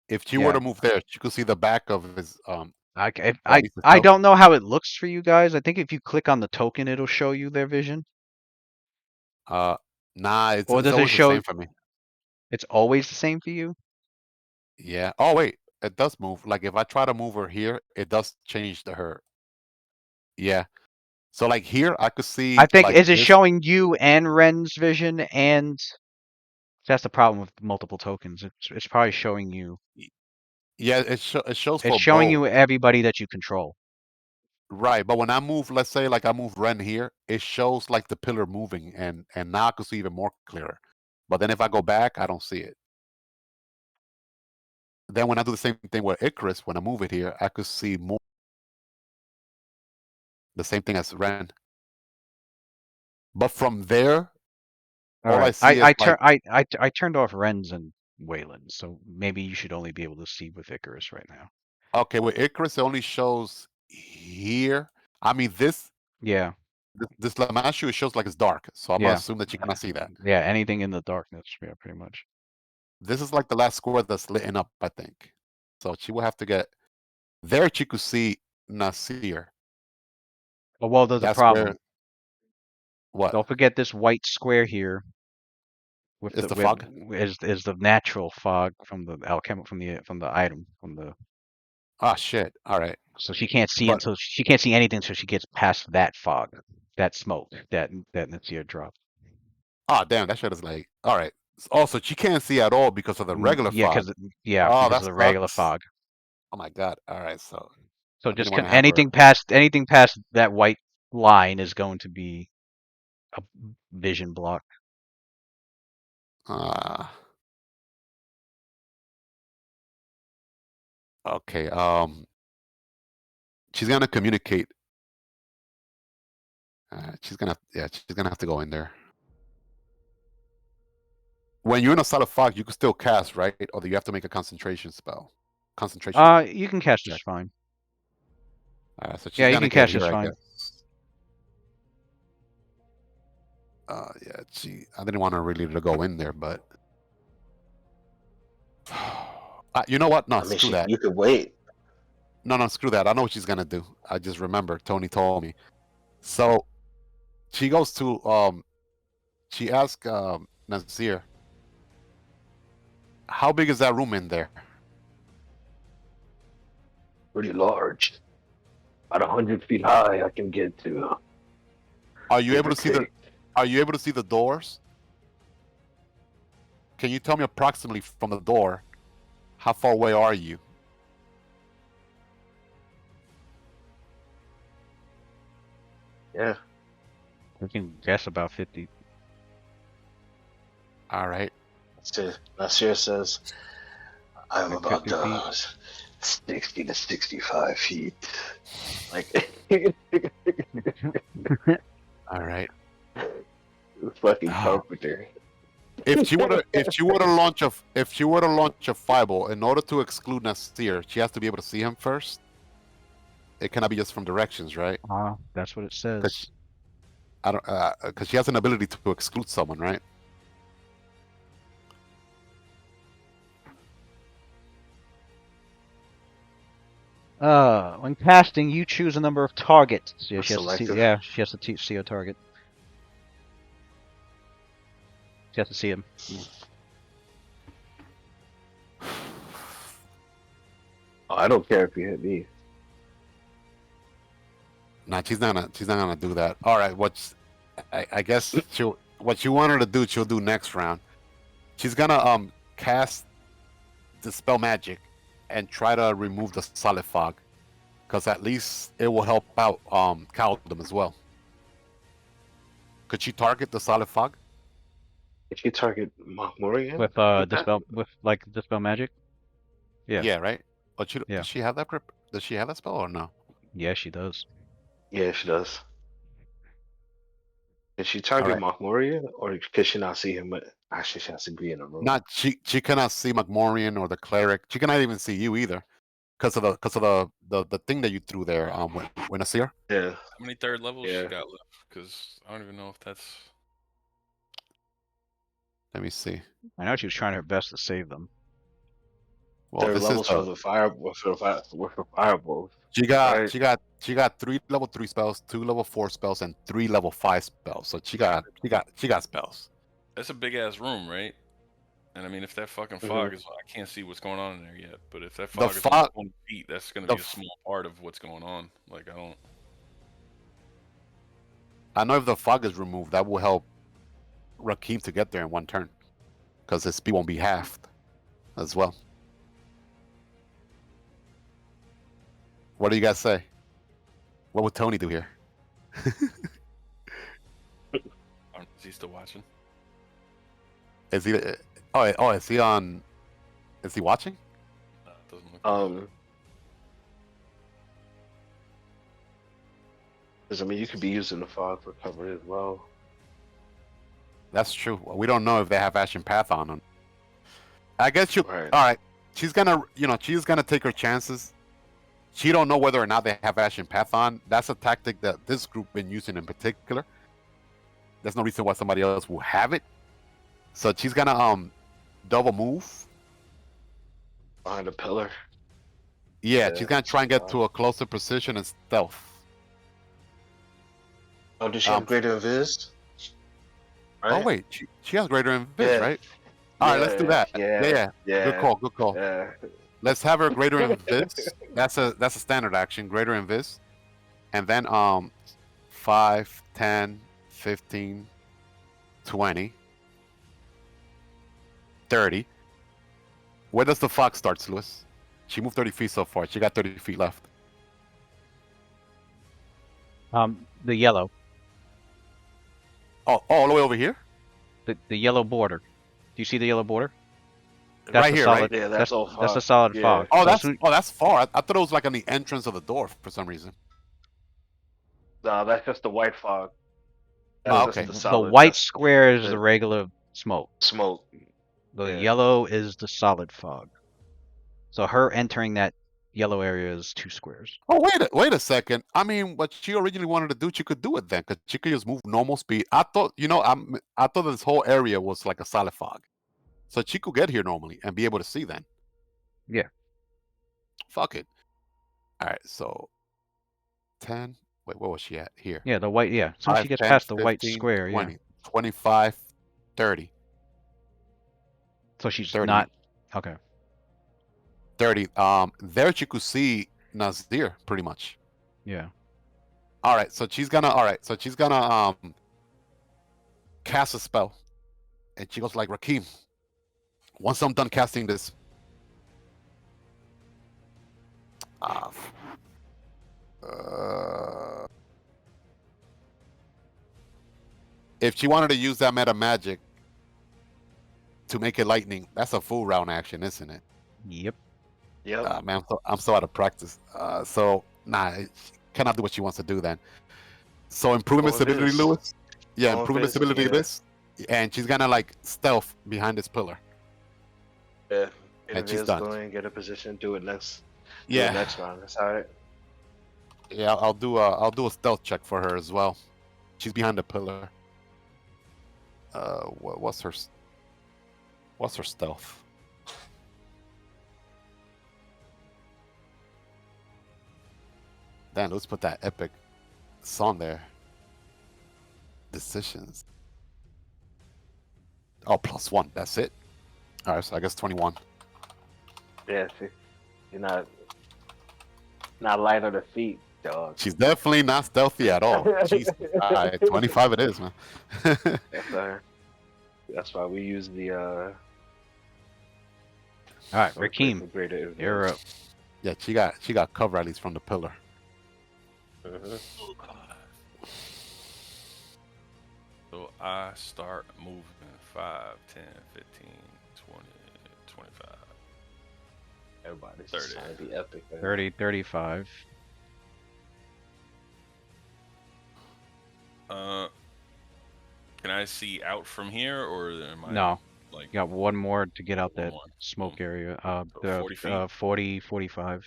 If she were to move there, she could see the back of his. I don't know how it looks for you guys. I think if you click on the token, it'll show you their vision. Nah, it's Or does always it show? the same for me. It's always the same for you. Yeah. Oh wait, it does move. Like if I try to move her here, it does change her. Yeah. So like here, I could see. I think like, is it showing you and Ren's vision, and that's the problem with multiple tokens. It's probably showing you. Yeah, it shows. It's showing you everybody that you control. Right, but when I move, let's say like I move Ren here, it shows like the pillar moving, and now I can see even more clearer. But then if I go back, I don't see it. Then when I do the same thing with Icarus, when I move it here, I could see more. The same thing as Ren. But from there, all I see is I turned off Ren's and Wayland, so maybe you should only be able to see with Icarus right now. Okay, with Icarus, it only shows here. I mean, this. Yeah. This Lamashu, it shows like it's dark, so I'm gonna assume that you cannot see that. Yeah, anything in the darkness, yeah, pretty much. This is like the last square that's lit up, I think. So she will have to get There she could see Nasir. Oh, well, there's a That's problem. where. What Don't forget this white square here with is the the fog? is the natural fog from the from the item from the. Ah, shit. All right. So she can't see But until she can't see anything until she gets past that fog, that smoke that Nasir dropped. damn, that shit is like. All right. Also, she can't see at all because of the regular Yeah, fog. because That of the regular sucks. fog. Oh my god. All right. So So I just didn't want to have her. anything past that white line is going to be a vision block. Okay. She's gonna communicate. She's gonna have to go in there. When you're in a solid fog, you can still cast, right? Or do you have to make a concentration spell? Concentration. You can cast check. just fine. So she's Yeah, you gonna can get cast here, just I fine. guess. I didn't want her really to go in there, but you know what? No, I mean, screw that. you could wait. No, screw that. I know what she's gonna do. I just remember Tony told me. So she goes to she asks Nasir, how big is that room in there? Pretty large. About 100 feet high, I can get to. Are you able to see the doors? Can you tell me approximately from the door how far away are you? Yeah. We can guess about 50. All right. Nasir says, I'm Like about 50 feet. 60 to 65 feet. Like, All right. fucking carpenter. If she were to launch a fireball, in order to exclude Nasir, she has to be able to see him first. It cannot be just from directions, right? That's what it says. Because she has an ability to exclude someone, right? When casting, you choose a number of targets. Yeah, she has to see. Selective. Yeah, she has to see a target. She has to see him. Oh, I don't care if you hit me. Nah, she's not gonna do that. All right, I guess what you want her to do, she'll do next round. She's gonna cast dispel magic and try to remove the solid fog, because at least it will help out Caldum as well. Could she target the solid fog? If you target Mokmurian With dispel magic. Yeah. Yeah, right. But Yeah. does she have that? Does she have that spell or no? Yeah, she does. Yeah, she does. Can she target Mokmurian, or could she not see him? Actually, she has to be in a room. Not she cannot see Mokmurian or the cleric. She cannot even see you either, because of the thing that you threw there. When Nasir. Yeah. How many third levels she got left? Because I don't even know if that's. Let me see. I know she was trying her best to save them. Well, third levels for the fireballs. She got 3 level 3 spells, 2 level 4 spells, and 3 level 5 spells. So she got spells. That's a big ass room, right? And I mean, if that fucking fog is, I can't see what's going on in there yet. But if that fog is 20 feet, that's going to be a small part of what's going on. Like I know if the fog is removed, that will help Rakim to get there in one turn, because his speed won't be halved as well. What do you guys say? What would Tony do here? Is he still watching? Is he? Oh, is he on? Is he watching? Doesn't look Because I mean, you could be using the fog for cover as well. That's true. We don't know if they have Ashen Path on them. I guess she'll. All right. She's gonna take her chances. She don't know whether or not they have Ashen Path on. That's a tactic that this group been using in particular. There's no reason why somebody else will have it. So she's gonna double move behind a pillar. Yeah, she's gonna try and get to a closer position and stealth. Oh, does she have greater invis? Right? Oh wait, she has greater invis, right? All right, let's do that. Yeah. Good call. Good call. Yeah. Let's have her greater invis. That's a standard action, greater invis, and then 5, 10, 15, 20, 30. Where does the fox start, Lewis? She moved 30 feet so far. She got 30 feet left. The yellow. Oh, all the way over here? The yellow border. Do you see the yellow border? That's right here, solid, right? Yeah, that's all fog. That's a solid fog. Oh, that's far. I thought it was like on the entrance of the door for some reason. No, that's just the white fog. That's okay. The white square is the regular smoke. Smoke. The yellow is the solid fog. So her entering that yellow area is 2 squares. Oh, wait a second. I mean, what she originally wanted to do, she could do it then, because she could just move normal speed. I thought, I thought this whole area was like a solid fog. So she could get here normally and be able to see then. Yeah. Fuck it. All right, so 10. Wait, where was she at? Here. Yeah, the white, yeah. So she gets past the 15, white square, 20, yeah. 25, 30. So she's 30. not, okay. 30. There she could see Nazir pretty much. Yeah. All right, so she's gonna cast a spell. And she goes like, Rakim, once I'm done casting this, if she wanted to use that meta magic to make it lightning, that's a full round action, isn't it? Yep. Yep. Man, I'm so out of practice. So she cannot do what she wants to do then. So improve invisibility, Lewis. Yeah, improve invisibility this. And she's gonna like stealth behind this pillar. Yeah. And she's done. Going, get a position, do it next. Yeah. Do it next round. That's alright. Yeah, I'll do a stealth check for her as well. She's behind the pillar. What's her stealth? Then let's put that epic song there. Decisions. Oh, +1. That's it. All right, so I guess 21. Yeah, see, you're not light on the feet, dog. She's definitely not stealthy at all. Jesus. All right, 25 it is, man. That's why we use the. All right, Rakim, you're up. Yeah, she got cover at least from the pillar. So I start moving 5, 10, 15, 20, 25. Everybody's 30. trying to be epic. Man. 30, 35. Can I see out from here, or am I? No. Like, you got one more to get out that smoke area. 40 feet? 40, 45.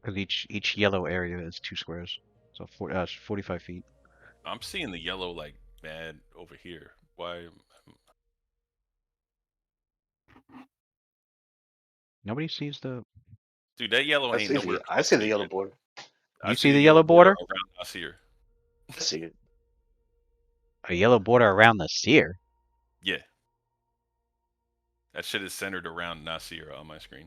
Because each yellow area is 2 squares. So 45 feet. I'm seeing the yellow like mad over here. Why? Nobody sees the. Dude, that yellow ain't nowhere. I see the yellow border. You see the yellow border? Around Nasir. I see it. A yellow border around the seer? Yeah. That shit is centered around Nasir on my screen.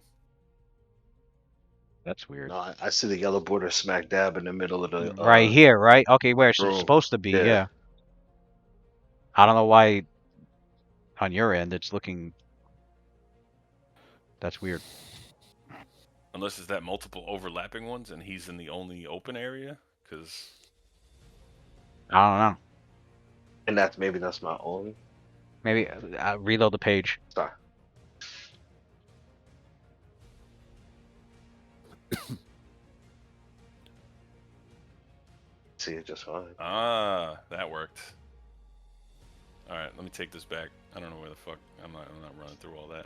That's weird. No, I see the yellow border smack dab in the middle of the. Right here, right? Okay, where it's room. supposed to be, yeah. I don't know why on your end it's looking. That's weird. Unless it's that multiple overlapping ones and he's in the only open area? Because. I don't know. And maybe that's my own. Maybe reload the page. Sorry. See it just fine. Ah, that worked. All right, let me take this back. I don't know where the fuck. I'm not running through all that.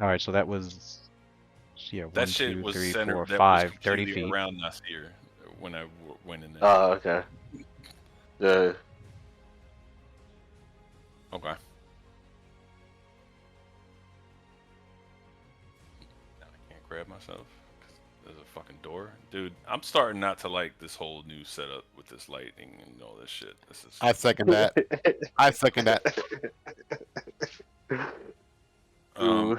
All right, so that was. Yeah, that 1, shit 2, was 3, centered. 4, that 5, was 30 feet around Nasir when I went in there. Oh, okay. Okay. grab myself. There's a fucking door, dude. I'm starting not to like this whole new setup with this lighting and all this shit. This is. I second that. I second that. Um,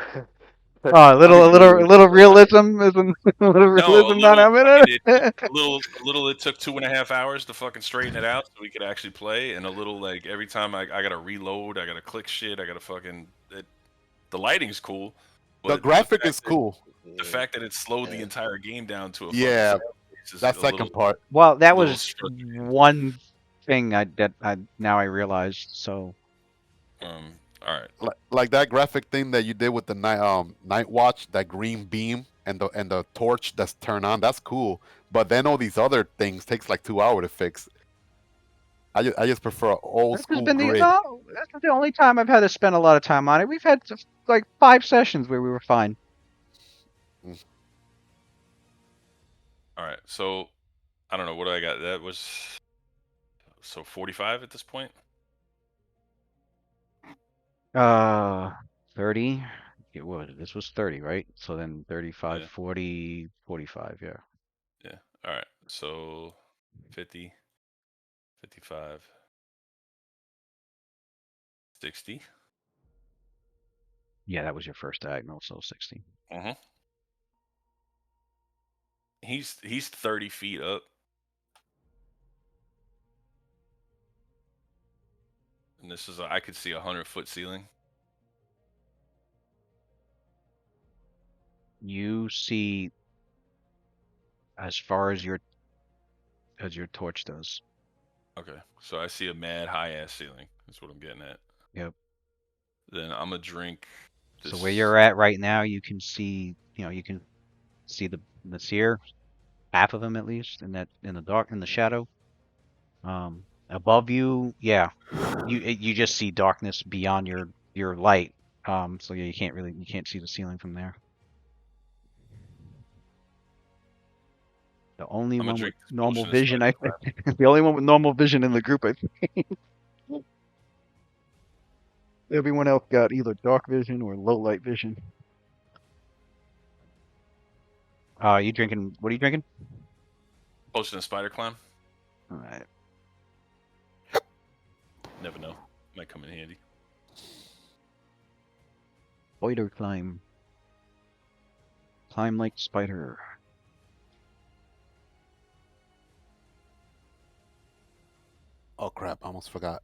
Oh, a little realism isn't a little realism not having it. A little. It took 2.5 hours to fucking straighten it out so we could actually play, and a little like every time I gotta reload, I gotta click shit, I gotta fucking. The lighting's cool. The graphic is cool. The fact that it slowed the entire game down to a yeah. Is that second part. Well, that was one thing that now I realized. So. All right. Like that graphic thing that you did with the night watch, that green beam and the torch that's turned on, that's cool. But then all these other things takes like 2 hours to fix. I just prefer old school grid. That's the only time I've had to spend a lot of time on it. We've had like 5 sessions where we were fine. All right, so I don't know what I got. That was 45 at this point. 30. What was it? This was 30, right? So then 35, Yeah. 40, 45, yeah. Yeah. All right. So 50, 55, 60. Yeah, that was your first diagonal, so 60. Mm-hmm. He's 30 feet up. And this is I could see 100-foot ceiling. You see as far as your torch does. Okay, so I see a mad high ass ceiling. That's what I'm getting at. Yep. Then I'm gonna drink. So where you're at right now, you can see, you can see the seer, half of him at least, in the dark, in the shadow. Above you, yeah, you just see darkness beyond your light. So yeah, you can't see the ceiling from there. The only one with normal vision, I think. The only one with normal vision in the group, I think. Everyone else got either dark vision or low light vision. You drinking? What are you drinking? Potion and spider climb. All right. Never know. Might come in handy. Spider climb. Climb like spider. Oh crap! I almost forgot.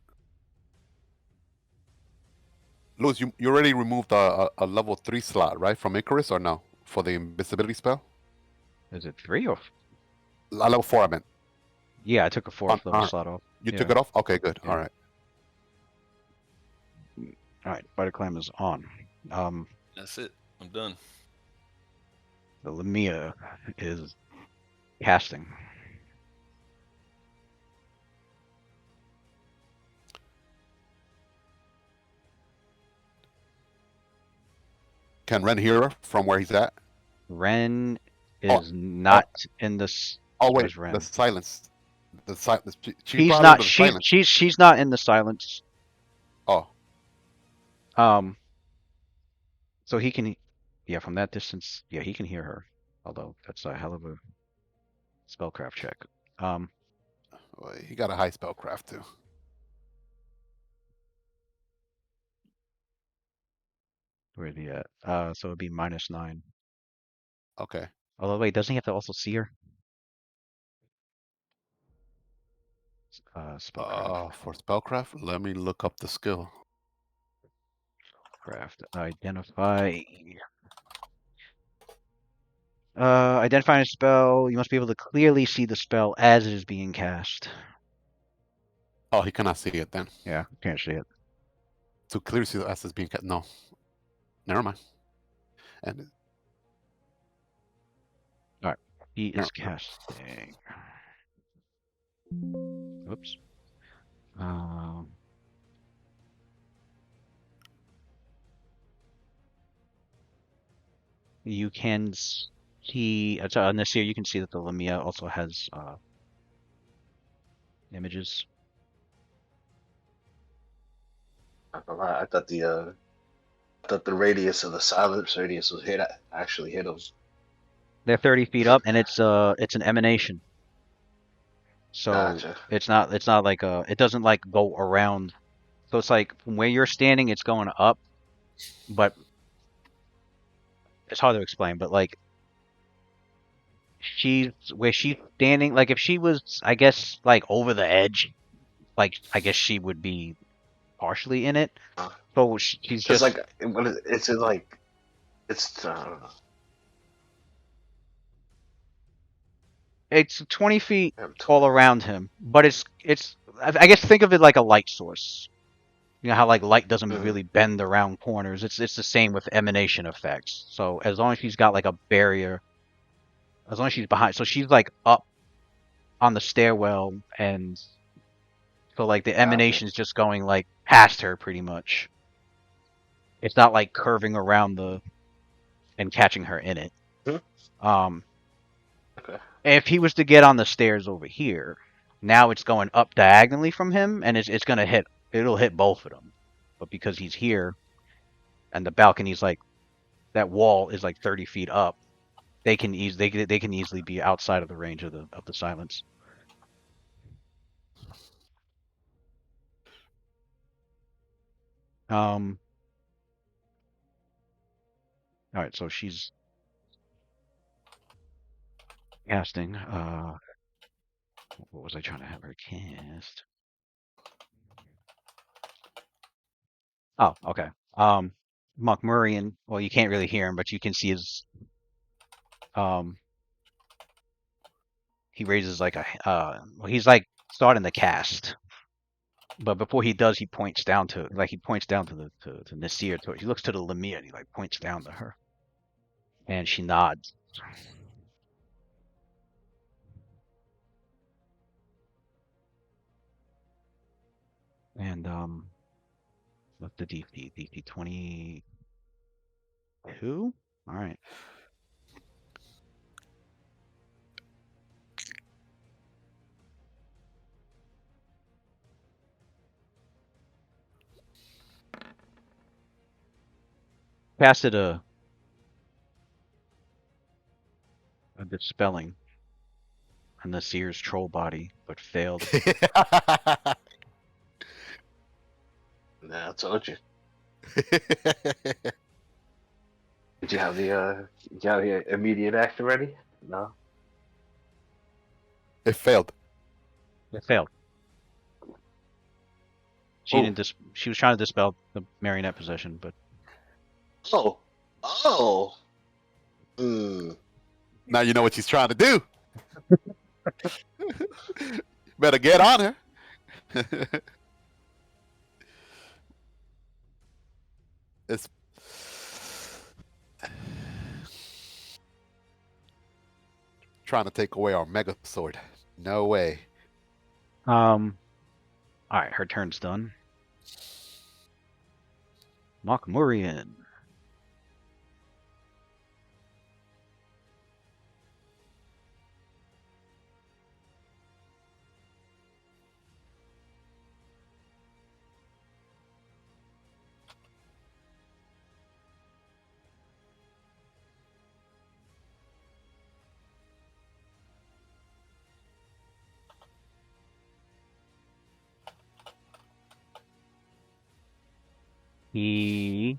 Luz, you already removed a level 3 slot, right, from Icarus, or no? For the invisibility spell? Is it 3 or? A level 4, I meant. Yeah, I took a 4th level slot off. You took it off? Okay, good. Yeah. All right. All right, spider climb is on. That's it. I'm done. The Lamia is casting. Can Ren hear her from where he's at? Ren is not in this. Oh wait, the silence. The silence. She's not. She's not in the silence. Oh. So he can, yeah, from that distance, yeah, he can hear her. Although that's a hell of a spellcraft check. Well, he got a high spellcraft too. Where is he at? So it'd be -9. Okay. Although wait, doesn't he have to also see her? Spellcraft. For spellcraft, let me look up the skill. Craft. Identify. Identifying a spell, you must be able to clearly see the spell as it is being cast. Oh, he cannot see it then. Yeah, can't see it. To clearly see the as it's being cast. No. Never mind. And alright. He is casting. Oops. You can see on this here. You can see that the Lamia also has images. I thought the radius of the silence radius was actually hit him. They're 30 feet up, and it's an emanation. So Gotcha. it's not like it doesn't like go around. So it's like from where you're standing, it's going up, but it's hard to explain. But like where she's standing, like if she was, I guess, like over the edge, like I guess she would be partially in it. So she's It's just like what is it's like it's it's 20 feet all around him, but it's I guess think of it like a light source. You know how like light doesn't really bend around corners. It's the same with emanation effects. So as long as she's got like a barrier, as long as she's behind, so she's like up on the stairwell, and so like the emanation is just going like past her pretty much. It's not like curving around and catching her in it. Um, Okay. if he was to get on the stairs over here, now it's going up diagonally from him, and it's gonna hit. It'll hit both of them, but because he's here, and the balcony's like that wall is like 30 feet up, they can easily be outside of the range of the silence. All right, so she's casting. What was I trying to have her cast? Oh, okay. Mokmurian. Well, you can't really hear him, but you can see his. He raises like a. Well, he's like starting the cast, but before he does, he points down to to Nasir. He looks to the Lamia and he like points down to her, and she nods. And what's the DC? DC 22. All right. Casted a dispelling on the Seer's troll body, but failed. Nah, I told you. Did you have the immediate action ready? No. It failed. It failed. She didn't. She was trying to dispel the marionette possession, but oh. Now you know what she's trying to do. Better get on her. It's trying to take away our mega sword. No way. all right, her turn's done. Mokmurian. He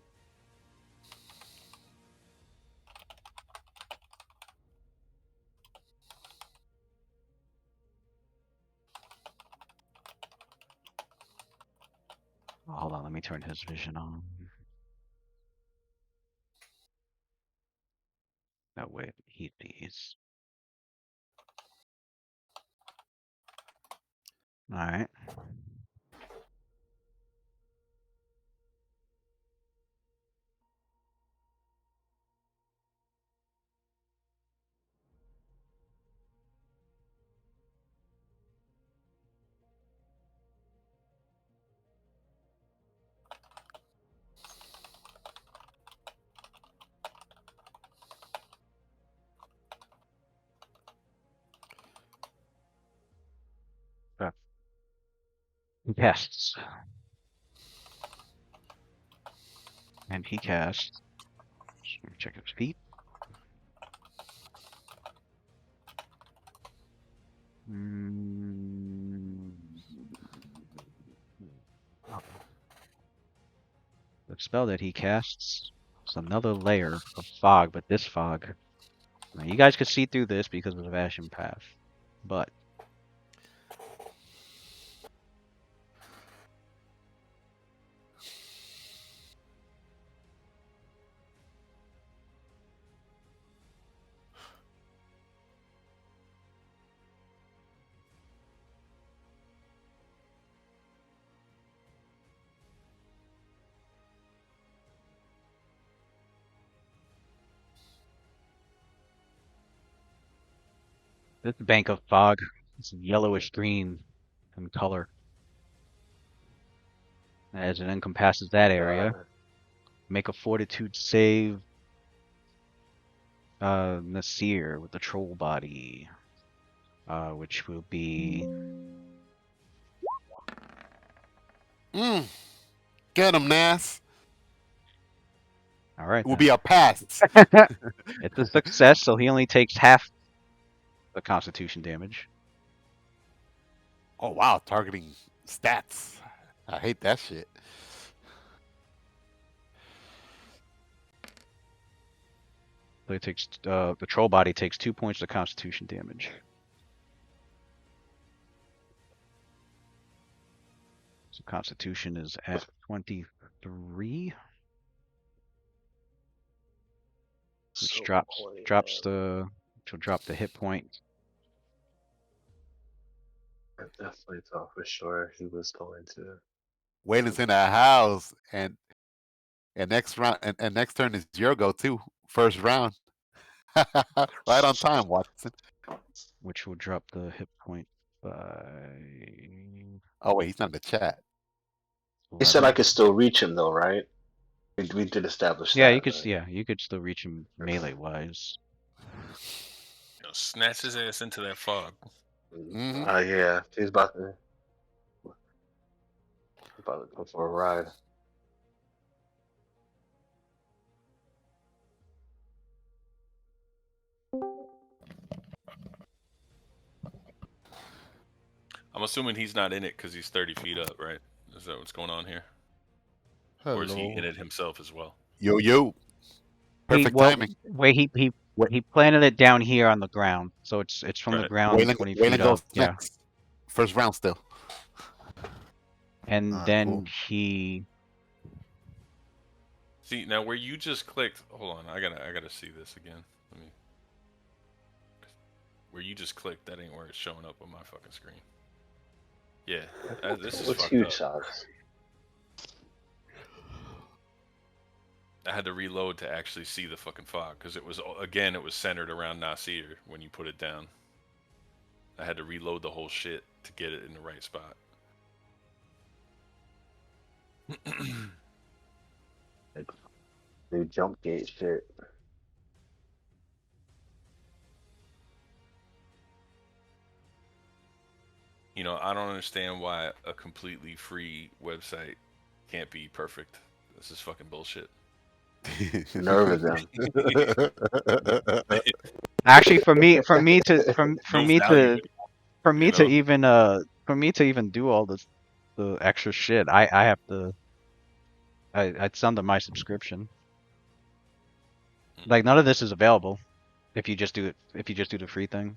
hold on, let me turn his vision on. That way he sees. All right. He casts. And he casts. Check his feet. The spell that he casts is another layer of fog, but this fog. Now, you guys could see through this because of Ashen Path, but this bank of fog is yellowish green in color. As it encompasses that area, make a fortitude save. Nasir with the troll body, which will be Get him, Nas. all right. It will be a pass. It's a success, so he only takes half the Constitution damage. Oh wow, targeting stats. I hate that shit. So he takes the troll body takes 2 points of Constitution damage. So Constitution is at 23, which drops the which will drop the hit point. I definitely thought for sure he was going to. Waylon's in the house, and next round and next turn is your go too. First round, right on time, Watson. Which will drop the hit point by. Oh wait, he's not in the chat. He said I could still reach him though, right? We did establish that. Yeah, you could. Right? Yeah, you could still reach him melee wise. Snatch his ass into that fog. Yeah, he's about to go for a ride. I'm assuming he's not in it because he's 30 feet up, right? Is that what's going on here? Hello. Or is he in it himself as well? Yo. Perfect timing. He planted it down here on the ground, so it's from the ground 20 feet up. Yeah. Next. First round still. And then cool. he. See now where you just clicked. Hold on, I gotta see this again. Let me. Where you just clicked, that ain't where it's showing up on my fucking screen. Yeah, this is What's fucked huge up. size? I had to reload to actually see the fucking fog because it was centered around Nasir when you put it down. I had to reload the whole shit to get it in the right spot. New jump gate shit. You know, I don't understand why a completely free website can't be perfect. This is fucking bullshit. Nerve of them. Actually, for me to even do all this the extra shit, I have to. It's under my subscription. Like none of this is available if you just do the free thing.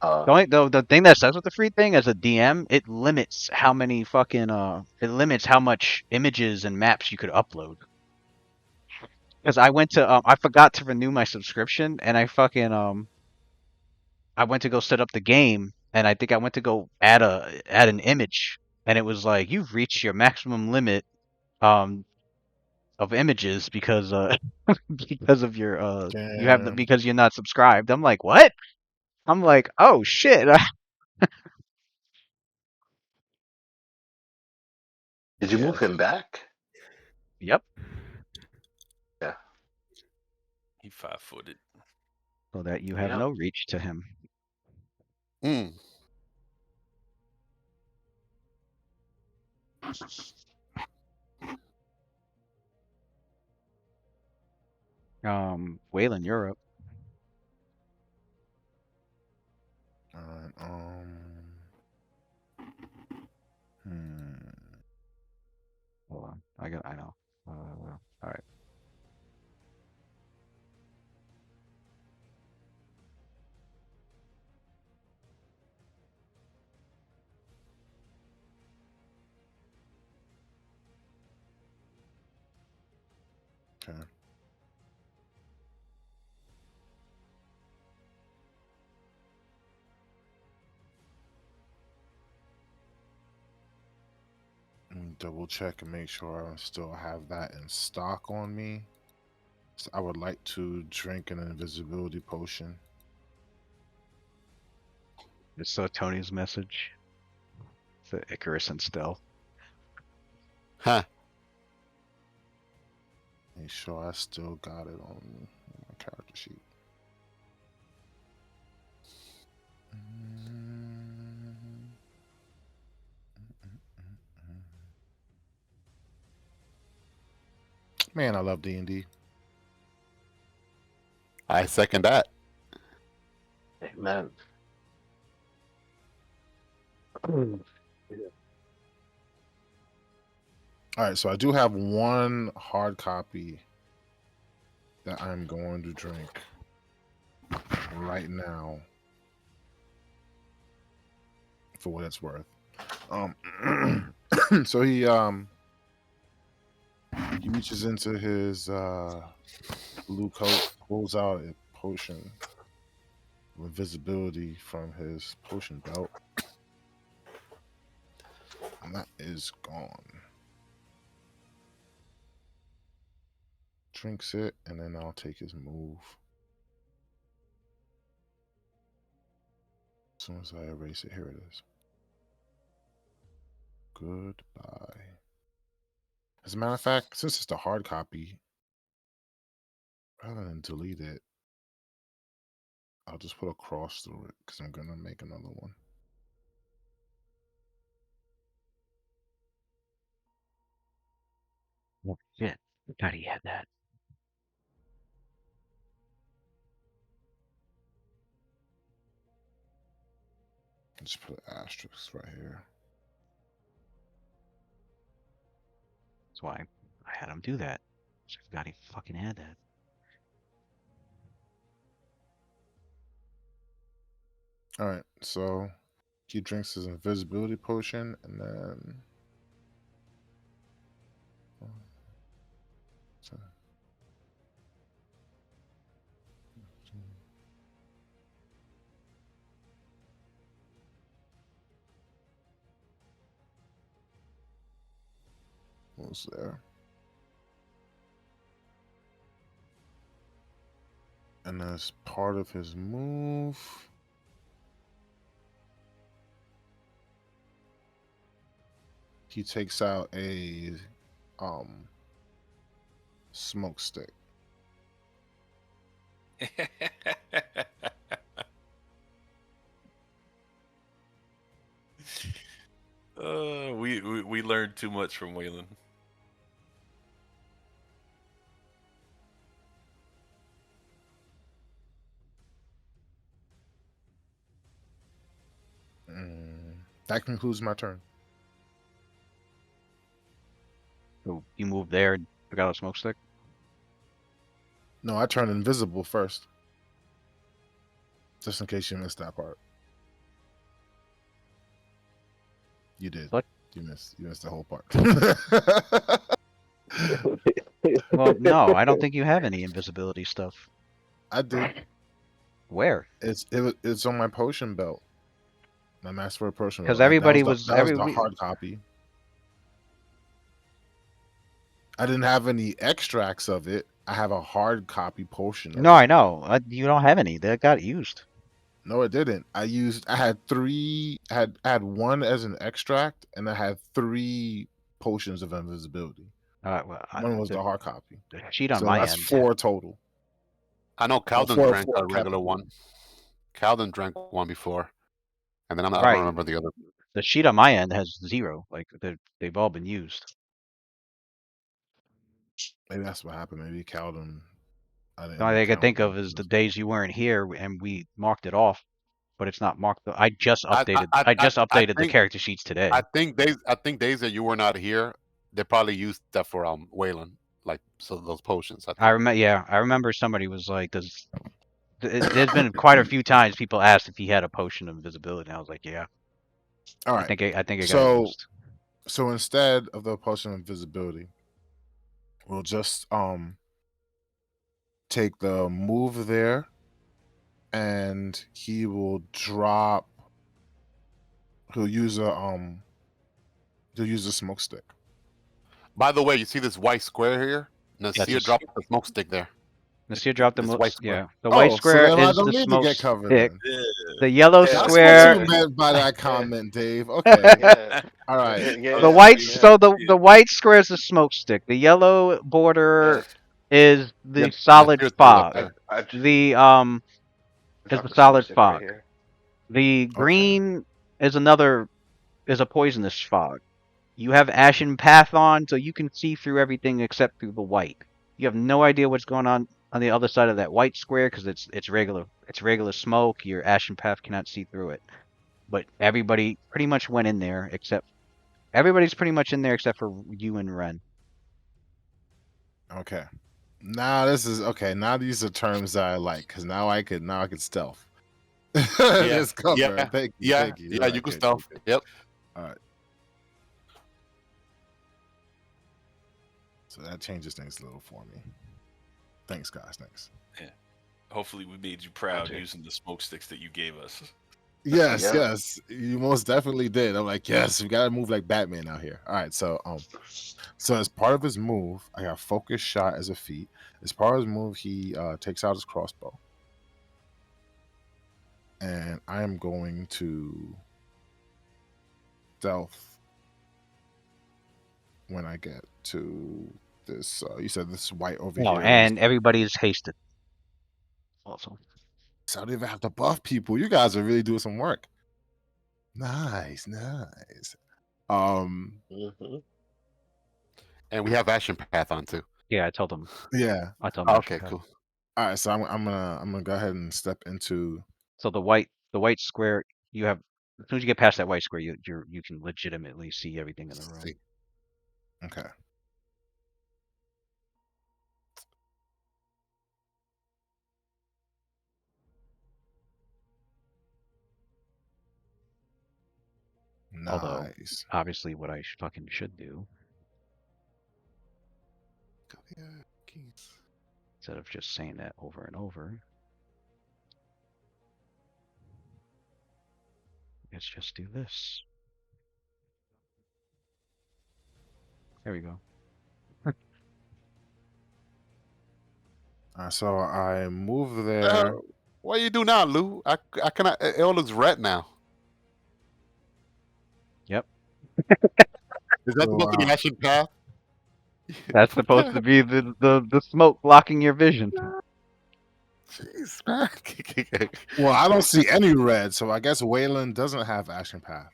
The thing that sucks with the free thing as a DM, it limits how many fucking it limits how much images and maps you could upload. Because I went to I forgot to renew my subscription, and I fucking I went to go set up the game, and I think I went to go add an image, and it was like you've reached your maximum limit of images because because of your because you're not subscribed. I'm like, what? I'm like, oh shit. Did you move him back? Yep. Yeah. He 5-footed. So that you have no reach to him. Waylon, you're up. Hold on. I know. All right. Okay. Let me double check and make sure I still have that in stock on me. So I would like to drink an invisibility potion. Just saw Tony's message. It's the Icarus and Stealth. Huh. Make sure I still got it on my character sheet. Man, I love D&D. I second that. Man. All right, so I do have one hard copy that I'm going to drink right now for what it's worth. So he reaches into his blue coat, pulls out a potion of invisibility from his potion belt, and that is gone. Drinks it, and then I'll take his move. As soon as I erase it, here it is. Goodbye. As a matter of fact, since it's the hard copy, rather than delete it, I'll just put a cross through it because I'm going to make another one. Oh, shit. I thought he had that. Just put an asterisk right here. That's why I had him do that. I forgot he fucking had that. All right, so he drinks his invisibility potion, and then what was there? And as part of his move, he takes out a smoke stick. We learned too much from Waylon. That concludes my turn. So you moved there and took out a smoke stick? No, I turned invisible first. Just in case you missed that part. You did. What? You missed the whole part. Well, no, I don't think you have any invisibility stuff. I did. Where? It's on my potion belt. My master potion belt. Because everybody that was the hard copy. I didn't have any extracts of it. I have a hard copy potion. No, I know. You don't have any. That got used. No, it didn't. I had three. I had one as an extract, and I had 3 potions of invisibility. Well, One was the hard copy. The sheet on So my that's end. 4 total. I know Calden four drank a regular capital. one. Calden drank one before, and then I don't Right. remember the other. The sheet on my end has 0. Like they've all been used. Maybe that's what happened. Maybe Calden. The only thing I can think of is the days you weren't here and we marked it off. but it's not marked. I just updated. I just updated the character sheets today. I think days that you were not here, they probably used that for Waylon, like so those potions. I remember. Yeah, I remember somebody was like, "Does?" There's been quite a few times people asked if he had a potion of invisibility. And I was like, "Yeah." All right. I think it got So, used. so instead of the potion of invisibility, we'll just take the move there, and he will drop. He'll use a smoke stick. By the way, you see this white square here? Nasir dropped the smoke stick there. Nasir dropped the white square. The white so square then I is don't the need to smoke get covered stick. then. The yellow That's square. what you meant by that comment, Dave. Okay. All right. The white. So the white square is the smoke stick. The yellow border is the solid fog. The is the solid fog. The green is a poisonous fog. You have Ashen Path on, so you can see through everything except through the white. You have no idea what's going on the other side of that white square because it's regular smoke. Your Ashen Path cannot see through it. But everybody pretty much went in there everybody's pretty much in there except for you and Ren. Okay. Now this is okay. Now these are terms that I like because now I could stealth. It's cover. Yeah. Thank you. Thank you. Yeah, you can stealth. Yep. All right. So that changes things a little for me. Thanks, guys. Thanks. Yeah. Hopefully, we made you proud using the smoke sticks that you gave us. Yes, yes, you most definitely did. I'm like, yes, we gotta move like Batman out here. All right, so as part of his move, I got focus shot as a feat. As part of his move, he takes out his crossbow, and I am going to stealth when I get to this. You said this white over here. And everybody's hasted. Also. So I don't even have to buff people. You guys are really doing some work. Nice. And we have Ashen Path on too. Yeah, I told them. Yeah. I told them. Okay, cool. All right, so I'm gonna go ahead and step into. So the white square you have. As soon as you get past that white square, you can legitimately see everything in the room. Okay. Nice. Although, obviously, what I fucking should do, instead of just saying that over and over, let's just do this. There we go. So I move there. What do you do now, Lou? I cannot. It all looks red now. Yep. Is that supposed to be Ashen Path? That's supposed to be the smoke blocking your vision. Jeez, man. Well, I don't see any red, so I guess Waylon doesn't have Ashen Path.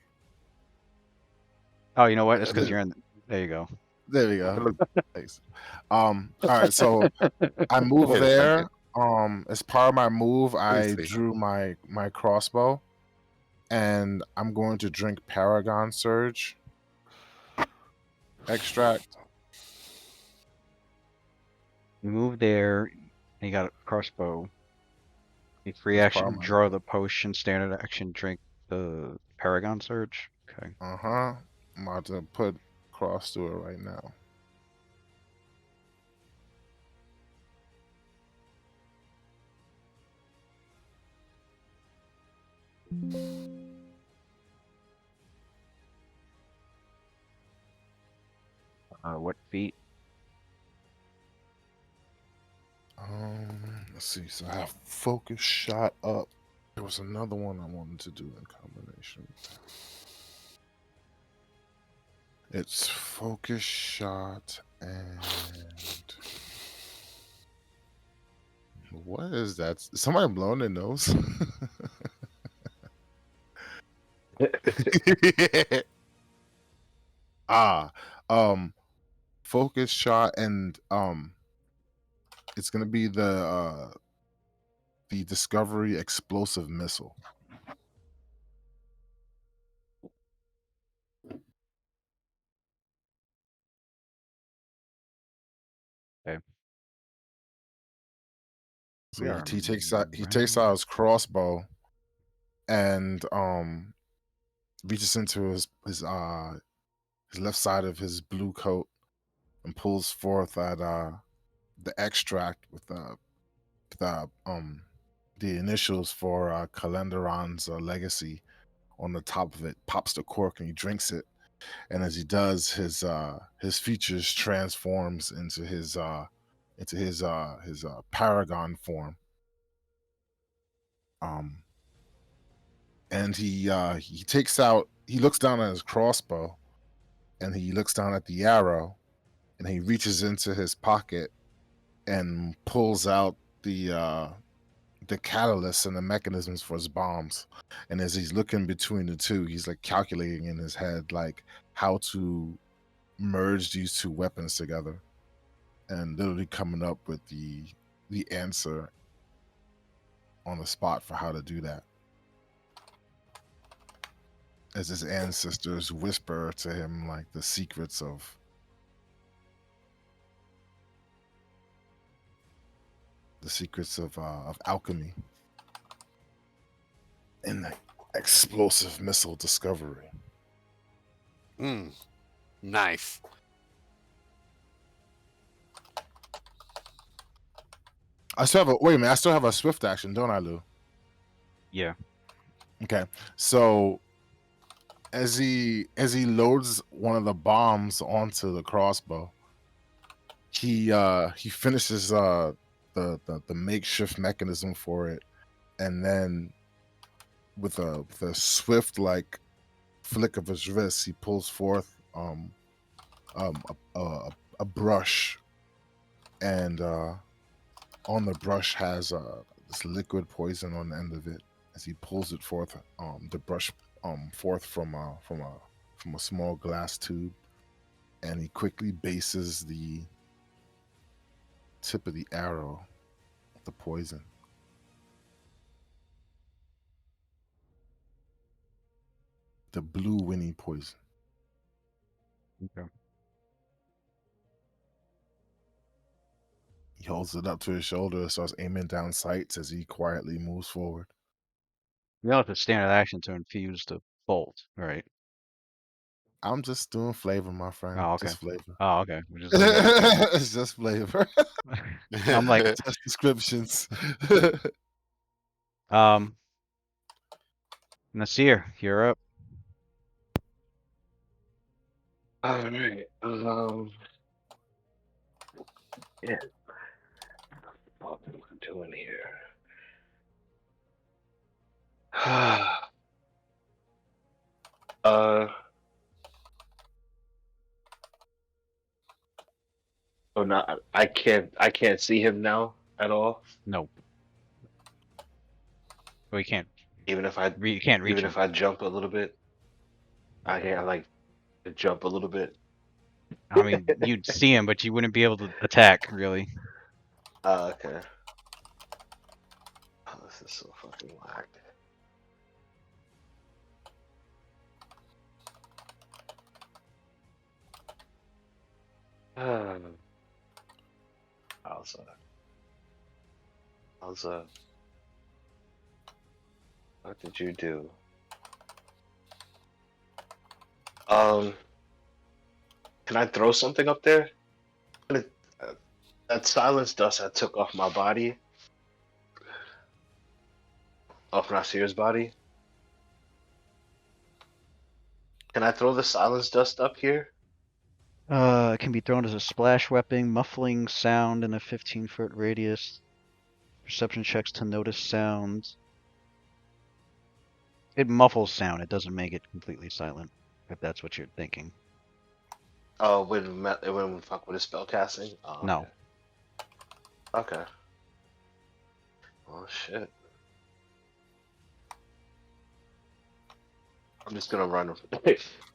Oh, you know what? It's because you're in. There you go. There we go. Thanks. All right, so I move there. As part of my move, I drew my crossbow, and I'm going to drink Paragon Surge extract. You move there, and you got a crossbow. You free action, draw the potion, standard action, drink the Paragon Surge. Okay. I'm about to put cross to it right now. What feat? Let's see. So I have focus shot up. There was another one I wanted to do in combination. It's focus shot and what is that? Is somebody blowing their nose? Focus shot and it's gonna be the Discovery explosive missile. Okay. So he takes out his crossbow and reaches into his left side of his blue coat and pulls forth that the extract with the initials for Calendaron's legacy on the top of it. Pops the cork and he drinks it. And as he does, his features transforms into his paragon form. And he looks down at his crossbow, and he looks down at the arrow, and he reaches into his pocket and pulls out the catalyst and the mechanisms for his bombs. And as he's looking between the two, he's like calculating in his head like how to merge these two weapons together, and literally coming up with the answer on the spot for how to do that. As his ancestors whisper to him like the secrets of alchemy and the explosive missile discovery. Nice. I still have a swift action, don't I, Lou? Yeah. Okay. So as he loads one of the bombs onto the crossbow, he finishes the makeshift mechanism for it, and then with a swift like flick of his wrist, he pulls forth a brush, and on the brush has this liquid poison on the end of it. As he pulls it forth, the brush forth from a small glass tube, and he quickly bases the tip of the arrow with the poison. The blue Winnie poison. Okay. He holds it up to his shoulder and starts aiming down sights as he quietly moves forward. You know, it's a standard action to infuse the bolt, right? I'm just doing flavor, my friend. Oh, okay. Just flavor. Oh, okay. We're just looking at It's just flavor. I'm like, test descriptions. Nasir, you're up. All right. Yeah. What am I doing here? Oh no, I can't see him now at all. Nope. We can't. Even if You can't reach even him. if I jump a little bit, I can like jump a little bit. I mean, you'd see him, but you wouldn't be able to attack, really. Okay. Oh, this is so fucking whack. What did you do? Can I throw something up there? That silence dust I took off my body, off Nasir's body. Can I throw the silence dust up here? It can be thrown as a splash weapon, muffling sound in a 15-foot radius. Perception checks to notice sounds. It muffles sound. It doesn't make it completely silent, if that's what you're thinking. Oh, it wouldn't fuck with his spell casting? Oh, No. Okay. Oh shit. I'm just gonna run.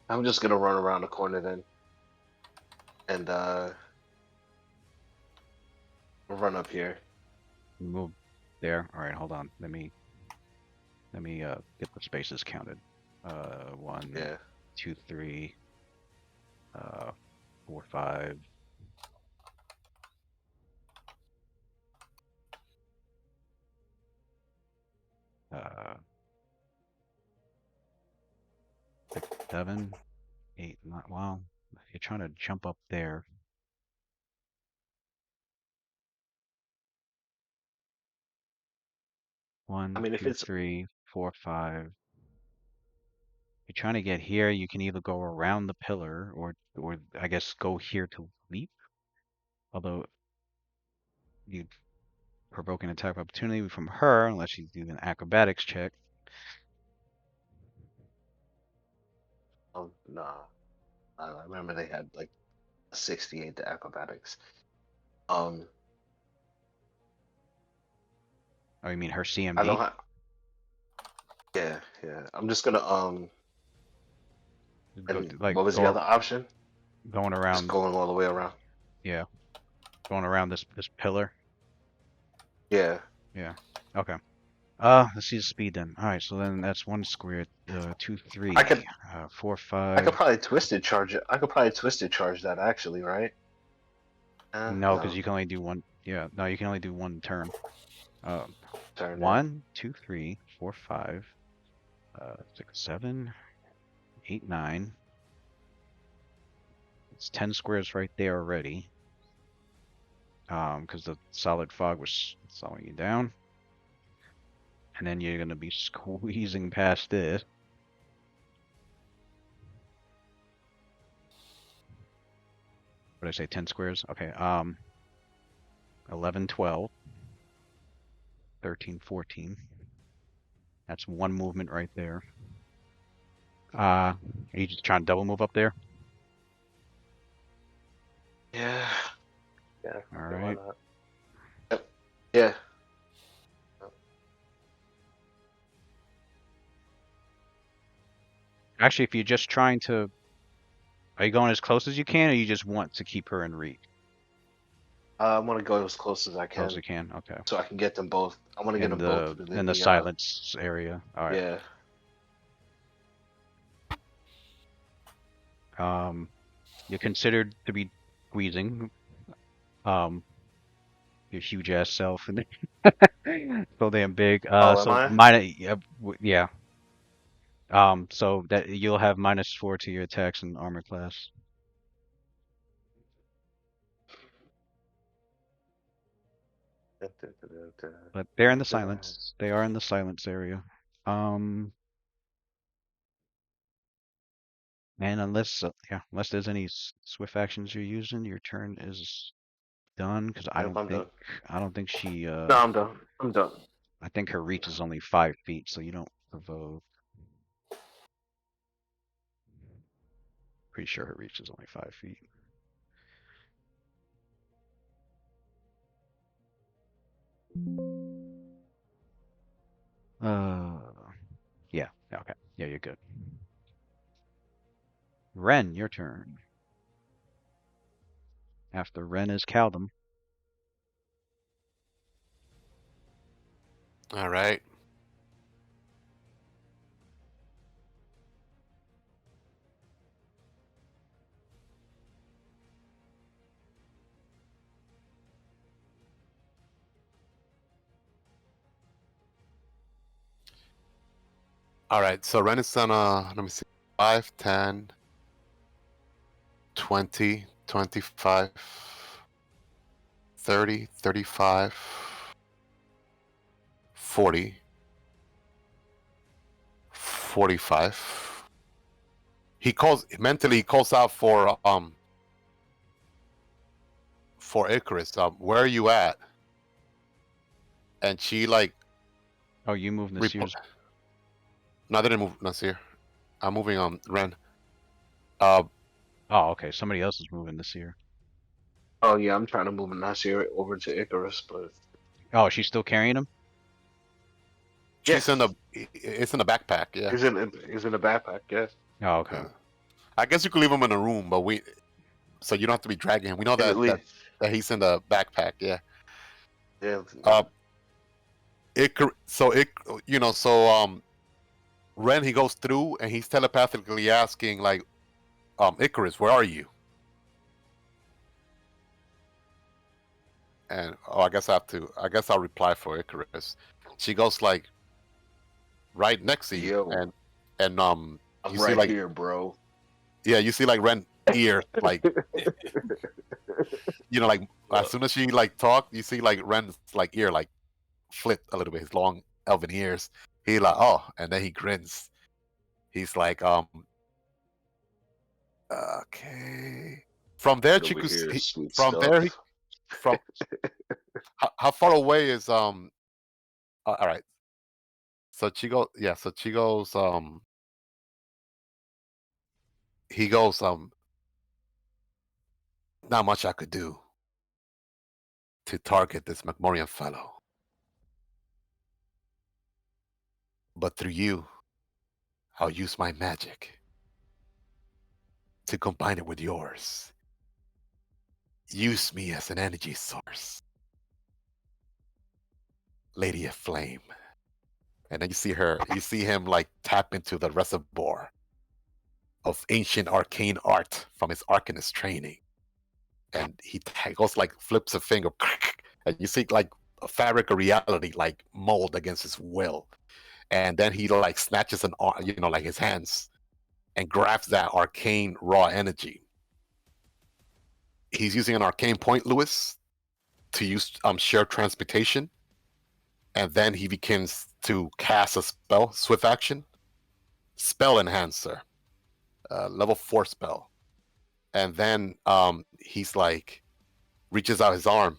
I'm just gonna run around the corner then, and run up here. Move there. All right, hold on. Let me get the spaces counted. 1, Yeah. 2, 3, 4, 5, 7, 8, 9. Well, if you're trying to jump up there. One, I mean, if 2, it's 3, 4, 5. You're trying to get here, you can either go around the pillar or I guess go here to leap. Although you'd provoke an attack opportunity from her unless you do an acrobatics check. nah. I remember they had like 68 to acrobatics. Oh, you mean her I CMD? don't have. Yeah. I'm just gonna And what was the other option? Going around. Just going all the way around. Yeah. Going around this pillar. Yeah. Yeah. Okay. Let's see the speed then. All right, so then that's 1 square. 2, 3. 4, 5. I could probably twisted charge it. I could probably twisted charge that actually, right? No, because you can only do one. Yeah, no, you can only do one turn. Turn 1, 2, 3, 4, 5, 6, 7, 8, 9. It's 10 squares right there already. Because the solid fog was slowing you down. And then you're gonna be squeezing past this. What did I say? 10 squares? Okay. 11, 12, 13, 14. That's one movement right there. Are you just trying to double move up there? Yeah. Yeah. All right. Yep. Yeah. Actually, if you're just trying to, are you going as close as you can, or you just want to keep her in reach? I want to go as close as I can. Close as you can. Okay. So I can get them both. I want to get them both in the silence area. All right. Yeah. You're considered to be squeezing. Your huge ass self and so damn big. Am I? Yeah. So that you'll have -4 to your attacks and armor class. But they're in the silence. They are in the silence area. And unless there's any swift actions you're using, your turn is done. Because I don't think she. No, I'm done. I'm done. I think her reach is only 5 feet, so you don't provoke. Pretty sure her reach is only 5 feet. Yeah. Okay. Yeah, you're good. Ren, your turn. After Ren is Caldum. All right. All right, so Ren is gonna, let me see, 5, 10, 20, 25, 30, 35, 40, 45. He calls out for Icarus. Where are you at? And she like. Oh, you moved Nasir's. No, I didn't move Nasir. I'm moving on Ren. Oh, okay. Somebody else is moving Nasir. Oh yeah, I'm trying to move Nasir over to Icarus, but. Oh, she's still carrying him? She's in the. It's in the backpack. Yeah. He's in the backpack. Yeah. Oh, okay. I guess you could leave him in a room, but so you don't have to be dragging him. We know that he's in the backpack. Yeah. Yeah. Ren, he goes through and he's telepathically asking like, Icarus, where are you? And I guess I'll reply for Icarus. She goes like, right next to you, and I'm you right see like here, bro. yeah, you see like Ren ear like you know like as soon as she like talked, you see like Ren's like ear like flit a little bit, his long elven ears. He like oh, and then he grins. He's like okay. From there, Over here, sweet from there he stuff. from how far away is all right. So she goes yeah. So she goes he goes not much I could do to target this Mokmurian fellow, but through you, I'll use my magic to combine it with yours. Use me as an energy source, Lady of Flame. And then you see him like tap into the reservoir of ancient arcane art from his arcanist training. And he goes like flips a finger, and you see like a fabric of reality like mold against his will. And then he like snatches an arm, you know, like his hands, and grabs that arcane raw energy. He's using an arcane point, Lewis, to use shared transportation, and then he begins to cast a spell, swift action, spell enhancer, level 4 spell, and then he's like reaches out his arm,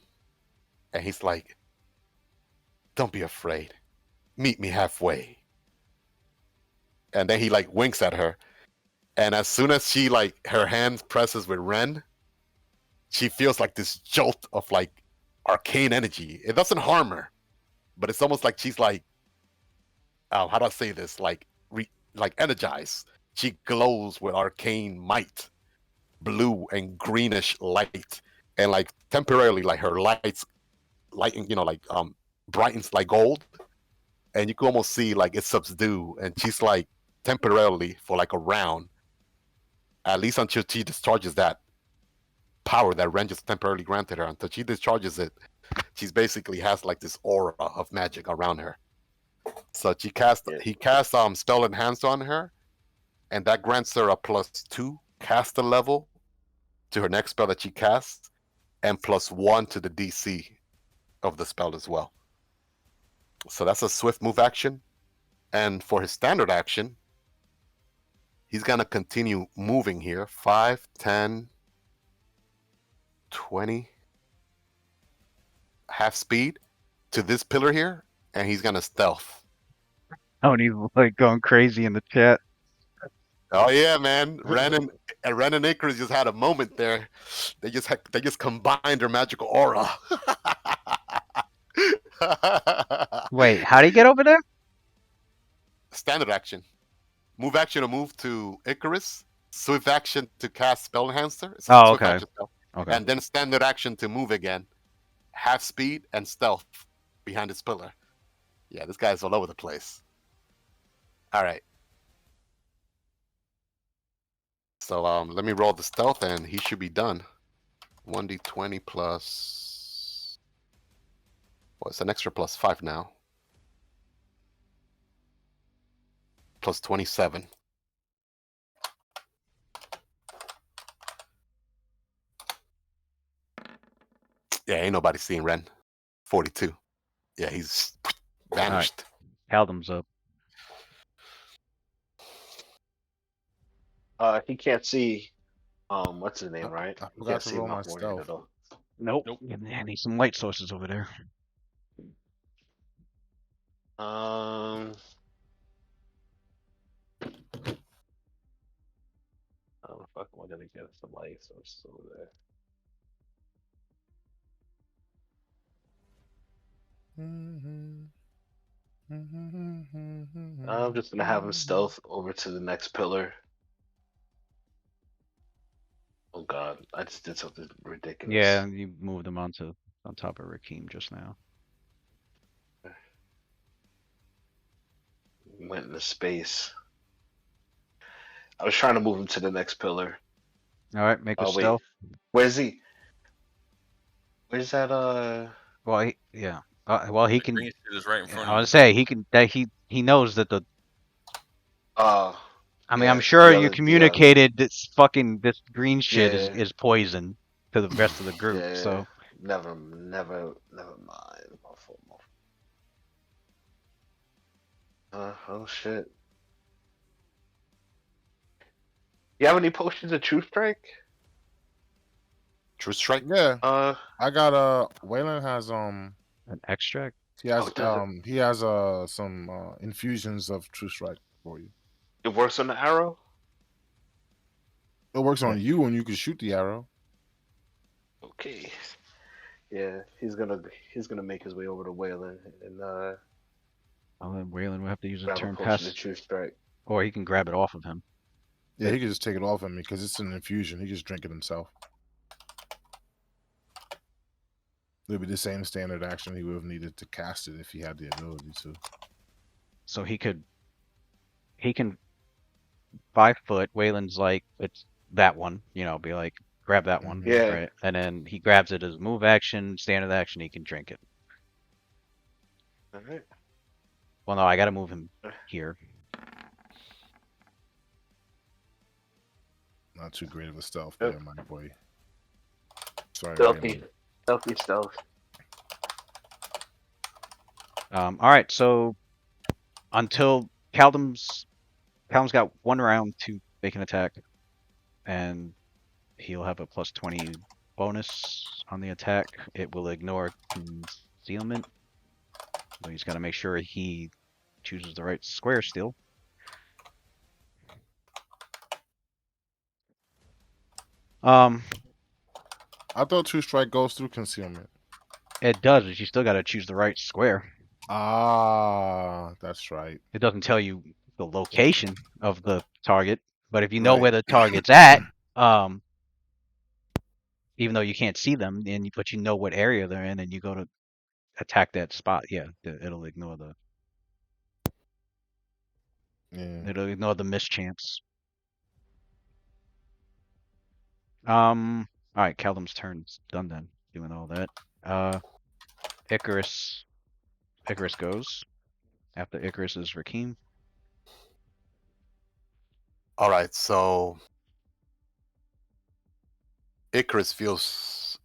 and he's like, "Don't be afraid, meet me halfway." And then he like winks at her, and as soon as she like her hand presses with Ren, she feels like this jolt of like arcane energy. It doesn't harm her, but it's almost like she's like, how do I say this? Like like energized. She glows with arcane might, blue and greenish light, and like temporarily, like her lights, lighting, you know, like brightens like gold, and you can almost see like it's subdue, and she's like temporarily for like a round, at least until she discharges that power that Ren just temporarily granted her. Until she discharges it, she's basically has like this aura of magic around her. So he casts spell enhanced on her, and that grants her a +2 caster level to her next spell that she casts, and +1 to the DC of the spell as well. So that's a swift move action. And for his standard action, he's gonna continue moving here. 5, 10, 20, half speed to this pillar here, and he's gonna stealth. Tony's like going crazy in the chat. Oh yeah, man! Ren and Icarus just had a moment there. They just combined their magical aura. Wait, how do you get over there? Standard action, move action to move to Icarus. Swift action to cast spell enhancer. It's a swift action spell. Okay. And then standard action to move again. Half speed and stealth behind his pillar. Yeah, this guy's all over the place. All right. So let me roll the stealth, and he should be done. 1d20 plus... Well, it's an extra +5 now. Plus 27. Yeah, ain't nobody seeing Ren. 42. Yeah, he's vanished. Right. Haldum's up. He can't see. What's his name, right? I He forgot can't to see roll my Mokmurian stealth. at all. Nope. I need some light sources over there. How the fuck am I gonna get some light sources over there? I'm just gonna have him stealth over to the next pillar. Oh god, I just did something ridiculous. Yeah, you moved him on top of Rakeem just now. Went into space. I was trying to move him to the next pillar. All right, make a stealth. Where's he? Where's that? Well, yeah. Well, he can. Is right in front I would say he can. He knows that the. I I mean, I'm Yeah, sure you yellow, communicated this green shit yeah, is poison to the rest of the group. yeah. So Never mind. My fault. Oh shit. You have any potions of True Strike? True strike. Yeah, Uh, I got Waylon has an extract. he has some infusions of True Strike for you. it works on the arrow. It works Yeah. on you when you can shoot the arrow. Okay. Yeah, he's gonna make his way over to Wayland and Oh, then Waylon will have to use a grab a turn potion of pass, True Strike. or he can grab it off of him. Yeah, he can just take it off of me because it's an infusion. He just drink it himself. It'll be the same standard action he would have needed to cast it if he had the ability to. So he can 5 foot. Waylon's like, it's that one, be like, grab that one, Yeah. right? And then he grabs it as move action, standard action. He can drink it. All right. Well, no, I got to move him here. Not too great of a stealth there, my boy. Sorry, Stealthy, Waylon. stealthy stealth. All right, so until Caldum's got 1 round to make an attack, and he'll have a +20 bonus on the attack. It will ignore concealment. So he's got to make sure he chooses the right square still. I thought True Strike goes through concealment. It does, but you still got to choose the right square. Ah, that's right. It doesn't tell you the location of the target, but if you know Right. where the target's at, even though you can't see them, but you know what area they're in, and you go to attack that spot, yeah, it'll ignore the mischance. All right, Caldum's turn's done then, doing all that. Icarus goes. After Icarus is Rakim. All right, so Icarus feels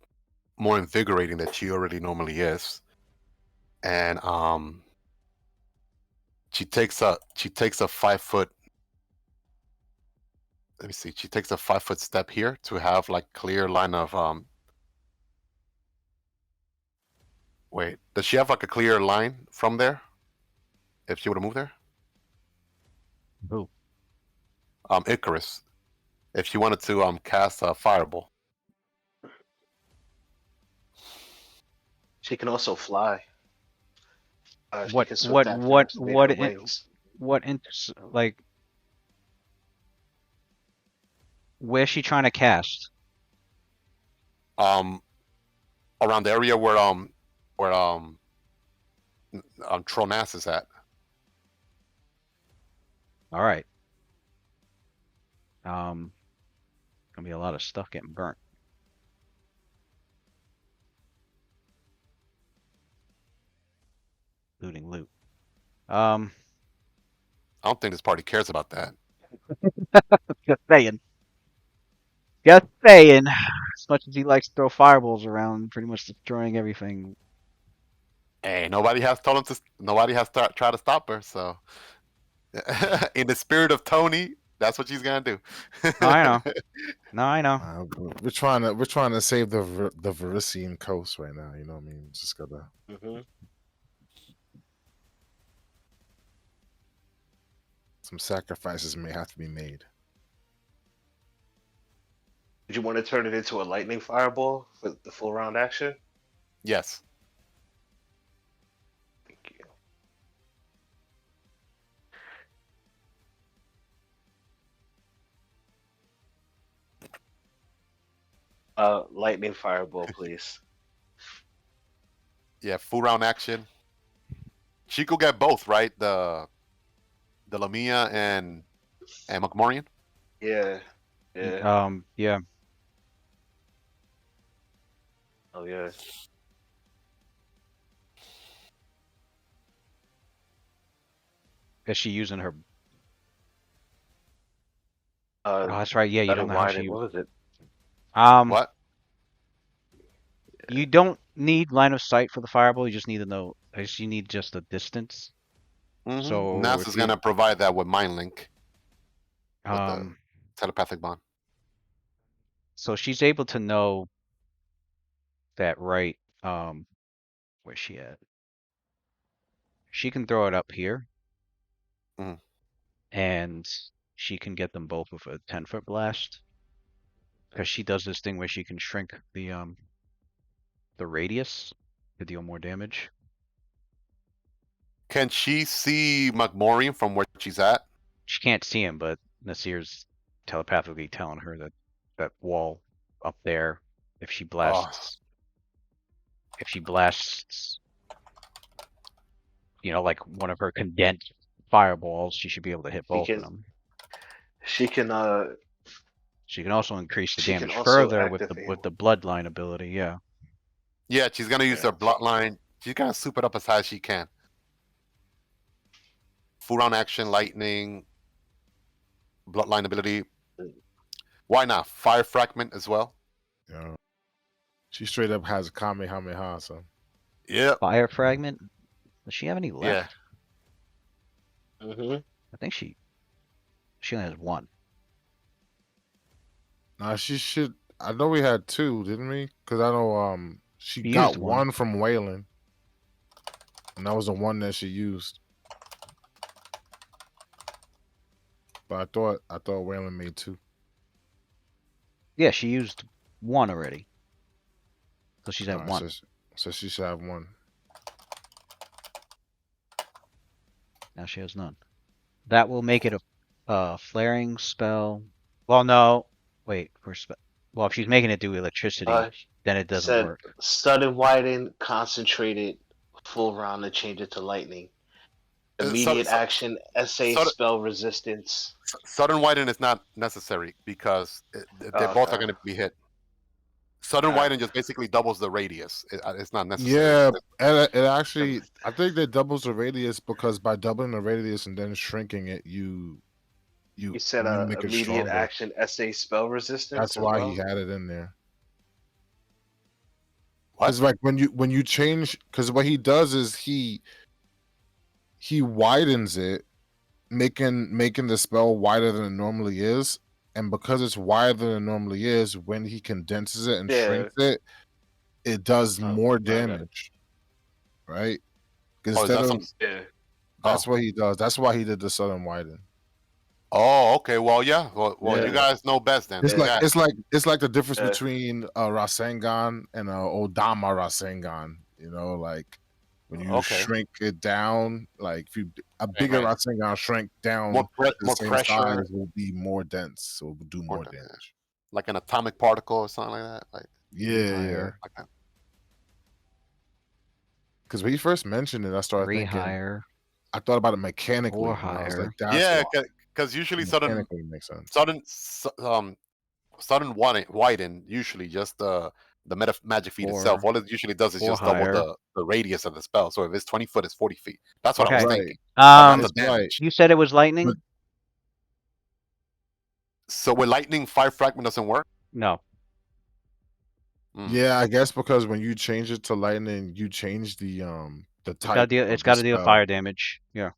more invigorating than she already normally is, and she takes a 5 foot. Let me see. She takes a 5 foot step here to have like clear line of Wait, does she have like a clear line from there? If she were to move there? Who? Icarus. If she wanted to cast a fireball. She can also fly. She What can swim that fast, made her wings. like, where's she trying to cast? Around the area where Tronas is at. All right. Gonna be a lot of stuff getting burnt. Looting loot. I don't think this party cares about that. Just saying. Just saying. As much as he likes to throw fireballs around, pretty much destroying everything. Hey, nobody has tried to stop her, so in the spirit of Tony, that's what she's gonna do. I know. No, I know. We're trying to save the Verisian coast right now. You know what I mean? Just gotta. Some sacrifices may have to be made. Did you want to turn it into a lightning fireball for the full round action? Yes. Thank you. Lightning fireball, please. Yeah, full round action. She could get both, right? The Lamia and Mokmurian? Yeah. Yeah. Yeah. Oh yeah. Is she using her? Oh, that's right. Yeah, you don't know how she. What was it? What? You don't need line of sight for the fireball. You just need to know. You need just the distance. So NAS if is you gonna provide that with Mind Link, with the um, telepathic bond. so she's able to know that right. Where's she at? She can throw it up here, Mhm. and she can get them both with a 10-foot blast. Because she does this thing where she can shrink the radius to deal more damage. Can she see Mokmurian from where she's at? She can't see him, but Nasir's telepathically telling her that that wall up there, if she blasts, like one of her condensed fireballs, she should be able to hit both of them. She can She can also increase the she can damage also further with activate the bloodline ability. Yeah. Yeah, she's gonna use her bloodline. She's gonna soup it up as high as she can. Full round action, lightning, bloodline ability. Why not? Fire fragment as well. Yeah. She straight up has a Kamehameha, so. Yeah. Fire fragment. Does she have any left? Yeah. I think she only has one. Nah, she should. I know we had two, didn't we? Because I know she She got used one. one from Waylon, and that was the one that she used. But I thought Waylon made two. Yeah, she used one already. So she's at Alright, one. So she should have one. Now she has none. That will make it a flaring spell. Well, no. Wait, well, if she's making it do electricity, then it doesn't work. Sudden widen, concentrated, full round, and change it to lightning. Immediate action, SA spell resistance. Sudden widen is not necessary because they both are going to be hit. Sudden widen just basically doubles the radius. It's not necessary. Yeah, it actually, I think that doubles the radius because by doubling the radius and then shrinking it, you said make it immediate stronger. action, SA spell resistance. That's why he had it in there. What? Because like when you change, because what he does is he widens it, making the spell wider than it normally is, and because it's wider than it normally is, when he condenses it and shrinks it, it does more damage, right? That's what he does. That's why he did the sudden widen. Oh, okay. Well, yeah. Well, you guys know best then. It's like the difference between a Rasengan and a Odama Rasengan. You know, like when you shrink it down, like if you a bigger Rasengan shrink down, more pressure size will be more dense, so it will do more damage. Like an atomic particle or something like that. Like yeah. Because when he first mentioned it, I started thinking. I thought about it mechanically. And I was like, that's because usually sudden makes sense. Sudden widen usually just the magic feet itself. All it usually does is just double the radius of the spell. So if it's 20 foot, it's 40 feet. That's what I was thinking. You said it was lightning. So with lightning, fire fragment doesn't work. No. Yeah, I guess because when you change it to lightning, you change the type. It's got to deal fire damage. Yeah,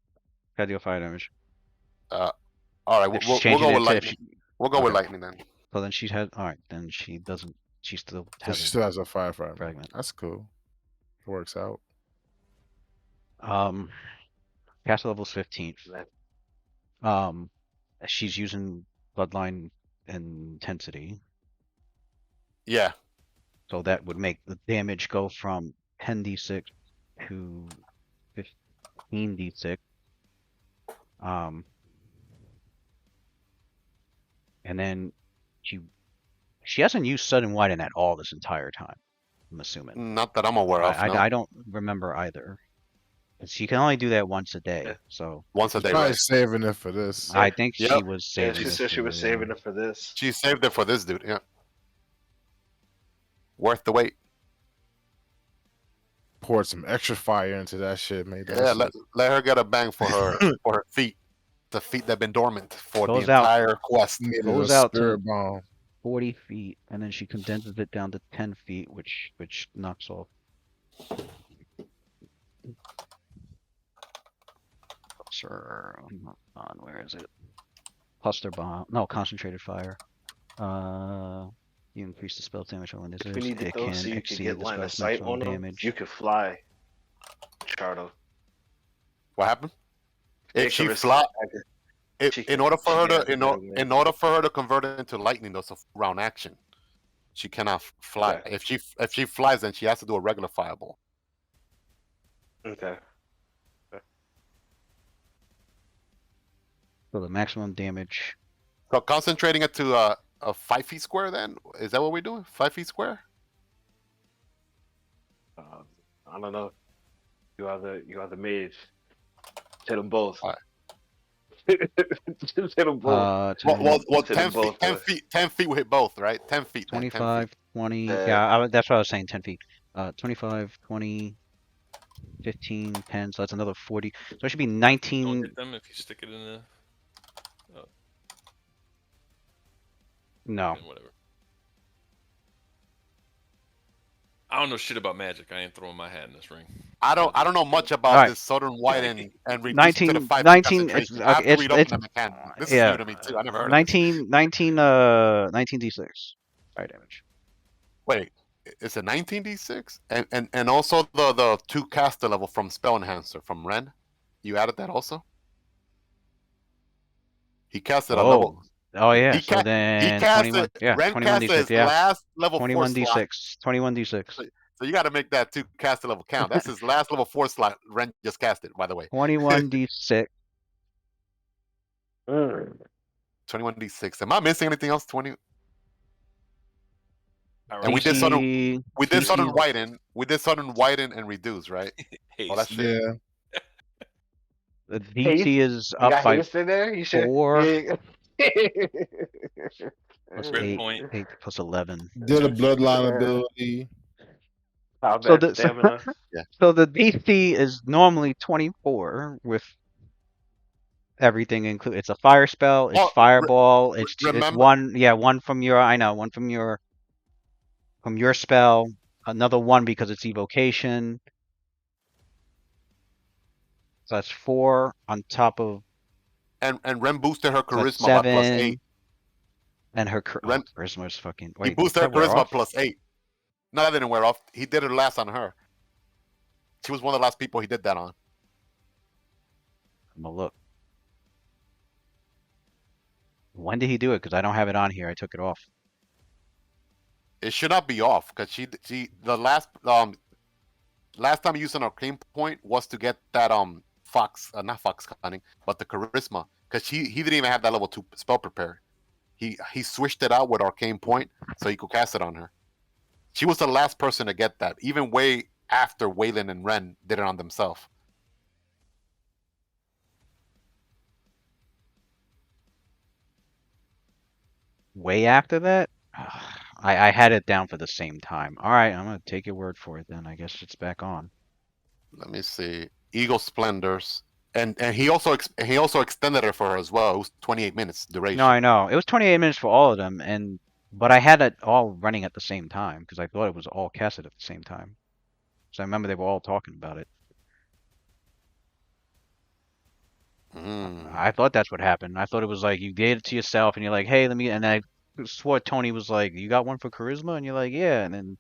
got to deal fire damage. All right, we'll go with lightning. We'll go with lightning then. So then she had. All right, then she doesn't. She still has. She still has a fire fragment. That's cool. It works out. Castle level's 15th. She's using bloodline intensity. Yeah. So that would make the damage go from 10d6 to 15d6. And then she hasn't used sudden widen at all this entire time. I'm assuming. Not that I'm aware of. I don't remember either. She can only do that once a day. So once a day. Probably saving it for this. I think she was saving. She said she was saving it for this. She saved it for this dude. Yeah. Worth the wait. Poured some extra fire into that shit, made that. Yeah, let her get a bang for her for her feet. the feat that have been dormant for Goes the out. entire quest. Needed Goes a out spirit to bomb. 40 feet, and then she condenses it down to 10 feet, which knocks off. Sure. On where is it? Cluster bomb. No, concentrated fire. You increase the spell damage when this If is. we need It to go can so you can exceed get the line of spell's sight maximum on them, damage. you could fly, Chardo. What happened? If she Icarus, fly, she in can- order for she her has to, a better way. in order for her to convert it into lightning, that's a round action. She cannot fly. Okay. If she flies, then she has to do a regular fireball. Okay. So the maximum damage. So concentrating it to a 5 feet square. Then is that what we're doing? 5 feet square. I don't know. You are the mage. Hit them both. All Just hit them both. Well, To 10 them both, feet. 10 feet will hit both, right? 10 feet. 25, 20. Yeah. Yeah, that's what I was saying. 10 feet. 25, 20, 15, 10. So that's another 40. So it should be Don't 19. hit them if you stick it in the. No. Whatever. I don't know shit about magic. I ain't throwing my hat in this ring. I don't know much about Alright. this Southern White and reduce 19, to the 5 19 concentration. it's, I have okay, to it's, read up it's, on the mechanic. This yeah. is new to me too. I never heard of this. 19 d6 fire damage. Wait, it's a 19d6, and also the 2 caster level from spell enhancer from Ren. You added that also. He casted a level. Oh yeah. He So then casted, 21. Yeah, Ren 21 casted d6. his Yeah, last level 21 4 slot. d6. 21 d6. So you got to make that 2 caster level count. That's his last level 4 slot. Ren just casted, by the way. 21 d6. 21d6. Am I missing anything else? 20. And we DC, did Southern DC, Whiten. We did Southern Whiten and reduce, right? Oh, that's Haste. shit. Yeah. the DC is You up got by haste in there? You should. 4 Yeah. plus Grit 8, point. 8 plus 11. Did a bloodline Yeah. ability. So Combat stamina. so the DC is normally 24 with everything included. It's a fire spell. It's fireball. It's remember- one from your. I know, one from your spell. Another one because it's evocation. So that's 4 on top of. And Ren boosted her So that's charisma by plus 7. 8. And her Ren- charisma is fucking. He Wait, boosted her did that wear charisma off? plus 8. No, that didn't wear off. He did it last on her. She was one of the last people he did that on. I'm gonna look. When did he do it? Because I don't have it on here. I took it off. It should not be off because the last time he used an arcane point was to get that not fox cunning, but the charisma, because he didn't even have that level 2 spell prepared. He switched it out with arcane point so he could cast it on her. She was the last person to get that, even way after Waylon and Ren did it on themselves. Way after that? I had it down for the same time. All right, I'm gonna take your word for it then. I guess it's back on. Let me see. Eagle Splendors. And he also extended it for her as well. It was 28 minutes duration. No, I know. It was 28 minutes for all of them, but I had it all running at the same time because I thought it was all casted at the same time. So I remember they were all talking about it. I thought that's what happened. I thought it was like you gave it to yourself and you're like, hey, let me. And I swore Tony was like, you got one for charisma, and you're like, yeah, and then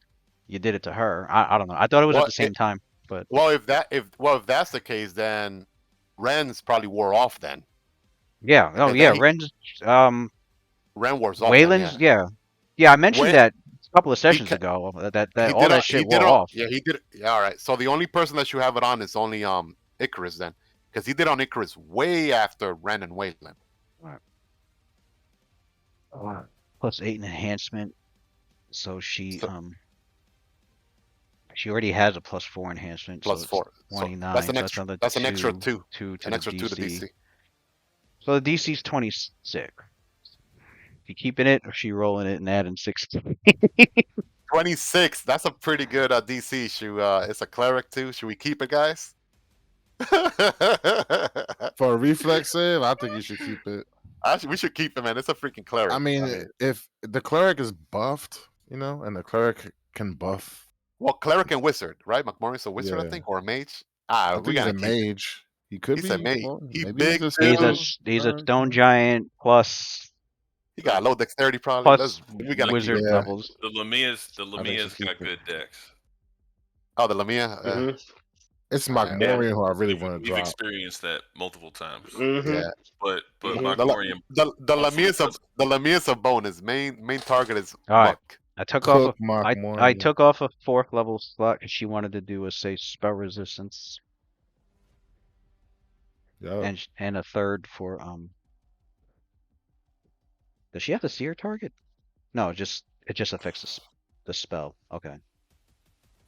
you did it to her. I don't know. I thought it was at the same time, but if that's the case, then Ren's probably wore off then. yeah. Oh yeah, Ren's Ren wears off. Waylon's yeah. I mentioned that a couple of sessions ago. That all that shit wore off. Yeah, he did. Yeah, all right. So the only person that should have it on is only Icarus then, because he did on Icarus way after Ren and Waylon. Plus 8 in enhancement, so she already has a plus 4 enhancement. Plus so 4, 29. So that's an extra 2. An extra 2 to DC. So the DC's 26. If you keeping it, or she rolling it and adding 6? 26. That's a pretty good DC. It's a cleric too. Should we keep it, guys? For a reflex save, I think you should keep it. Actually, we should keep it, man. It's a freaking cleric. I mean, if the cleric is buffed, and the cleric can buff. Well, cleric and wizard, right? Mokmurian's a wizard, I think, or a mage. I We think he's gotta a keep it. mage. He could He's be. a mage. Well, He maybe big just too. He's a stone giant plus He got low dexterity probably. plus We gotta wizard keep it. levels. The Lamia's keep got it. good decks. Oh, the Lamia. It's Yeah. Mokmurian who I really want to We've drop. experienced that multiple times. Yeah. But The Mokmurian Lamia's of bone. His main target is All right. Muck. I took Cook off. I Mokmurian. took off a 4th level slot because she wanted to do a say spell resistance Yup. and a 3rd for Does she have to see her target? No, it just affects the spell. Okay.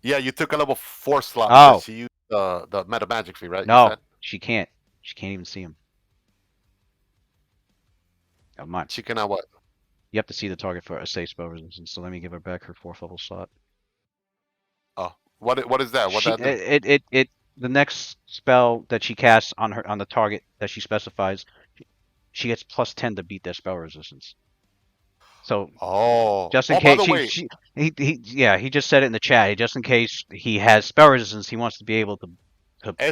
Yeah, you took a level 4 slot Oh. because she used the meta magic fee, right? No, she can't. She can't even see him. Never mind. She cannot what? You have to see the target for a say spell resistance. So let me give her back her 4th level slot. Oh, what is that? What that do? It the next spell that she casts on the target that she specifies, she gets plus 10 to beat their spell resistance. So just in case by the way, he just said it in the chat. Just in case he has spell resistance, he wants to be able to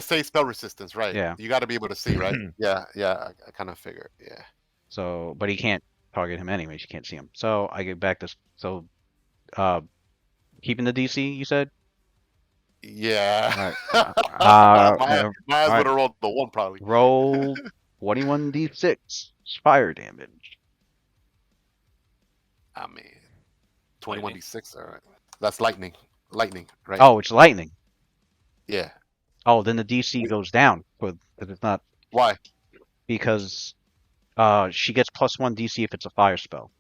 SA spell resistance, right? Yeah. You got to be able to see, right? yeah. I kind of figured. Yeah. So, but he can't target him anyways. You can't see him. So I get back this. So, keeping the DC, you said? Yeah. Alright. My ass would have rolled the 1 probably. Roll 21d6 fire damage. I mean, 21d6. All right. That's lightning. Lightning, right? Oh, it's lightning. Yeah. Oh, then the DC goes down. But it's not. Why? Because she gets plus 1 DC if it's a fire spell.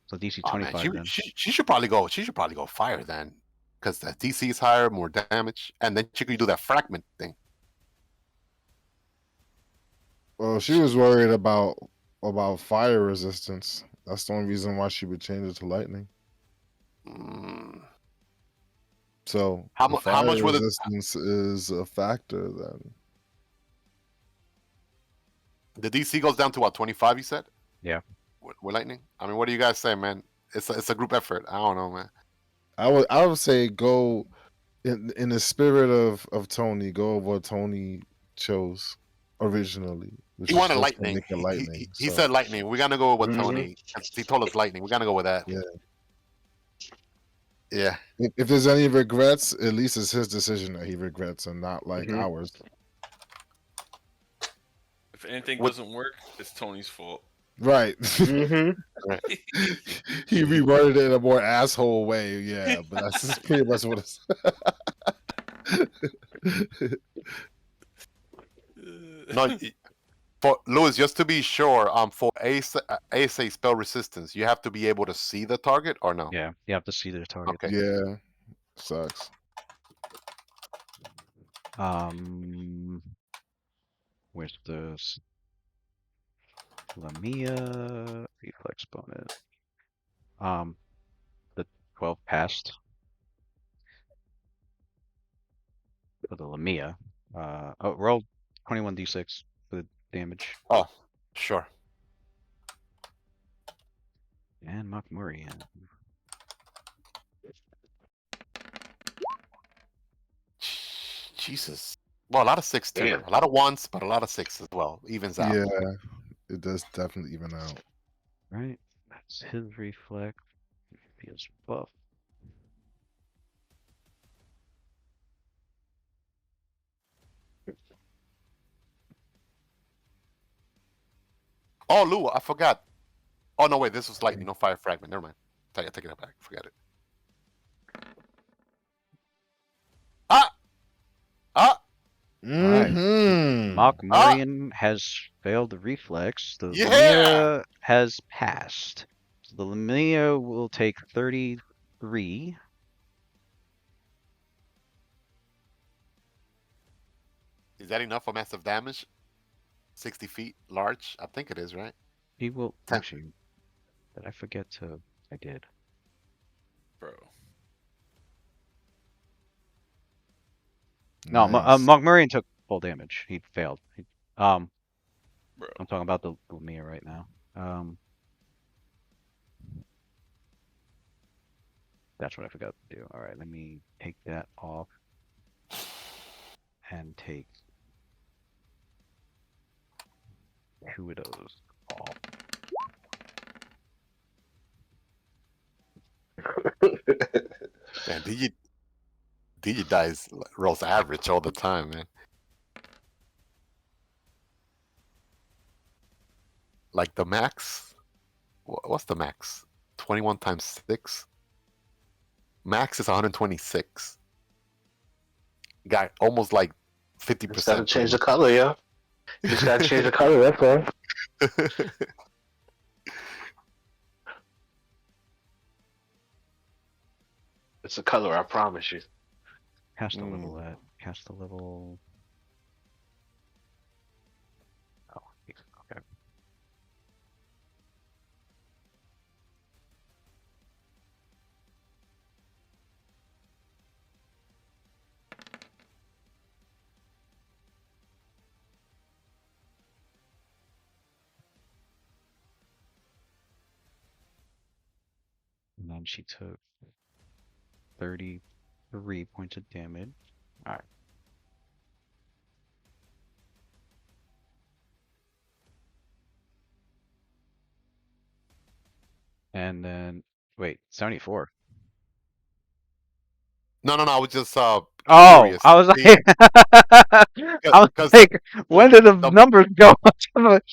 So DC 25 man. then. She should probably go. She should probably go fire then, because the DC is higher, more damage, and then she could do that fragment thing. Well, she was worried about fire resistance. That's the only reason why she would change it to lightning. So how much would resistance is a factor then? The DC goes down to what, 25? You said? Yeah. With lightning. I mean, what do you guys say, man? It's a group effort. I don't know, man. I would say go in the spirit of Tony. Go with what Tony chose originally. He wanted lightning. He so. said lightning. We're gonna go with Tony. He told us lightning. We're gonna go with that. Yeah. Yeah. If there's any regrets, at least it's his decision that he regrets and not like ours. If anything doesn't work, it's Tony's fault. Right. Right. He reworded it in a more asshole way. Yeah, but that's just pretty much what it's. No, for Louis, just to be sure, for ASA spell resistance, you have to be able to see the target or no? Yeah, you have to see the target. Okay. Yeah, sucks. Where's this? Lamia reflex bonus. The 12 passed for the Lamia. Roll 21d6 for the damage. Oh, sure. And Mokmurian. Jesus. Well, a lot of 6 too. Damn. A lot of 1s, but a lot of 6 as well. Evens out. Yeah, it does definitely even out. Right? That's his reflex. He is buff. Oh, Lou, I forgot. Oh, no, wait. This was lightning, no fire fragment. Never mind. Take it back. Forget it. Mokmurian has failed the reflex. The Lamia has passed. So the Lamia will take 33. Is that enough for massive damage? 60 feet large? I think it is, right? He will actually. Did I forget to? I did. Bro. No, Nice. Mokmurian took full damage. He failed. Bro. I'm talking about the Lumia right now. That's what I forgot to do. All right, let me take that off and take 2 of those off. Man, DJ dies rolls average all the time, man. Like the max, what's the max? 21 times 6. Max is 126. Got almost like 50%. Just gotta change the color, yo. You just gotta change the color, that's all. It's a color, I promise you. Cast the level at. Cast the level. Oh, okay. And then she took 33 points of damage. All right. And then, wait, 74. No. I was just Oh, curious. I was like, when did the numbers go?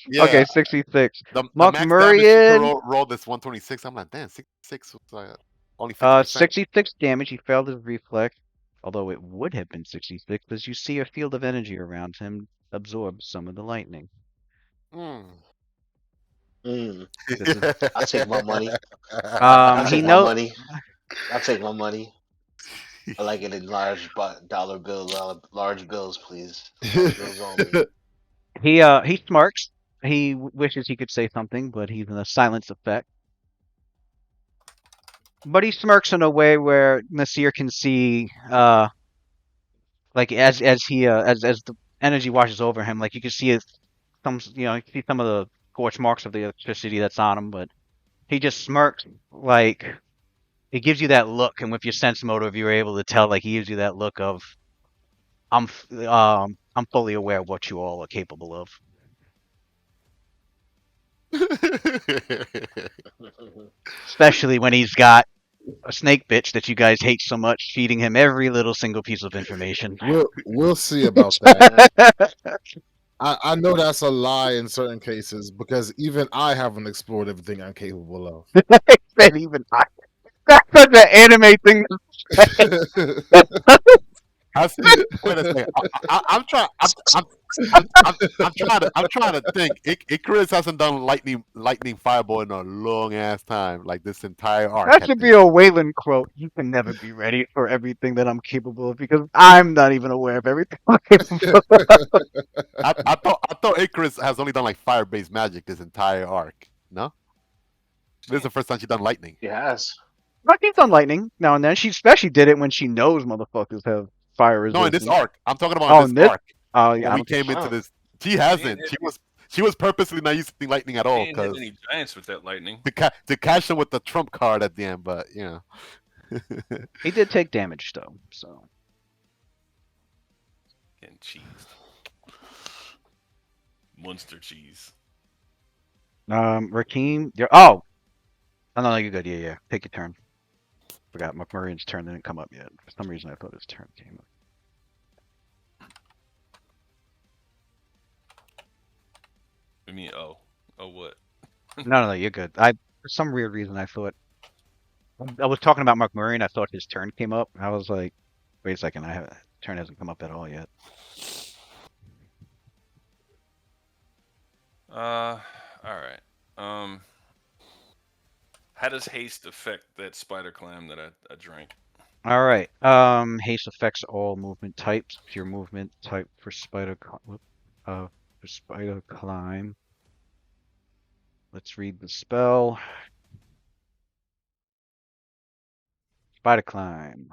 Yeah. Okay, 66. The max damage you can roll this 126. I'm like, damn, 66 was only 50%. 66 damage. He failed his reflex, although it would have been 66 because you see a field of energy around him absorb some of the lightning. This is, I'll take my money. I'll take my money. I'll take my money. I like it in large dollar bill, large bills, please. Large bills only. He smirks. He wishes he could say something, but he's in a silence effect. But he smirks in a way where Nasir can see, like as the energy washes over him, like you can see you can see some of the scorch marks of the electricity that's on him, but he just smirks like it gives you that look, and with your sense motive, you're able to tell like he gives you that look of I'm fully aware of what you all are capable of. Especially when he's got a snake bitch that you guys hate so much, feeding him every little single piece of information. We'll see about that. I know that's a lie in certain cases because even I haven't explored everything I'm capable of. Even I. That's such an anime thing to say. Wait a second. I'm trying. I'm trying to think. Icarus hasn't done lightning fireball in a long ass time, like this entire arc. That should be a Wayland quote. You can never be ready for everything that I'm capable of because I'm not even aware of everything I'm capable of. I thought Icarus has only done like fire-based magic this entire arc. No, this is the first time she's done lightning. She has. But she's done lightning now and then. She especially did it when she knows motherfuckers have fire resistance. No, in this arc. I'm talking about in this arc. Oh yeah, when we came into this. She hasn't. She was purposely not using lightning at all because any giants with that lightning to catch him with the trump card at the end. But you know, he did take damage though. So and cheese, monster cheese. Rakeem, you're oh no, you're good. Yeah, take your turn. Forgot Mokmurian's turn didn't come up yet. For some reason, I thought his turn came up. I mean, oh what? No, you're good. For some weird reason I thought I was talking about Mokmurian. I thought his turn came up. I was like, wait a second, turn hasn't come up at all yet. All right. How does haste affect that spider clam that I drank? All right. Haste affects all movement types. Your movement type for spider climb. Let's read the spell. Spider climb.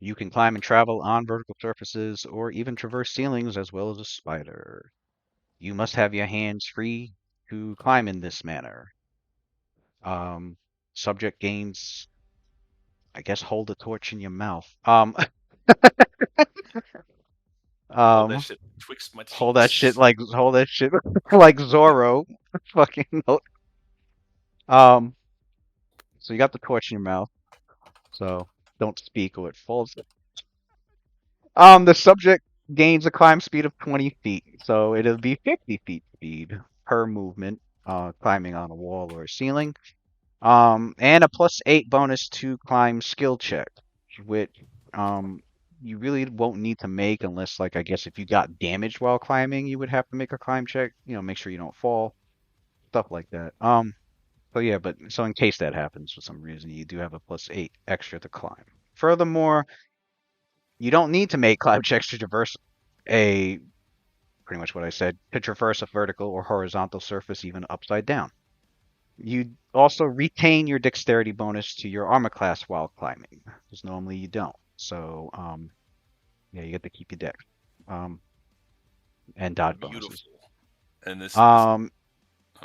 You can climb and travel on vertical surfaces or even traverse ceilings as well as a spider. You must have your hands free to climb in this manner. Subject gains, I guess, hold a torch in your mouth. Hold that Um, shit twixt my hold that shit cheeks. like like Zorro. Fucking note. So you got the torch in your mouth. So don't speak or it falls. The subject gains a climb speed of 20 feet, so it'll be 50 feet speed per movement, climbing on a wall or a ceiling. And a +8 bonus to climb skill check, which you really won't need to make unless, like, I guess if you got damaged while climbing, you would have to make a climb check. You know, make sure you don't fall, stuff like that. So yeah, but so in case that happens for some reason, you do have a +8 extra to climb. Furthermore, you don't need to make climb checks to traverse a pretty much what I said, to traverse a vertical or horizontal surface even upside down. You also retain your dexterity bonus to your armor class while climbing, because normally you don't. So, yeah, you get to keep your dex, and dodge Beautiful. bonuses. And this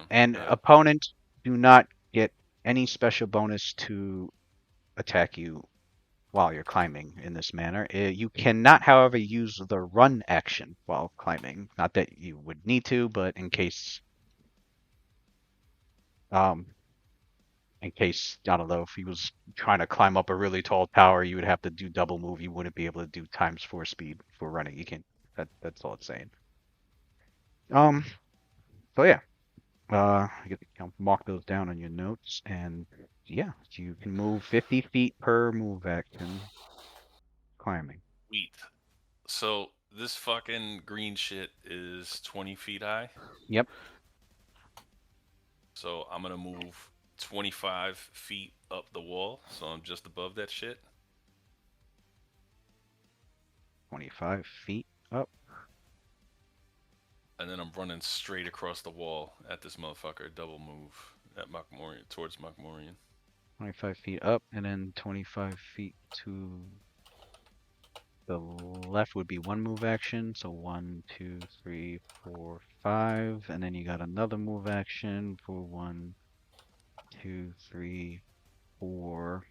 And opponents do not get any special bonus to attack you while you're climbing in this manner. You cannot, however, use the run action while climbing. Not that you would need to, but um, in case, I don't know, if he was trying to climb up a really tall tower, you would have to do double move. You wouldn't be able to do ×4 speed for running. You can't. That's all it's saying. So yeah, you get to mark those down on your notes, and yeah, you can move 50 feet per move action climbing. Sweet. So this fucking green shit is 20 feet high. Yep. So I'm gonna move 25 feet up the wall, so I'm just above that shit. 25 feet up. And then I'm running straight across the wall at this motherfucker, double move at Mokmurian, towards Mokmurian. 25 feet up, and then 25 feet to the left would be one move action. So 1, 2, 3, 4, 5, and then you got another move action for 1, 2, 3, 4.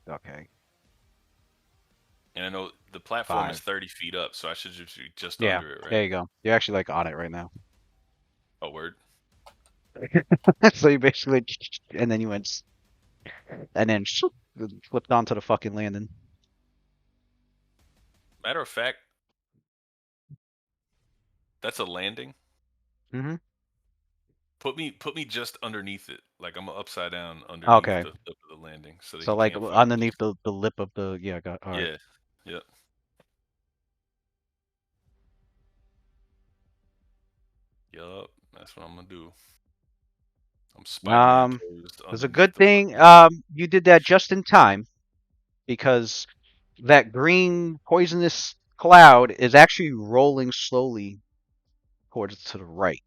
Okay. And I know the platform is 5. 30 feet up, so I should just be just Yeah, under it, right? there you go. You're actually like on it right now. Oh, word. So you basically, and then you went, and then flipped onto the fucking landing. Matter of fact, that's a landing. Mm-hmm. Put me just underneath it, like I'm upside down underneath Okay. the lip of the landing, so that So he like can't find me. underneath the lip of the, yeah, got, all right. Yeah. Yep. Yup. That's what I'm gonna do. I'm Spider-Man posed There's a underneath good the thing, fucking. you did that just in time, because that green poisonous cloud is actually rolling slowly towards to the right.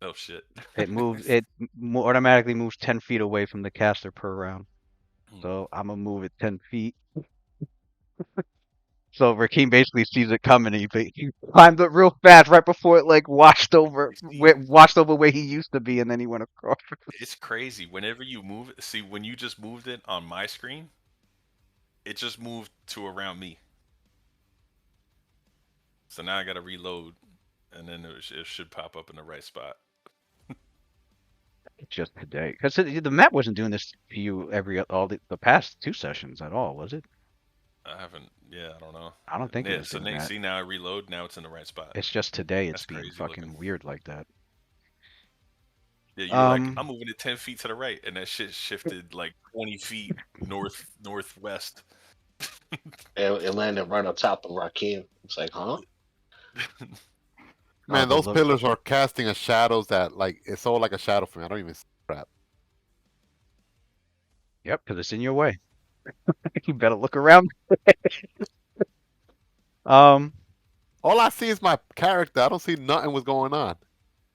Oh shit. It automatically moves 10 feet away from the caster per round. So I'm gonna move it 10 feet. So Rakeem basically sees it coming, and he climbed up real fast right before it like washed over where he used to be, and then he went across. It's crazy. Whenever you move it, see when you just moved it on my screen, it just moved to around me. So now I gotta reload, and then it should pop up in the right spot. Just today, because the map wasn't doing this to you all the past 2 sessions at all, was it? I haven't. Yeah, I don't know. I don't think it Yeah. was So doing that. see now I reload. Now it's in the right spot. It's just today it's That's being crazy fucking looking. weird like that. Yeah, you're like I'm moving it 10 feet to the right, and that shit shifted like 20 feet northwest. It landed right on top of Rakim. It's like, huh? Man, those pillars are casting a shadows that like it's all like a shadow for me. I don't even see crap. Yep, because it's in your way. You better look around. All I see is my character. I don't see nothing what's going on.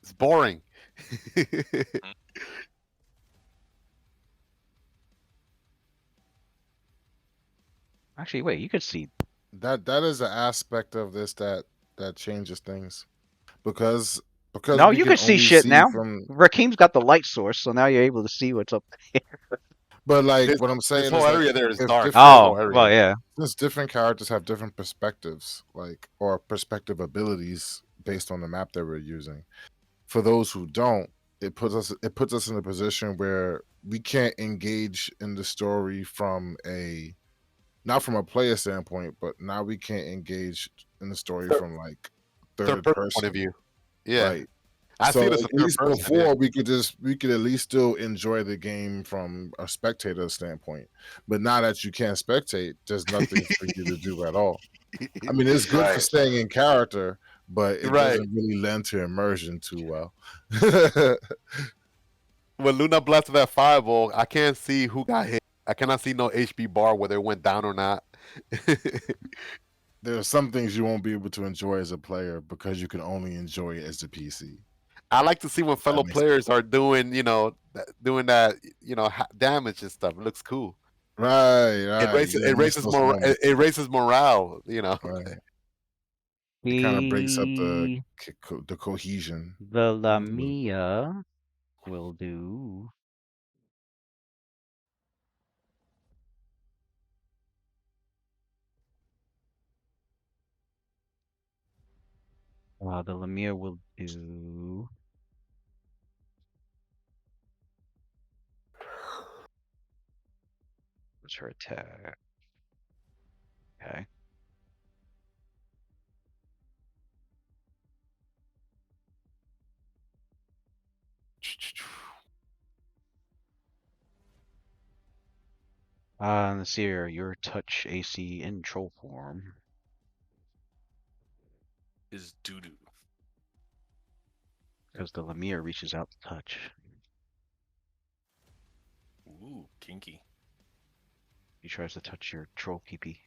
It's boring. Actually, wait, you could see. That is an aspect of this that changes things because No, we you can can see only shit see now. from. Rakeem's got the light source, so now you're able to see what's up there. But like This, what I'm this saying whole is that area there is if dark. This different, whole Oh, area. well, yeah. since different characters have different perspectives, like or perspective abilities based on the map that we're using. For those who don't, it puts us in a position where we can't engage in the story from a not from a player standpoint, but now we can't engage in the story from like Third third person point person. of view. Yeah. Right. I So see it as a at third least person. before Yeah. we could at least still enjoy the game from a spectator standpoint. But now that you can't spectate, there's nothing for you to do at all. I mean, it's good for Right. staying in character, but it Right. doesn't really lend to immersion too well. When Luna blasted that fireball, I can't see who got hit. I cannot see no HB bar whether it went down or not. There are some things you won't be able to enjoy as a player because you can only enjoy it as a PC. I like to see when fellow makes players are doing, doing that, damage and stuff. It looks cool. Right, It raises, you miss those moments. it raises morale. Right. It kind of breaks up the cohesion. The Lamia will do. The Lamia will do. What's her attack? Okay. Nasir, your touch AC in troll form Is doo doo. because the Lamia reaches out to touch. Ooh, kinky. He tries to touch your troll peepee.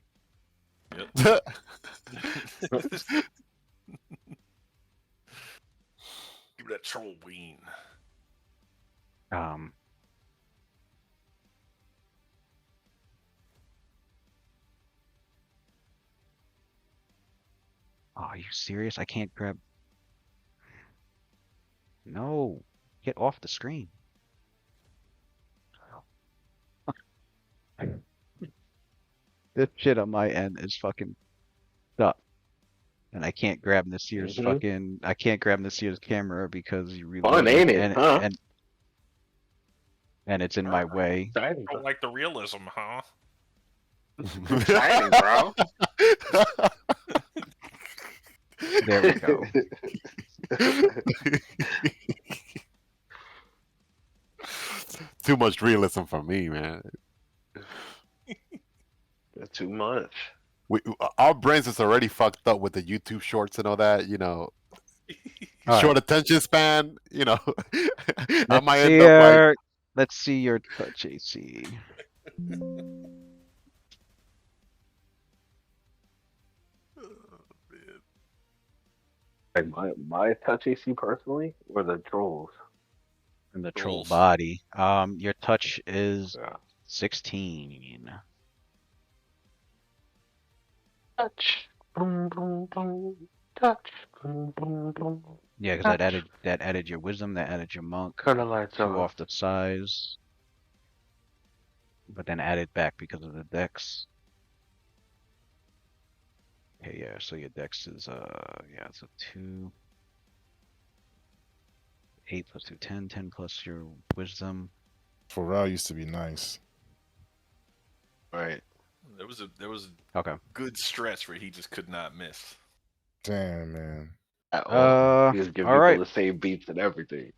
Yep. Give that troll ween. Oh, are you serious? I can't grab. No, get off the screen. This shit on my end is fucking stuck. And I can't grab Nasir's I can't grab Nasir's camera because you reload Fun, ain't it? Huh? And it's in my way. Don't like the realism, huh? Exciting, bro. There we go. Too much realism for me, man. That's too much. Our brains is already fucked up with the YouTube shorts and all that. All Short right. attention span. I might end up like. Let's see your touch AC. Like my touch AC personally, or the trolls? And the troll Trolls. body. Your touch is Yeah. 16. Touch. Boom, boom, boom. Touch. Boom, boom, boom. Yeah, because that added your wisdom, that added your monk. Turn the lights 2 off. off the size. But then added back because of the dex. Okay, yeah, so your dex is it's a 2. 8 plus 2, 10, 10 plus your wisdom. Pharrell used to be nice. Right. There was a Okay. good stretch where he just could not miss. Damn, man. He was giving all people right. the same beats and everything.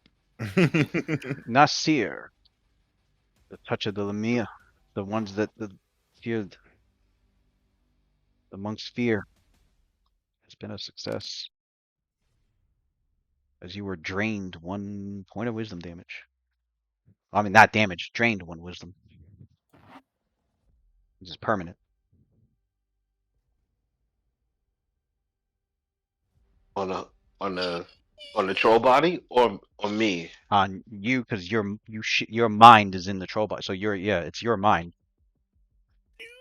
Nasir. The touch of the Lamia. The ones that feared. The monk's fear has been a success. As you were drained 1 point of wisdom damage. I mean, not damage, drained 1 wisdom. This is permanent. On the On the troll body or on me? On you, because your mind is in the troll body. So it's your mind.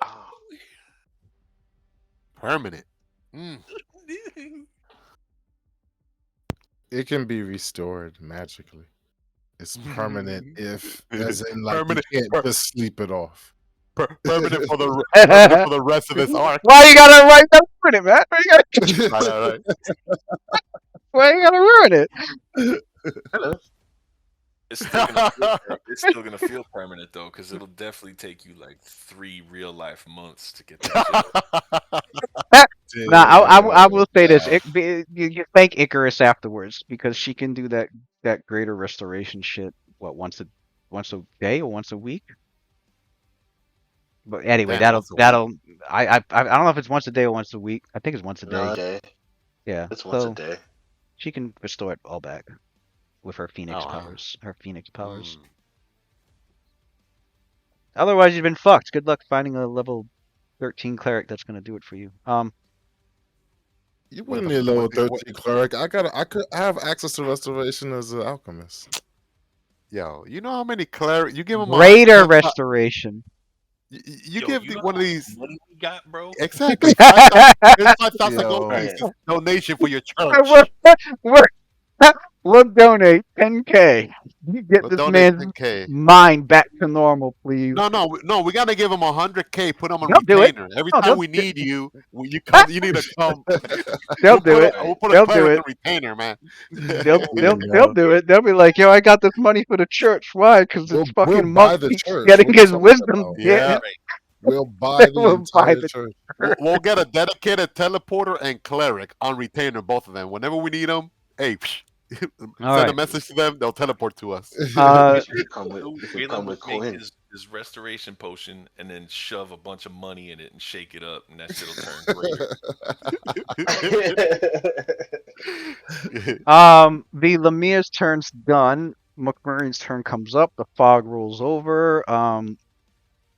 Oh, Permanent. Mm. It can be restored magically. It's permanent if, as in, like, Permanent. you can't just sleep it off. Permanent for the rest of this arc. Why you gotta ruin it, man? Right. Why you gotta ruin it? hello. It's still gonna feel permanent though, because it'll definitely take you like 3 real life months to get that shit. Nah, I will say this. You thank Icarus afterwards because she can do that greater restoration shit. What once a day or once a week? But anyway, Damn, once a week. I don't know if it's once a day or once a week. I think it's once a day. No, day. Yeah. It's once a day. She can restore it all back with her Phoenix Oh, wow. powers. Her Phoenix powers. Mm. Otherwise, you've been fucked. Good luck finding a level 13 cleric that's gonna do it for you. You What wouldn't if- need a level what- 13 cleric. I have access to restoration as an alchemist. Yo, you know how many cleric you give them Greater restoration. You Yo, give you know one of how much these money we got, bro. exactly 5,000 here's 5,000 Yo. gold pieces donation for your we're, church. we'll donate 10K. You get We'll this donate man's 10K. mind back to normal, please. No, we gotta give him 100K. Put him on They'll do it. retainer. Every No, time they'll we do- need you, you come. You need to come. They'll do it. We'll put They'll a do cleric it. on retainer, man. They'll Yeah. do it. They'll be like, yo, I got this money for the church. Why? Because We'll it's fucking buy monk the keeps church. getting What are you his talking wisdom. about? Yeah. We'll buy the We'll buy entire the church. We'll get a dedicated teleporter and cleric on retainer, both of them. Whenever we need them, hey, send right. a message to them. They'll teleport to us. You should come with, you should Waylon come with would make coins. his restoration potion and then shove a bunch of money in it and shake it up, and that shit'll turn greater. The Lemire's turn's done. Mokmurian's turn comes up. The fog rolls over.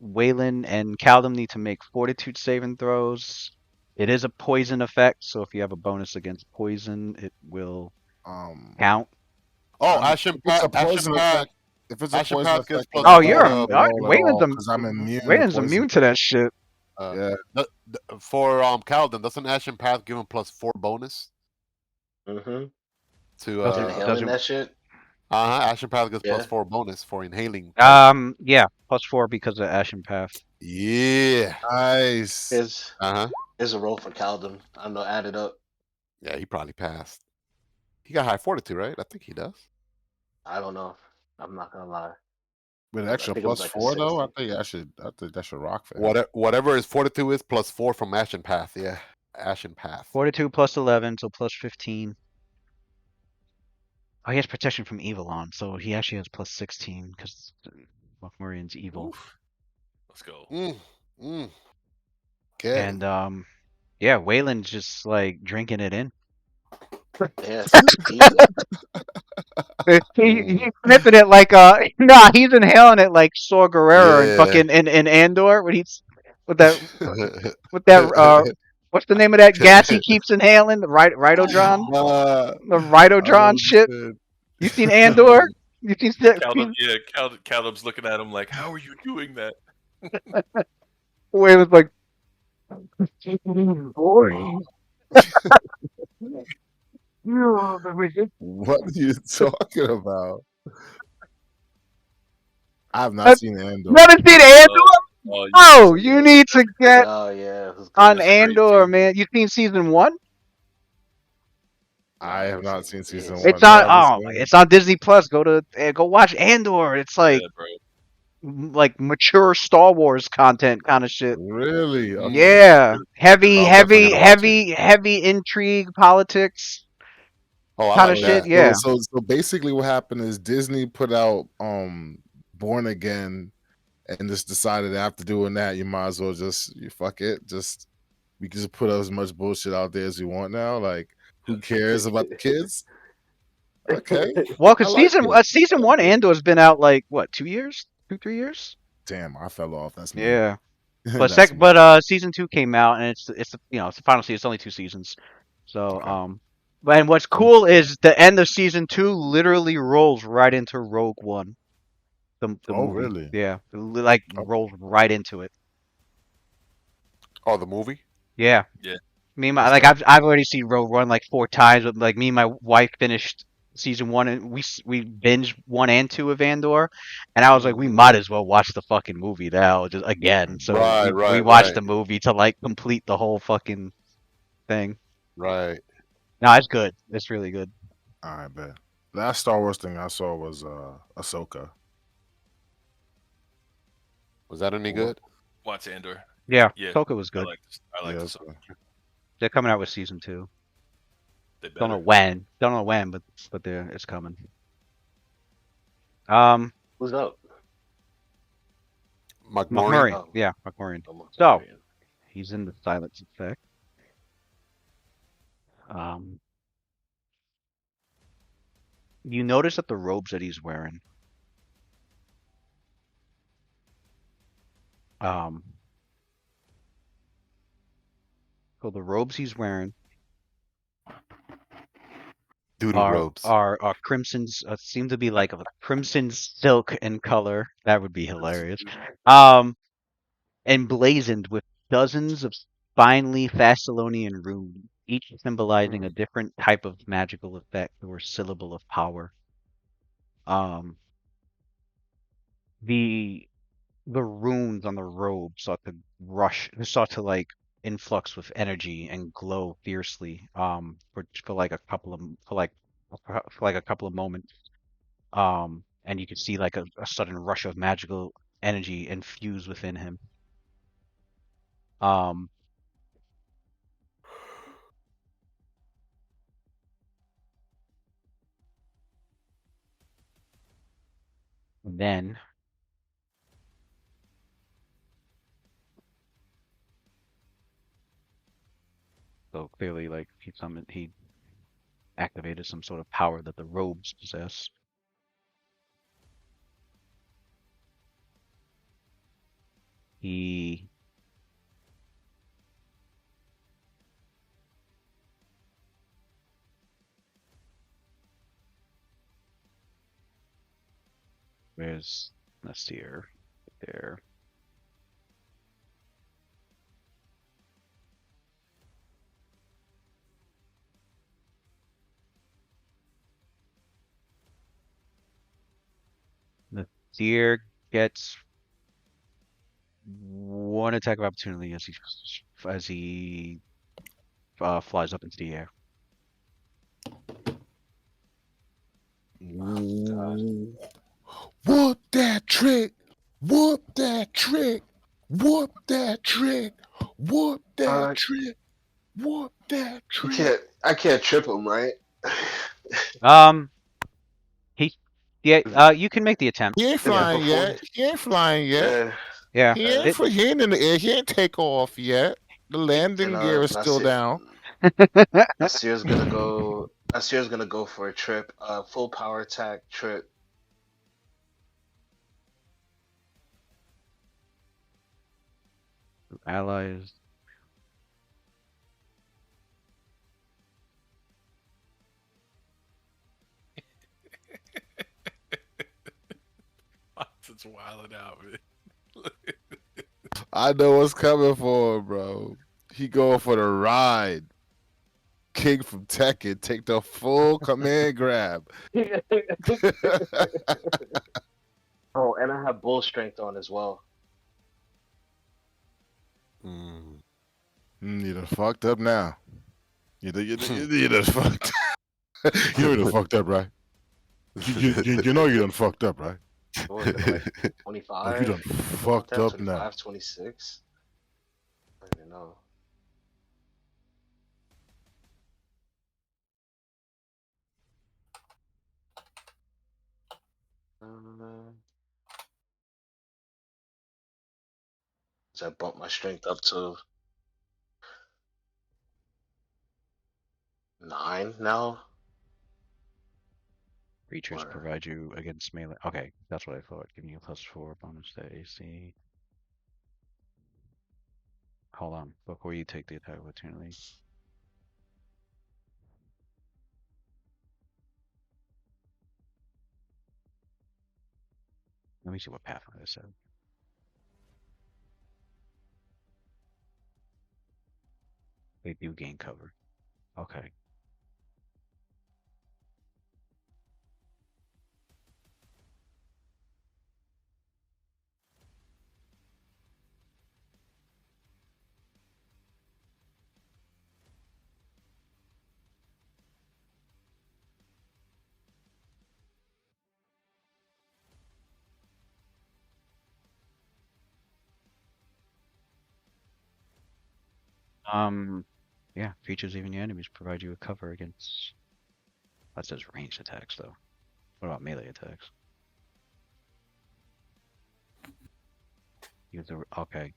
Waylon and Caldum need to make fortitude saving throws. It is a poison effect, so if you have a bonus against poison, it will count. Oh, Ashen If it's a Path. poison effect, if it's a Ashen poison Path gets effect, plus Oh, four you're to- Waylon's because I'm immune. Waylon's to immune to that shit. Yeah. For Calden, doesn't Ashen Path give him +4 bonus Mm-hmm. to Does it- Inhaling that shit. Ashen Path gets Yeah. +4 bonus for inhaling. Yeah, +4 because of Ashen Path. Yeah. Nice. Here's a roll for Caldum. I know, add it up. Yeah, he probably passed. He got high fortitude, right? I think he does. I don't know. I'm not gonna lie. With I extra think it was like a +4 though, I 60. think that should rock for him. Whatever his fortitude is, +4 from Ashen Path. Yeah, Ashen Path. Fortitude +11, so +15. Oh, he has protection from evil on, so he actually has +16 because Mokmurian's evil. Oof. Let's go. Okay. And yeah, Waylon's just like drinking it in. Yeah, He's sniffing it like nah, he's inhaling it like Saw Gerrera and fucking in Andor when he's with that what's the name of that gas he keeps inhaling? The Rhydodron? The Rhydodron shit. You seen Andor? You seen Caldum's looking at him like, how are you doing that? Waylon's like boring. What are you talking about? I have not seen Andor. Never seen Andor? Oh, You need to get oh yeah, on Andor, man. You seen season 1? I have not seen season 1. It's on it's on Disney Plus. Go watch Andor. It's like like mature Star Wars content kind of shit. Really? Okay. Yeah. Heavy intrigue, politics. Oh, I kind like of that. shit, yeah. So basically what happened is Disney put out Born Again and just decided after doing that you might as well fuck it. We can just put as much bullshit out there as we want now. Like, who cares about the kids? Okay. Well, because season 1 Andor's been out like what, 2 years? 2-3 years? Damn, I fell off. That's me. Yeah. But That's but season 2 came out and it's the final season. It's only 2 seasons. So Okay. And what's cool is the end of season 2 literally rolls right into Rogue One, the Oh, movie. really? Yeah, like Oh. rolls right into it. Oh, the movie? Yeah. Yeah. Me and my That's like dope. I've already seen Rogue One like 4 times, but like me and my wife finished season 1 and we binged 1 and 2 of Andor, and I was like, we might as well watch the fucking movie now just again. So Right, we right, watched right, the movie to like complete the whole fucking thing. right. No, it's good. It's really good. All right, bet. Last Star Wars thing I saw was Ahsoka. Was that any What? good? Watch Andor. Yeah, Yeah, Ahsoka was I good. like this. I like Yeah, this. okay. They're coming out with season 2. They Don't know better. when. Don't know when, but it's coming. Um, Who's up? Mokmurian? Mokmurian. Oh, Yeah, Mokmurian. almost So Mokmurian. he's in the silence effect. Um, you notice that the robes that he's wearing, um, so the robes he's wearing Doodoo robes. are crimsons. Seem to be like a crimson silk in color. That would be hilarious. Um, emblazoned with dozens of finely Thessalonian runes, each symbolizing a different type of magical effect or syllable of power. Um, the the runes on the robe sought to sought to like influx with energy and glow fiercely. For like a couple of for like a couple of moments. And you could see like a sudden rush of magical energy infused within him. Um, and then so clearly like he activated some sort of power that the robes possess. He where's let's see here. There. The deer gets one attack of opportunity as he flies up into the air. God. Whoop that trick! Whoop that trick! Whoop that trick! Whoop that trick! Whoop that trick! I can't trip him, right? Um, he yeah. You can make the attempt. He ain't Is it flying before? yet. He ain't flying yet. Yeah. He ain't in the air. He ain't take off yet. The landing And gear is still down. Nasir's gonna go. Nasir's gonna go for a trip. Full power attack trip. Allies. It's wilding out, man. I know what's coming for him, bro. He going for the ride. King from Tekken, take the full command grab. Oh, and I have bull strength on as well. You done fucked up now. You done fucked. You know you done fucked up, right? You know you done fucked up, right? What was it like Oh, you 25? done fucked up now. 25, 26? I don't even know. So I bumped my strength up to 9 now. Creatures Or provide you against melee. Okay, that's what I thought. Giving you a +4 bonus to AC. Hold on, before you take the attack opportunity. Let me see what Pathfinder said. They do gain cover. Okay. Yeah, features even your enemies provide you with cover against. That says ranged attacks, though. What about melee attacks? Okay.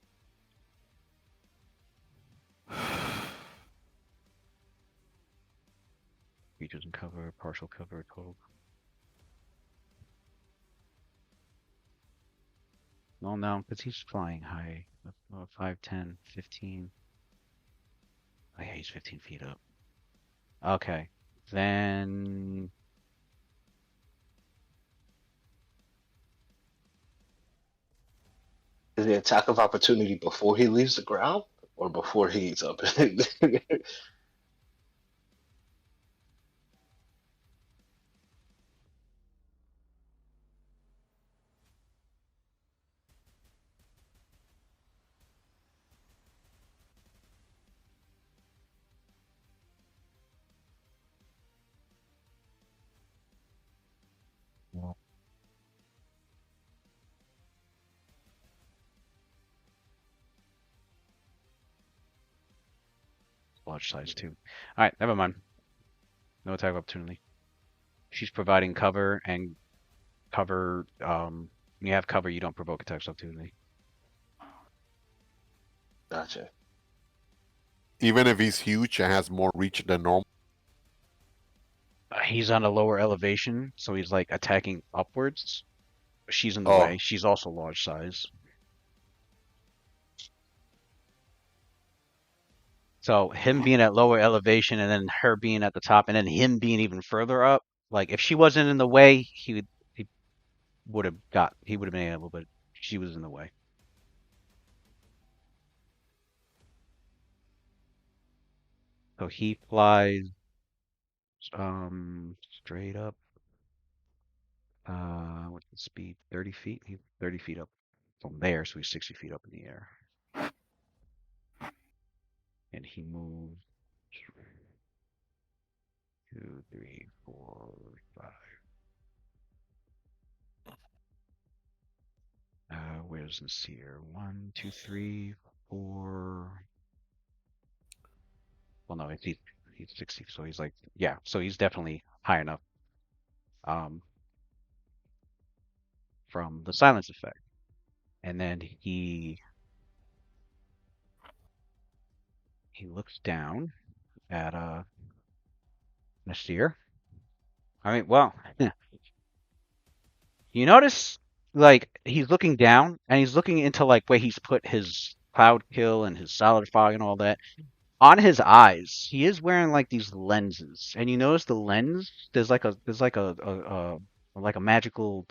Features and cover, partial cover, total. No, because he's flying high. 5, 10, 15. Oh yeah, he's 15 feet up. Okay. Then Is the attack of opportunity before he leaves the ground or before he's up? large size too. All right, never mind. No attack of opportunity. She's providing cover and cover. When you have cover, you don't provoke attacks of opportunity. Gotcha. Even if he's huge and has more reach than normal. He's on a lower elevation, so he's like attacking upwards. She's in the way. She's also large size. So him being at lower elevation and then her being at the top and then him being even further up, like if she wasn't in the way, he would have been able, but she was in the way. So he flies straight up. What's the speed? 30 feet? He's 30 feet up from there, so he's 60 feet up in the air. And he moves 2, 3, 4, 5. Where's this here? 1, 2, 3, 4. Well, no, he's 60, so he's like, yeah, so he's definitely high enough. From the silence effect, and then he looks down at Nasir. I mean, well, you notice like he's looking down and he's looking into like where he's put his cloud kill and his solid fog and all that. On his eyes, he is wearing like these lenses, and you notice the lens. There's like a magical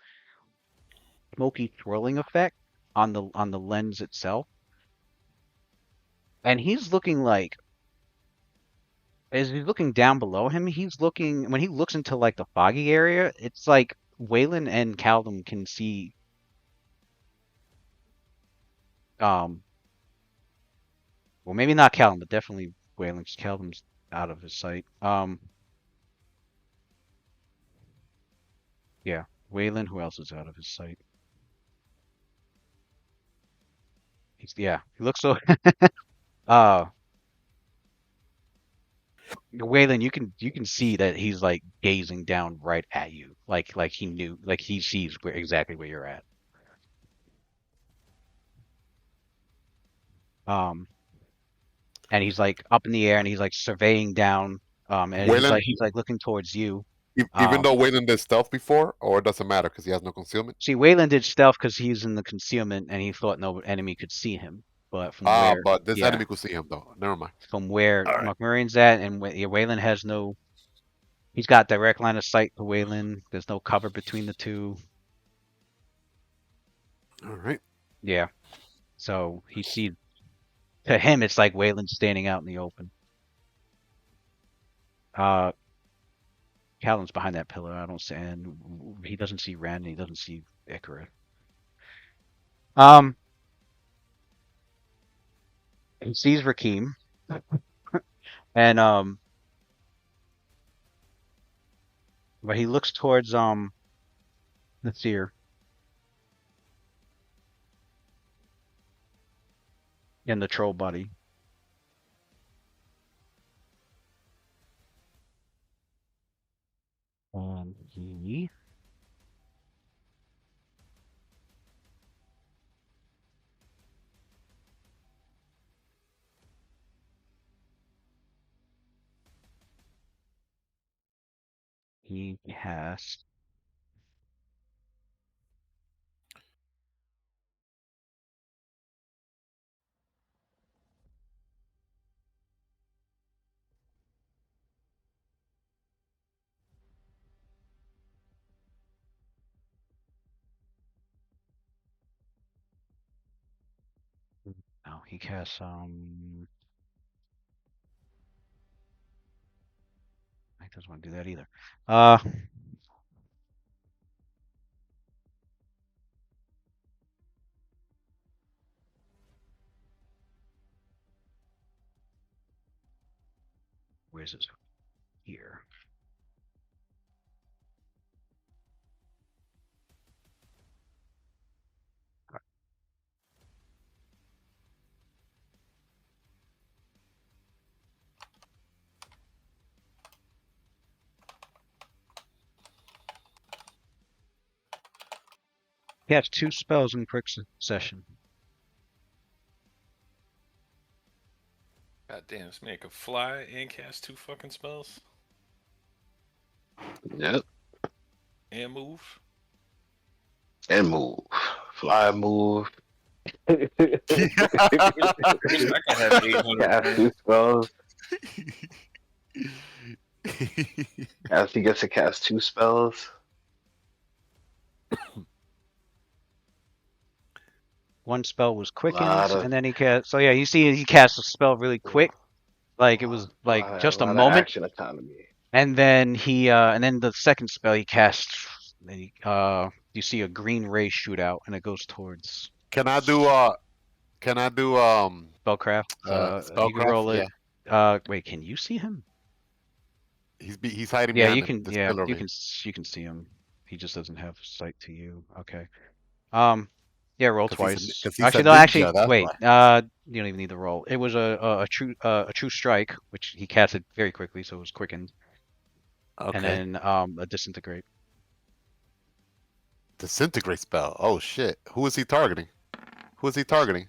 smoky swirling effect on the lens itself, and he's looking like as he's looking down below him, he's looking when he looks into like the foggy area, it's like Waylon and Caldum can see well maybe not Caldum, but definitely Waylon. Caldum's out of his sight. Yeah. Waylon, who else is out of his sight? He looks so Waylon, you can see that he's like gazing down right at you, like he knew, like he sees exactly where you're at. And he's like up in the air, and he's like surveying down, and Waylon, he's like looking towards you. Even though Waylon did stealth before, or it doesn't matter because he has no concealment. See, Waylon did stealth because he's in the concealment, and he thought no enemy could see him. But from where, but this enemy could see him though. Never mind. From where Mokmurian's at, and Waylon has no. He's got direct line of sight to Waylon. There's no cover between the two. All right. Yeah. So he sees. To him, it's like Waylon standing out in the open. Callan's behind that pillar. I don't see, and he doesn't see Ren. And he doesn't see Icarus. He sees Rakim, and but he looks towards Nasir. And the troll buddy. And he has no, he casts he doesn't want to do that either. Where's it? Here. He has 2 spells in quick succession. God damn, this man can fly and cast 2 fucking spells. Yep. And move. And move. Fly, move. I can have 800 Cast 2 spells. As he gets to cast 2 spells. One spell was quickened, Lotta- and then he cast. So yeah, you see, he cast a spell really quick, like it was like just a lot of moment, action economy. and then and then the second spell he cast, then you see a green ray shoot out, and it goes towards Can I do spellcraft. You can roll spellcraft? it. Wait, can you see him? He's hiding Yeah, behind you can. this Yeah, pillar you over can. here. You can see him. He just doesn't have sight to you. Okay. Yeah, roll 'Cause twice. he's a Actually, no. ninja, Actually, that's wait. why. You don't even need the roll. It was a true strike, which he casted very quickly, so it was quickened, and Okay. then a disintegrate. Disintegrate spell. Oh shit. Who is he targeting? Who is he targeting?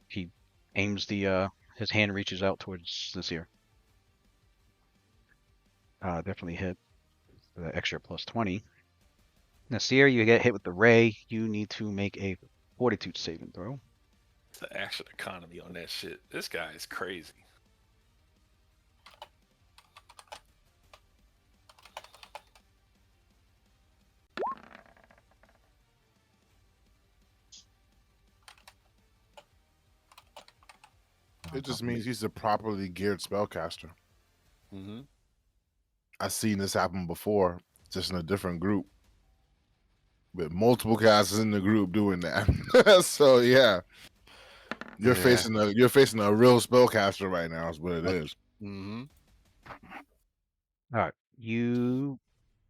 He aims his hand reaches out towards this here. Definitely hit. The extra plus 20. Nasir, you get hit with the ray. You need to make a fortitude saving throw. The action economy on that shit. This guy is crazy. It just means he's a properly geared spellcaster. Mm-hmm. I've seen this happen before, just in a different group, with multiple casters in the group doing that. So yeah, you're facing a real spellcaster right now. Is what it is. Mm-hmm. All right, you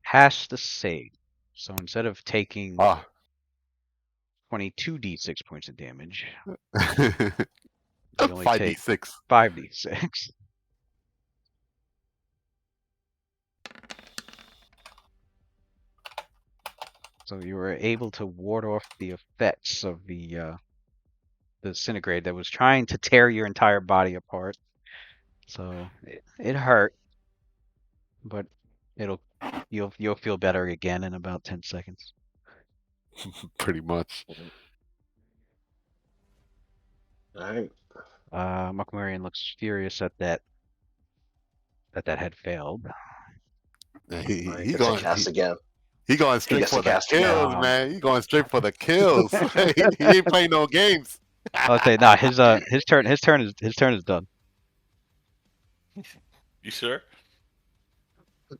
pass the save. So instead of taking 22d6 points of damage, you only take 5d6. 5d6. So you were able to ward off the effects of the disintegrate that was trying to tear your entire body apart. So it hurt, but you'll feel better again in about 10 seconds. Pretty much. Alright. Mokmurian looks furious at that had failed. He Gets a cast again. He going straight gets for to the cast kills, again. man. He going straight for the kills. He ain't playing no games. I'll say nah. His turn is done. You sure?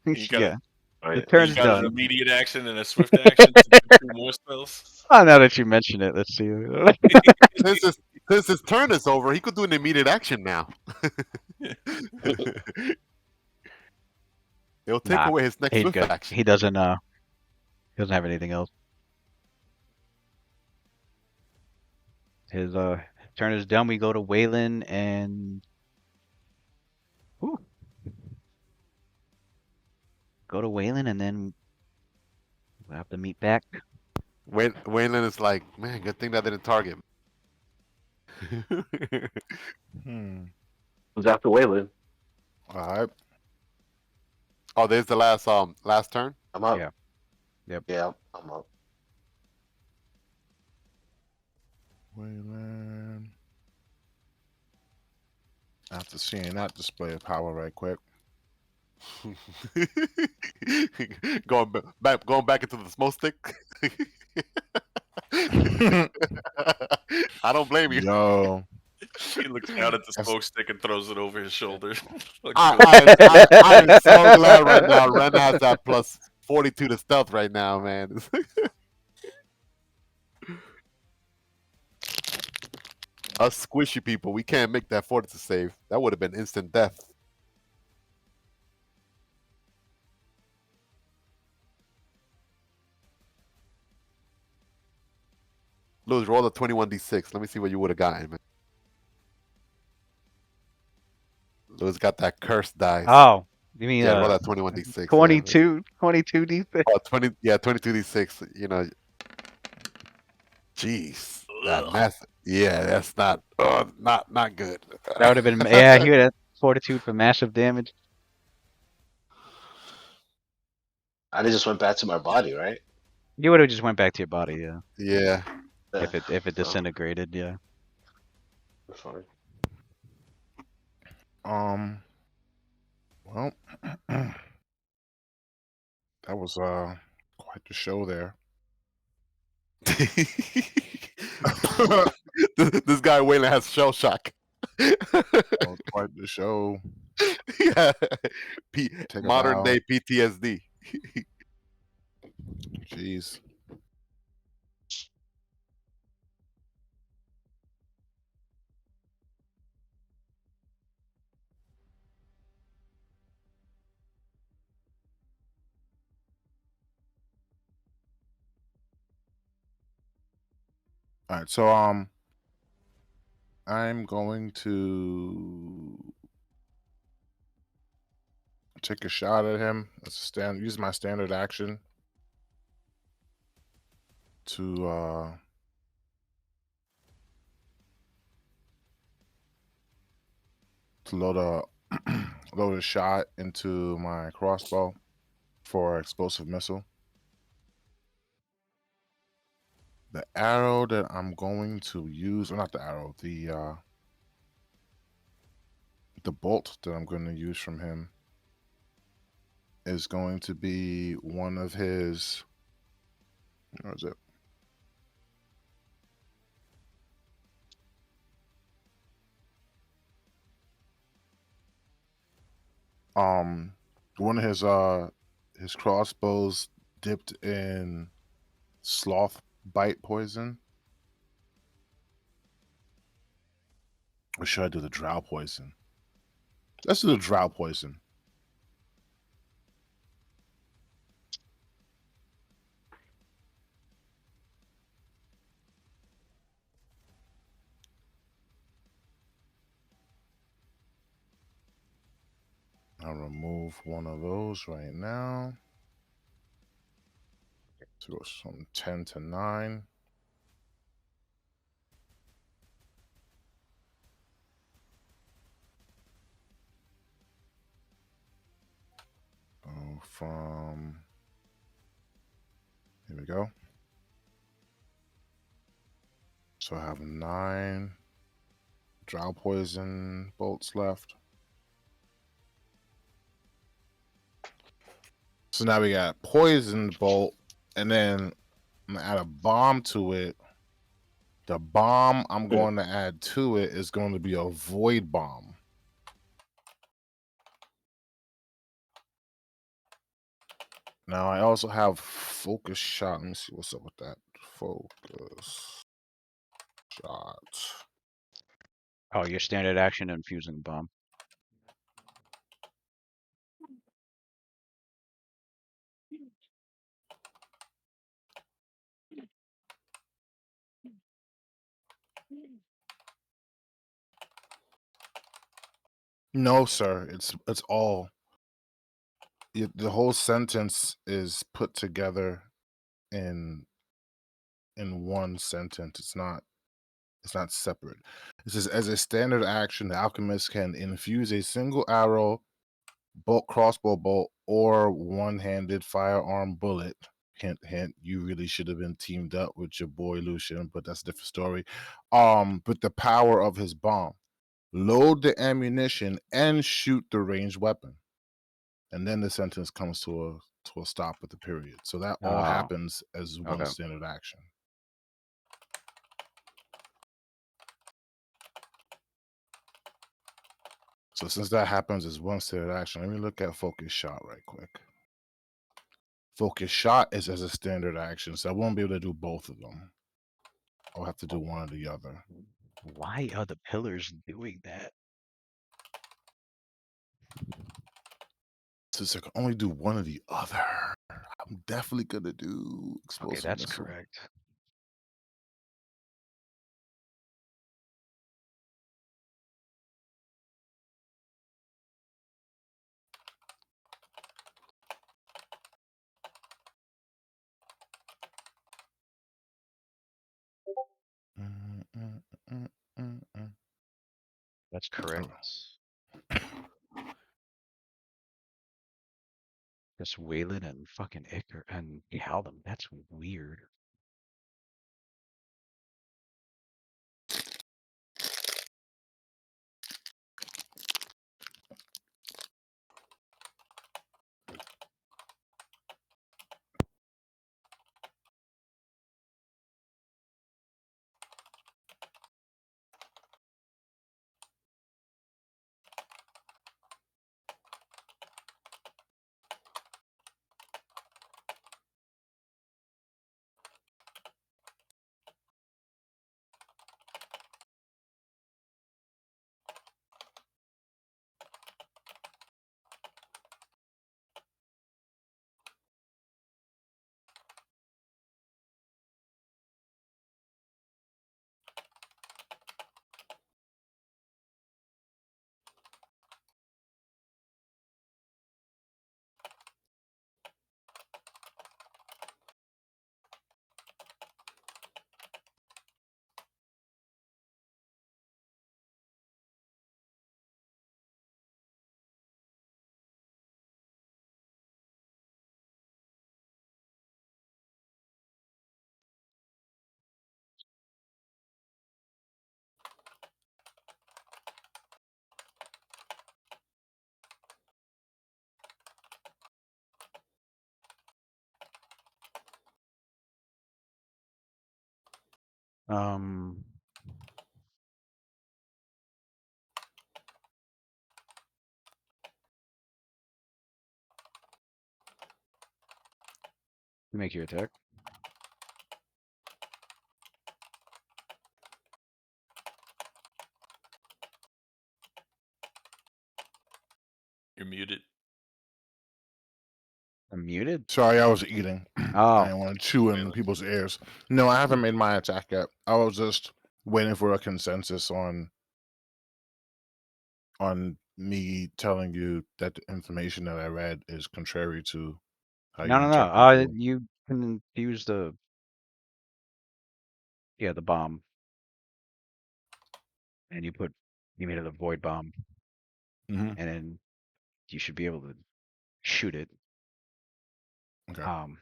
You got Yeah, Oh, his yeah. turn you is got an done. immediate action and a swift action to do 2 more spells. Oh, now that you mention it, let's see. Since his turn is over, he could do an immediate action now. It'll take Nah, away his next he's swift good. action. He doesn't have anything else. His turn is done. We go to Waylon and go to Waylon, and then we'll have to meet back. Waylon is like, man, good thing that didn't target me. Who's after Waylon? All right. Oh, there's the last turn. I'm up. Yeah. Yep. Yeah, I'm up. Wayland. After seeing that display of power right quick. going back into the smoke stick. I don't blame you. Yo. He looks down at the smoke stick and throws it over his shoulder. I am so glad right now. Ren has that plus 42 to stealth right now, man. Us squishy people, we can't make that fortitude save. That would have been instant death. Lewis, roll a 21d6. Let me see what you would have gotten, man. Lewis got that cursed dice. Oh, you mean Yeah, roll that 21d6. 22 d6? Oh, 22d6. You know, jeez, that math. Yeah, that's not. Not good. That would have been he would have fortitude for massive damage. I just went back to my body, right? You would have just went back to your body, yeah. Yeah. If it disintegrated, yeah. That's fine. Well, that was quite the show there. This guy Waylon has shell shock. That was quite the show. Yeah. Take a Modern bow. day PTSD. Jeez. All right, so I'm going to take a shot at him. Use my standard action to load a shot into my crossbow for explosive missile. The arrow that I'm going to use, or not the arrow, the bolt that I'm going to use from him is going to be one of his. Where is it? One of his crossbows dipped in sloth bite poison. Or should I do the drow poison? Let's do the drow poison. I'll remove one of those right now. So go from 10 to 9. Go from, here we go. So I have 9 drow poison bolts left. So now we got poisoned bolt and then I'm gonna add a bomb to it. The bomb I'm going to add to it is going to be a void bomb. Now I also have focus shot. Let me see what's up with that. Focus shot. Oh, your standard action infusing bomb. No, sir. It's all. The whole sentence is put together in one sentence. It's not separate. It says, as a standard action, the alchemist can infuse a single arrow, crossbow bolt, or one-handed firearm bullet. Hint, hint. You really should have been teamed up with your boy Lucian, but that's a different story. With the power of his bomb, load the ammunition and shoot the ranged weapon, and then the sentence comes to a stop with the period. So that all happens as one standard action. So since that happens as one standard action, let me look at focus shot right quick. Focus shot is as a standard action, so I won't be able to do both of them. I'll have to do one or the other. Why are the pillars doing that? Since I can only do one or the other, I'm definitely gonna do explosive Okay, that's missile. correct. That's correct. Just Waylon and fucking Icar and Callum. That's weird. Make your attack. You're muted. I'm muted? Sorry, I was eating. Oh. I didn't want to chew in people's ears. No, I haven't made my attack yet. I was just waiting for a consensus on me telling you that the information that I read is contrary to how you No. interpret the rule. You can use the bomb. And you made it a void bomb. Mm-hmm. And then you should be able to shoot it. Okay.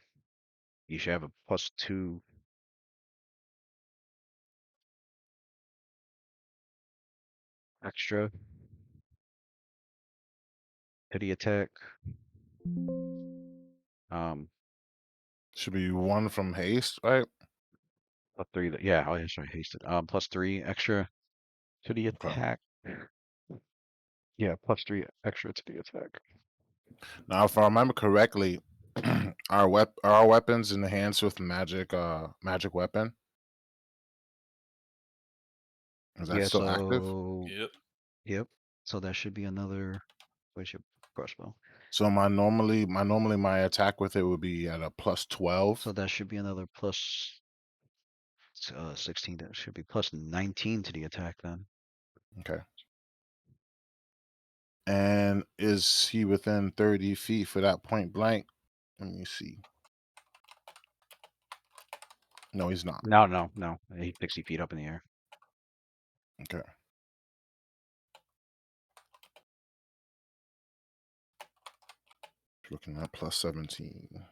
You should have a +2 extra to the attack. Should be 1 from haste, right? +3. Yeah, oh, yeah, sorry, hasted. +3 extra to the attack. Yeah, +3 extra to the attack. Now, if I remember correctly, our weapons enhanced with magic weapon. Is that still active? Yep. Yep. So that should be another. Where's your crossbow? So my attack with it would be at a +12. So that should be another plus 16. That should be plus 19 to the attack then. Okay. And is he within 30 feet for that point blank? Let me see. No, he's not. No. He's 60 feet up in the air. Okay. Looking at +17.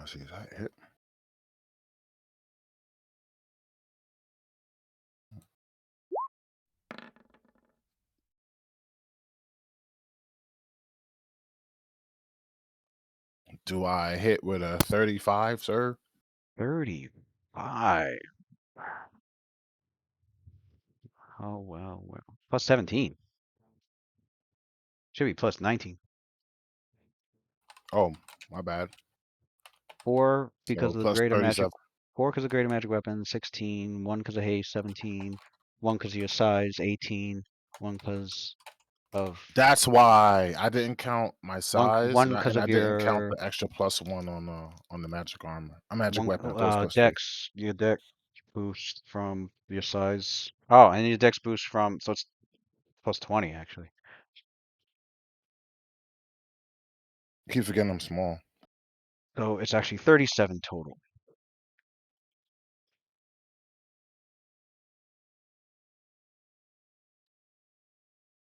See if that hit. Do I hit with a 35, sir? 35. Oh, well. Plus 17. Should be plus 19. Oh, my bad. 4 because So of the plus greater 37. magic. 4 because of greater magic weapon. 16. 1 because of haste. 17. 1 because of your size. 18. 1 because of. That's why I didn't count my size, one and because of I didn't count your the extra +1 on the magic armor. A magic weapon. I thought it was +3. dex. Your dex boost from your size. Oh, and your dex boost from. So it's plus 20 actually. Keep forgetting I'm small. So it's actually 37 total.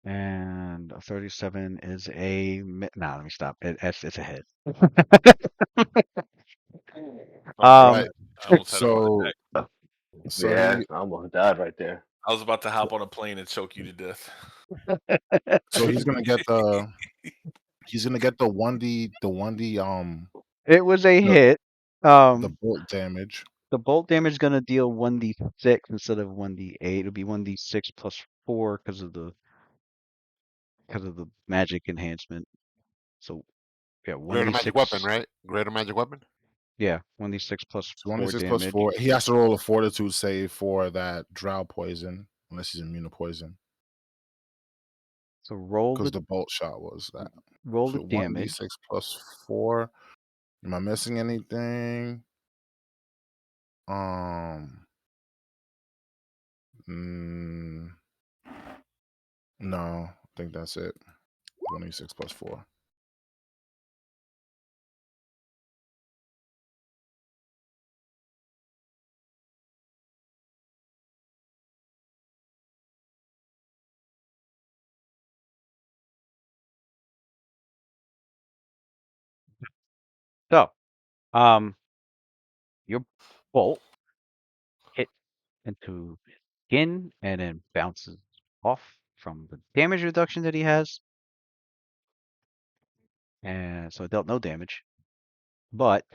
And 37 is a. Nah, let me stop. It's a hit. All right. I almost had a heart attack. So Yeah, I almost died right there. I was about to hop on a plane and choke you to death. so he's gonna get the 1D It was a hit. the bolt damage. The bolt damage is gonna deal 1d6 instead of 1d8. It'll be 1d6 plus 4 because of the magic enhancement. So yeah, Greater magic 1d6. weapon, right? Greater magic weapon. Yeah, 1d6 plus So 4 1d6 damage. plus 4. He has to roll a fortitude save for that drow poison, unless he's immune to poison. So roll Because the the bolt shot was that. roll So the damage. 1d6 plus 4. Am I missing anything? No, I think that's it. 1d6 plus 4. So, your bolt hit into his skin and then bounces off from the damage reduction that he has. And so it dealt no damage. But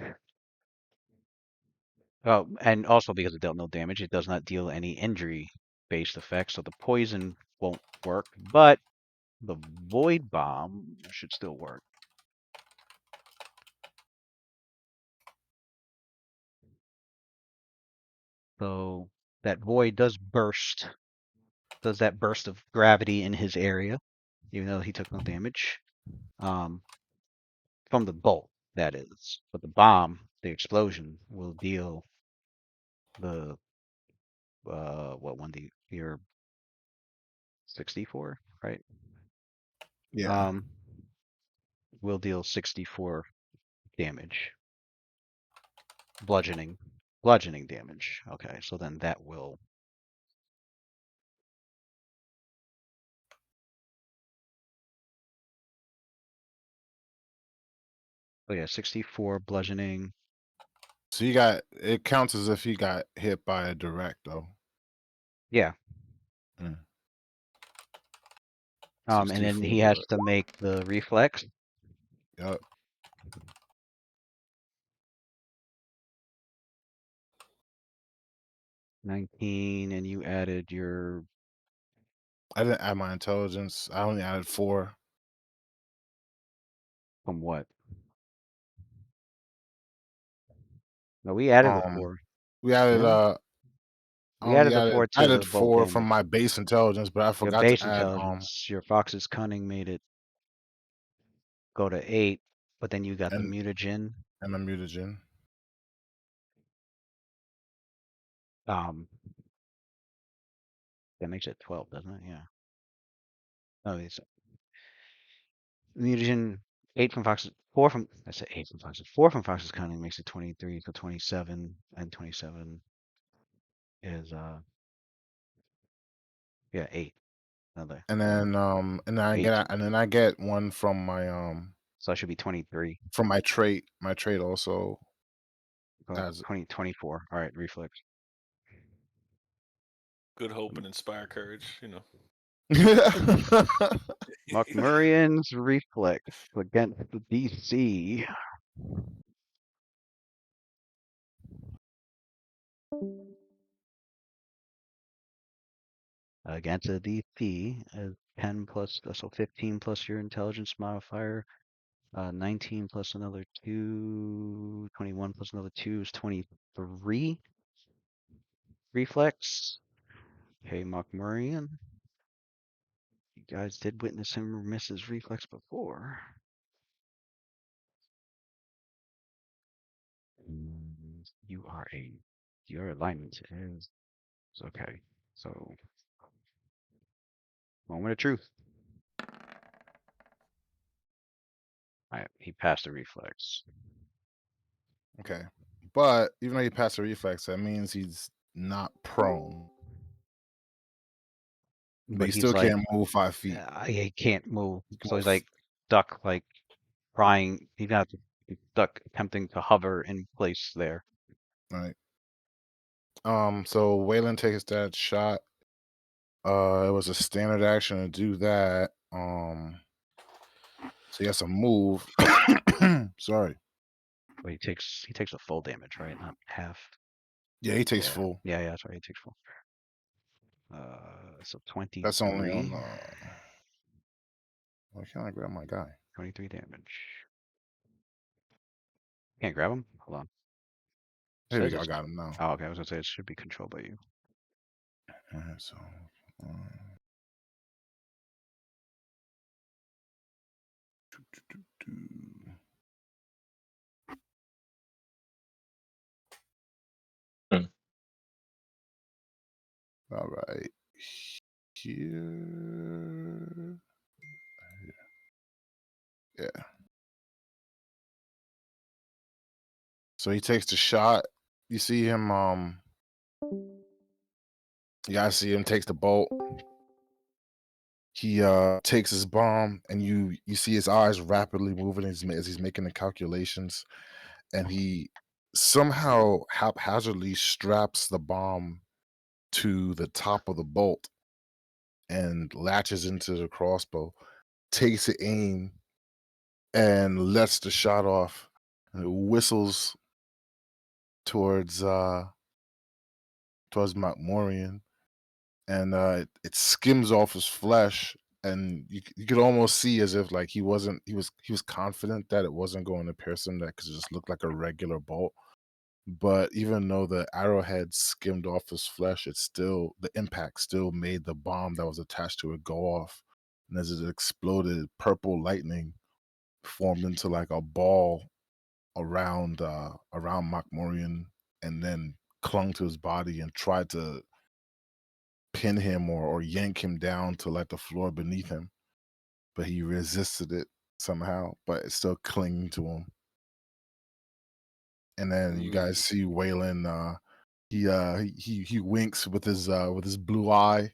and also because it dealt no damage, it does not deal any injury-based effects, so the poison won't work, but the void bomb should still work. So that void does that burst of gravity in his area, even though he took no damage. From the bolt, that is. But the bomb, the explosion, will deal the what 1d your 64, right? Yeah. Will deal 64 damage. Bludgeoning damage. Okay, so then that will. Oh yeah, 64 bludgeoning. So it counts as if he got hit by a direct though. Yeah. And then he has to make the reflex. Yep. $19, and you added your. I didn't add my intelligence. I only added 4. From what? No, we added the 4. We added we added the 4 to added the bolt 4 damage. from my base intelligence, but I forgot your base to add intelligence. Your Fox's Cunning made it go to 8, but then you got the mutagen. And the mutagen. That makes it 12, doesn't it? Yeah. Oh, it's mutagen 8 from Fox's 4 from I said 8 from Fox's 4 from Fox's Cunning makes it 23, so 27, and 27 is 8. Another. And then I get one from my So that should be 23. From my trait. My trait also has 24. All right, reflex. Good hope and inspire courage, you know. Mokmurian's reflex against the DC. Against a DC is 10 plus, so 15 plus your intelligence modifier. 19 plus another 2, 21 plus another 2 is 23. Reflex. Okay, Mokmurian. You guys did witness him miss his reflex before. Your alignment is okay. So, moment of truth. He passed the reflex. Okay. But even though he passed the reflex, that means he's not prone. But he still can't move 5 feet. He can't move. So he's like stuck, like trying. He's got to be stuck, attempting to hover in place there. Right. So Waylon takes that shot. It was a standard action to do that. So he has to move. Sorry. But he takes the full damage, right? Not half. Yeah, he takes full. Yeah, that's right. He takes full. So 23. That's only on why can't I grab my guy? 23 damage. Can't grab him? Hold on. Here we go. I got him now. Oh, okay. I was gonna say it should be controlled by you. All right, so all right. Here. Yeah. So he takes the shot. You see him, you guys see him takes the bolt. He takes his bomb, and you see his eyes rapidly moving as he's making the calculations, and he somehow haphazardly straps the bomb to the top of the bolt and latches into the crossbow, takes the aim, and lets the shot off, and it whistles towards Mokmurian, and it skims off his flesh, and you could almost see as if like he was confident that it wasn't going to pierce him, that because it just looked like a regular bolt. But even though the arrowhead skimmed off his flesh, the impact still made the bomb that was attached to it go off, and as it exploded, purple lightning formed into like a ball around Mokmurian, and then clung to his body and tried to pin him or yank him down to like the floor beneath him, but he resisted it somehow, but it's still clinging to him. And then you guys see Waylon, he winks with his blue eye,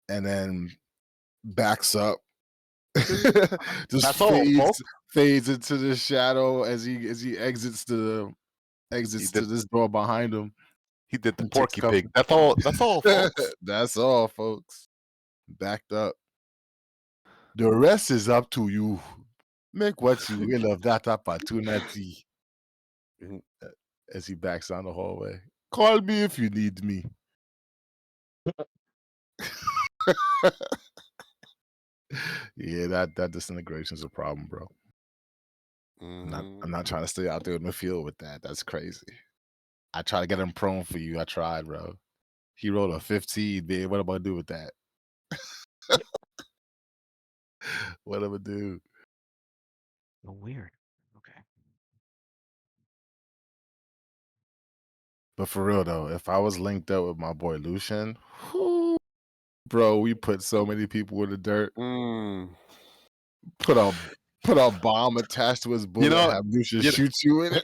and then backs up. Just fades into the shadow as he exits to this door behind him. He did the Porky Pig. That's all, folks. That's all, folks. Backed up. The rest is up to you. Make what you will of that opportunity. As he backs down the hallway. Call me if you need me. Yeah, that disintegration is a problem, bro. I'm not trying to stay out there in the field with that. That's crazy. I try to get him prone for you. I tried, bro. He rolled a 15, man. What am I gonna do with that? What am I do? Oh, weird. Okay. But for real though, if I was linked up with my boy Lucian, whoo, bro, we put so many people in the dirt. Put a bomb attached to his bullet, have Lucian shoot you in it.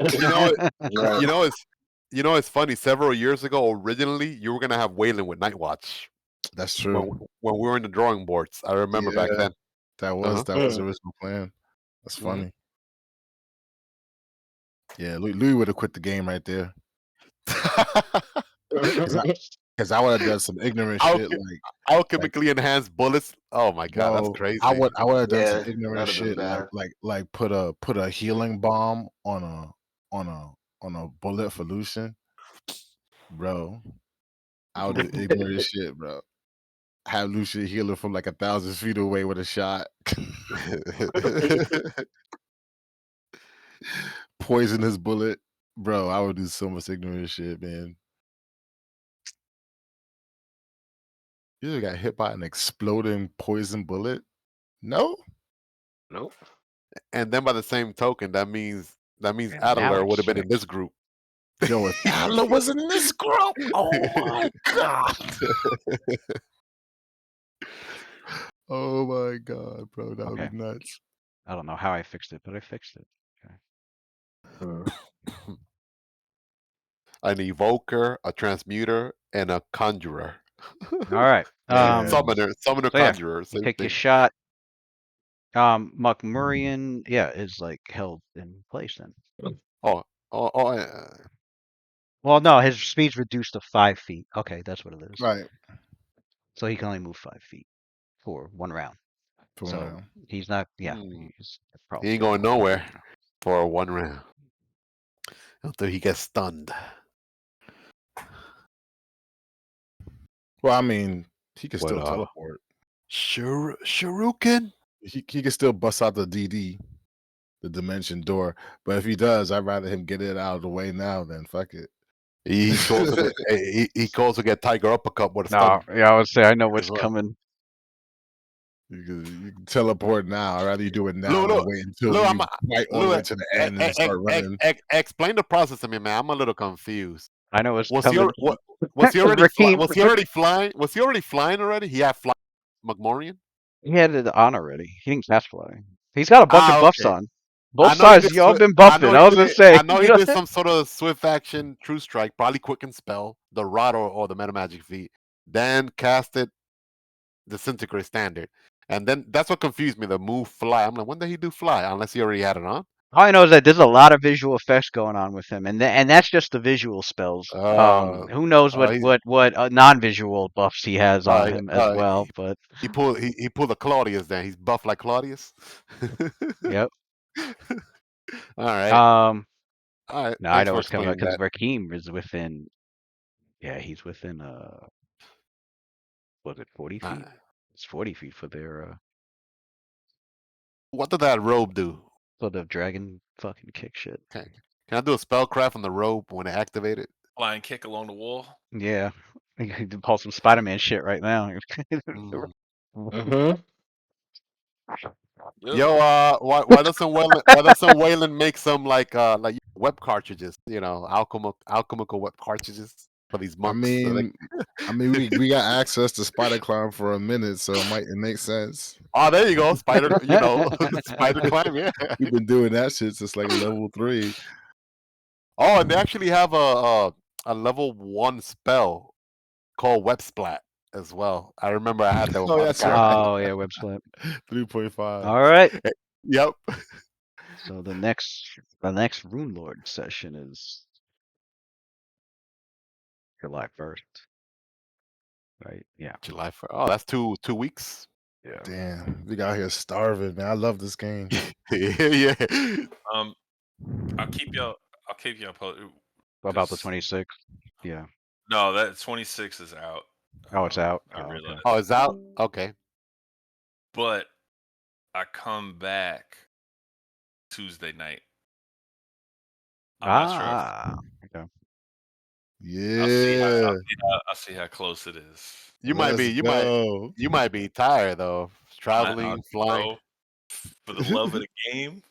It's funny. Several years ago, originally you were gonna have Waylon with Night Watch. That's true. When we were in the drawing boards, I remember back then. That was the original plan. That's funny. Yeah, Louis would have quit the game right there. Because I would have done some ignorant shit like alchemically enhanced bullets. Oh my god, that's crazy. I would have done some ignorant shit like put a healing bomb on a bullet for Lucian, bro. I would do ignorant shit, bro. Have Lucian healer from like 1,000 feet away with a shot. Poison his bullet, bro. I would do so much ignorant shit, man. You ever got hit by an exploding poison bullet? No. Nope. And then by the same token, that means Adler would have been in this group. Yo, if Adler was in this group, oh my god. Oh my god, bro. That would be nuts. I don't know how I fixed it, but I fixed it. Okay. An evoker, a transmuter, and a conjurer. All right. Summoner, conjurer. You take your shot. Mokmurian, is like held in place then. Oh. Well, no, his speed's reduced to 5 feet. Okay, that's what it is. Right. So he can only move 5 feet for 1 round. He's not. Yeah. He's he ain't going nowhere for 1 round until he gets stunned. Well, I mean, he can still teleport. Shuriken? He can still bust out the DD, the dimension door. But if he does, I'd rather him get it out of the way now than fuck it. He calls to get Tiger uppercut with a stun. Yeah, I would say I know what's coming. You can teleport now. I'd rather you do it now than wait until you right all the way to the end and start running. Explain the process to me, man. I'm a little confused. I know what's coming. Was he already flying? Was he already flying already? He had fly Mokmurian? He had it on already. He didn't cast fly. He's got a bunch of buffs on. Both sides, y'all been buffing. I was gonna say. I know he did some sort of swift action, true strike, probably quicken spell, the rod or the meta magic feat. Then casted disintegrate standard. And then that's what confused me, the move fly. I'm like, when did he do fly? Unless he already had it on. All I know is that there's a lot of visual effects going on with him, and that's just the visual spells. Who knows what non-visual buffs he has on him as well? But he pulled a Claudius. Then he's buffed like Claudius. Yep. All right. All right. No, I know what's coming because Rakeem is within. Yeah, he's within. Was it 40 feet? It's 40 feet for their. What did that robe do? So the dragon fucking kick shit. Okay. Can I do a spellcraft on the robe when it activated? Flying kick along the wall. Yeah, you can pull some Spider-Man shit right now. Yo, why doesn't Waylon make some like web cartridges? You know, alchemical web cartridges for these monks. I mean, we got access to Spider Climb for a minute, so it makes sense. Oh, there you go, Spider. Spider Climb. Yeah, we've been doing that shit since like level 3. Oh, and they actually have a level 1 spell called Web Splat as well. I remember I had that. Oh yeah, Web Splat 3.5. All right. Yep. So the next Runelord session is July 1st. Right? Yeah. July 1st. Oh, that's two weeks. Yeah. Damn, we got here starving, man. I love this game. Yeah. I'll keep y'all posted. What about the 26th? Yeah. No, that 26 is out. Oh, it's out. I Oh, realize. okay. Oh, it's out. Okay. But I come back Tuesday night. I'm not sure. Okay. Yeah. I'll see how close it is. You might be tired though. Traveling, flying. Bro, for the love of the game.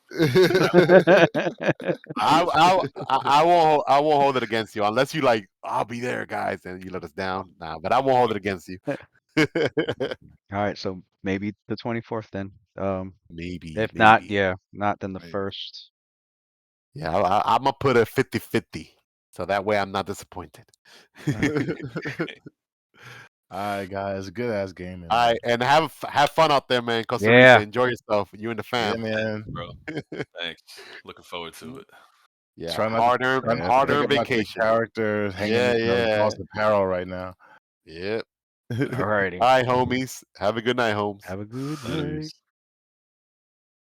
I won't hold it against you unless you like. I'll be there, guys, and you let us down. Nah, but I won't hold it against you. All right, so maybe the 24th then. Maybe. If not, yeah, not then the first. Yeah, I'm gonna put a 50-50, so that way I'm not disappointed. All right, guys, good ass game. All right, and have fun out there, man. Costa Yeah. Rica, enjoy yourself. You and the Yeah, fam. man. Bro, thanks. Looking forward to it. Yeah, Try not hard-earned to vacation. character hanging across apparel right now. Yep. Alrighty. All right, homies. Have a good night, Holmes. Have a good night.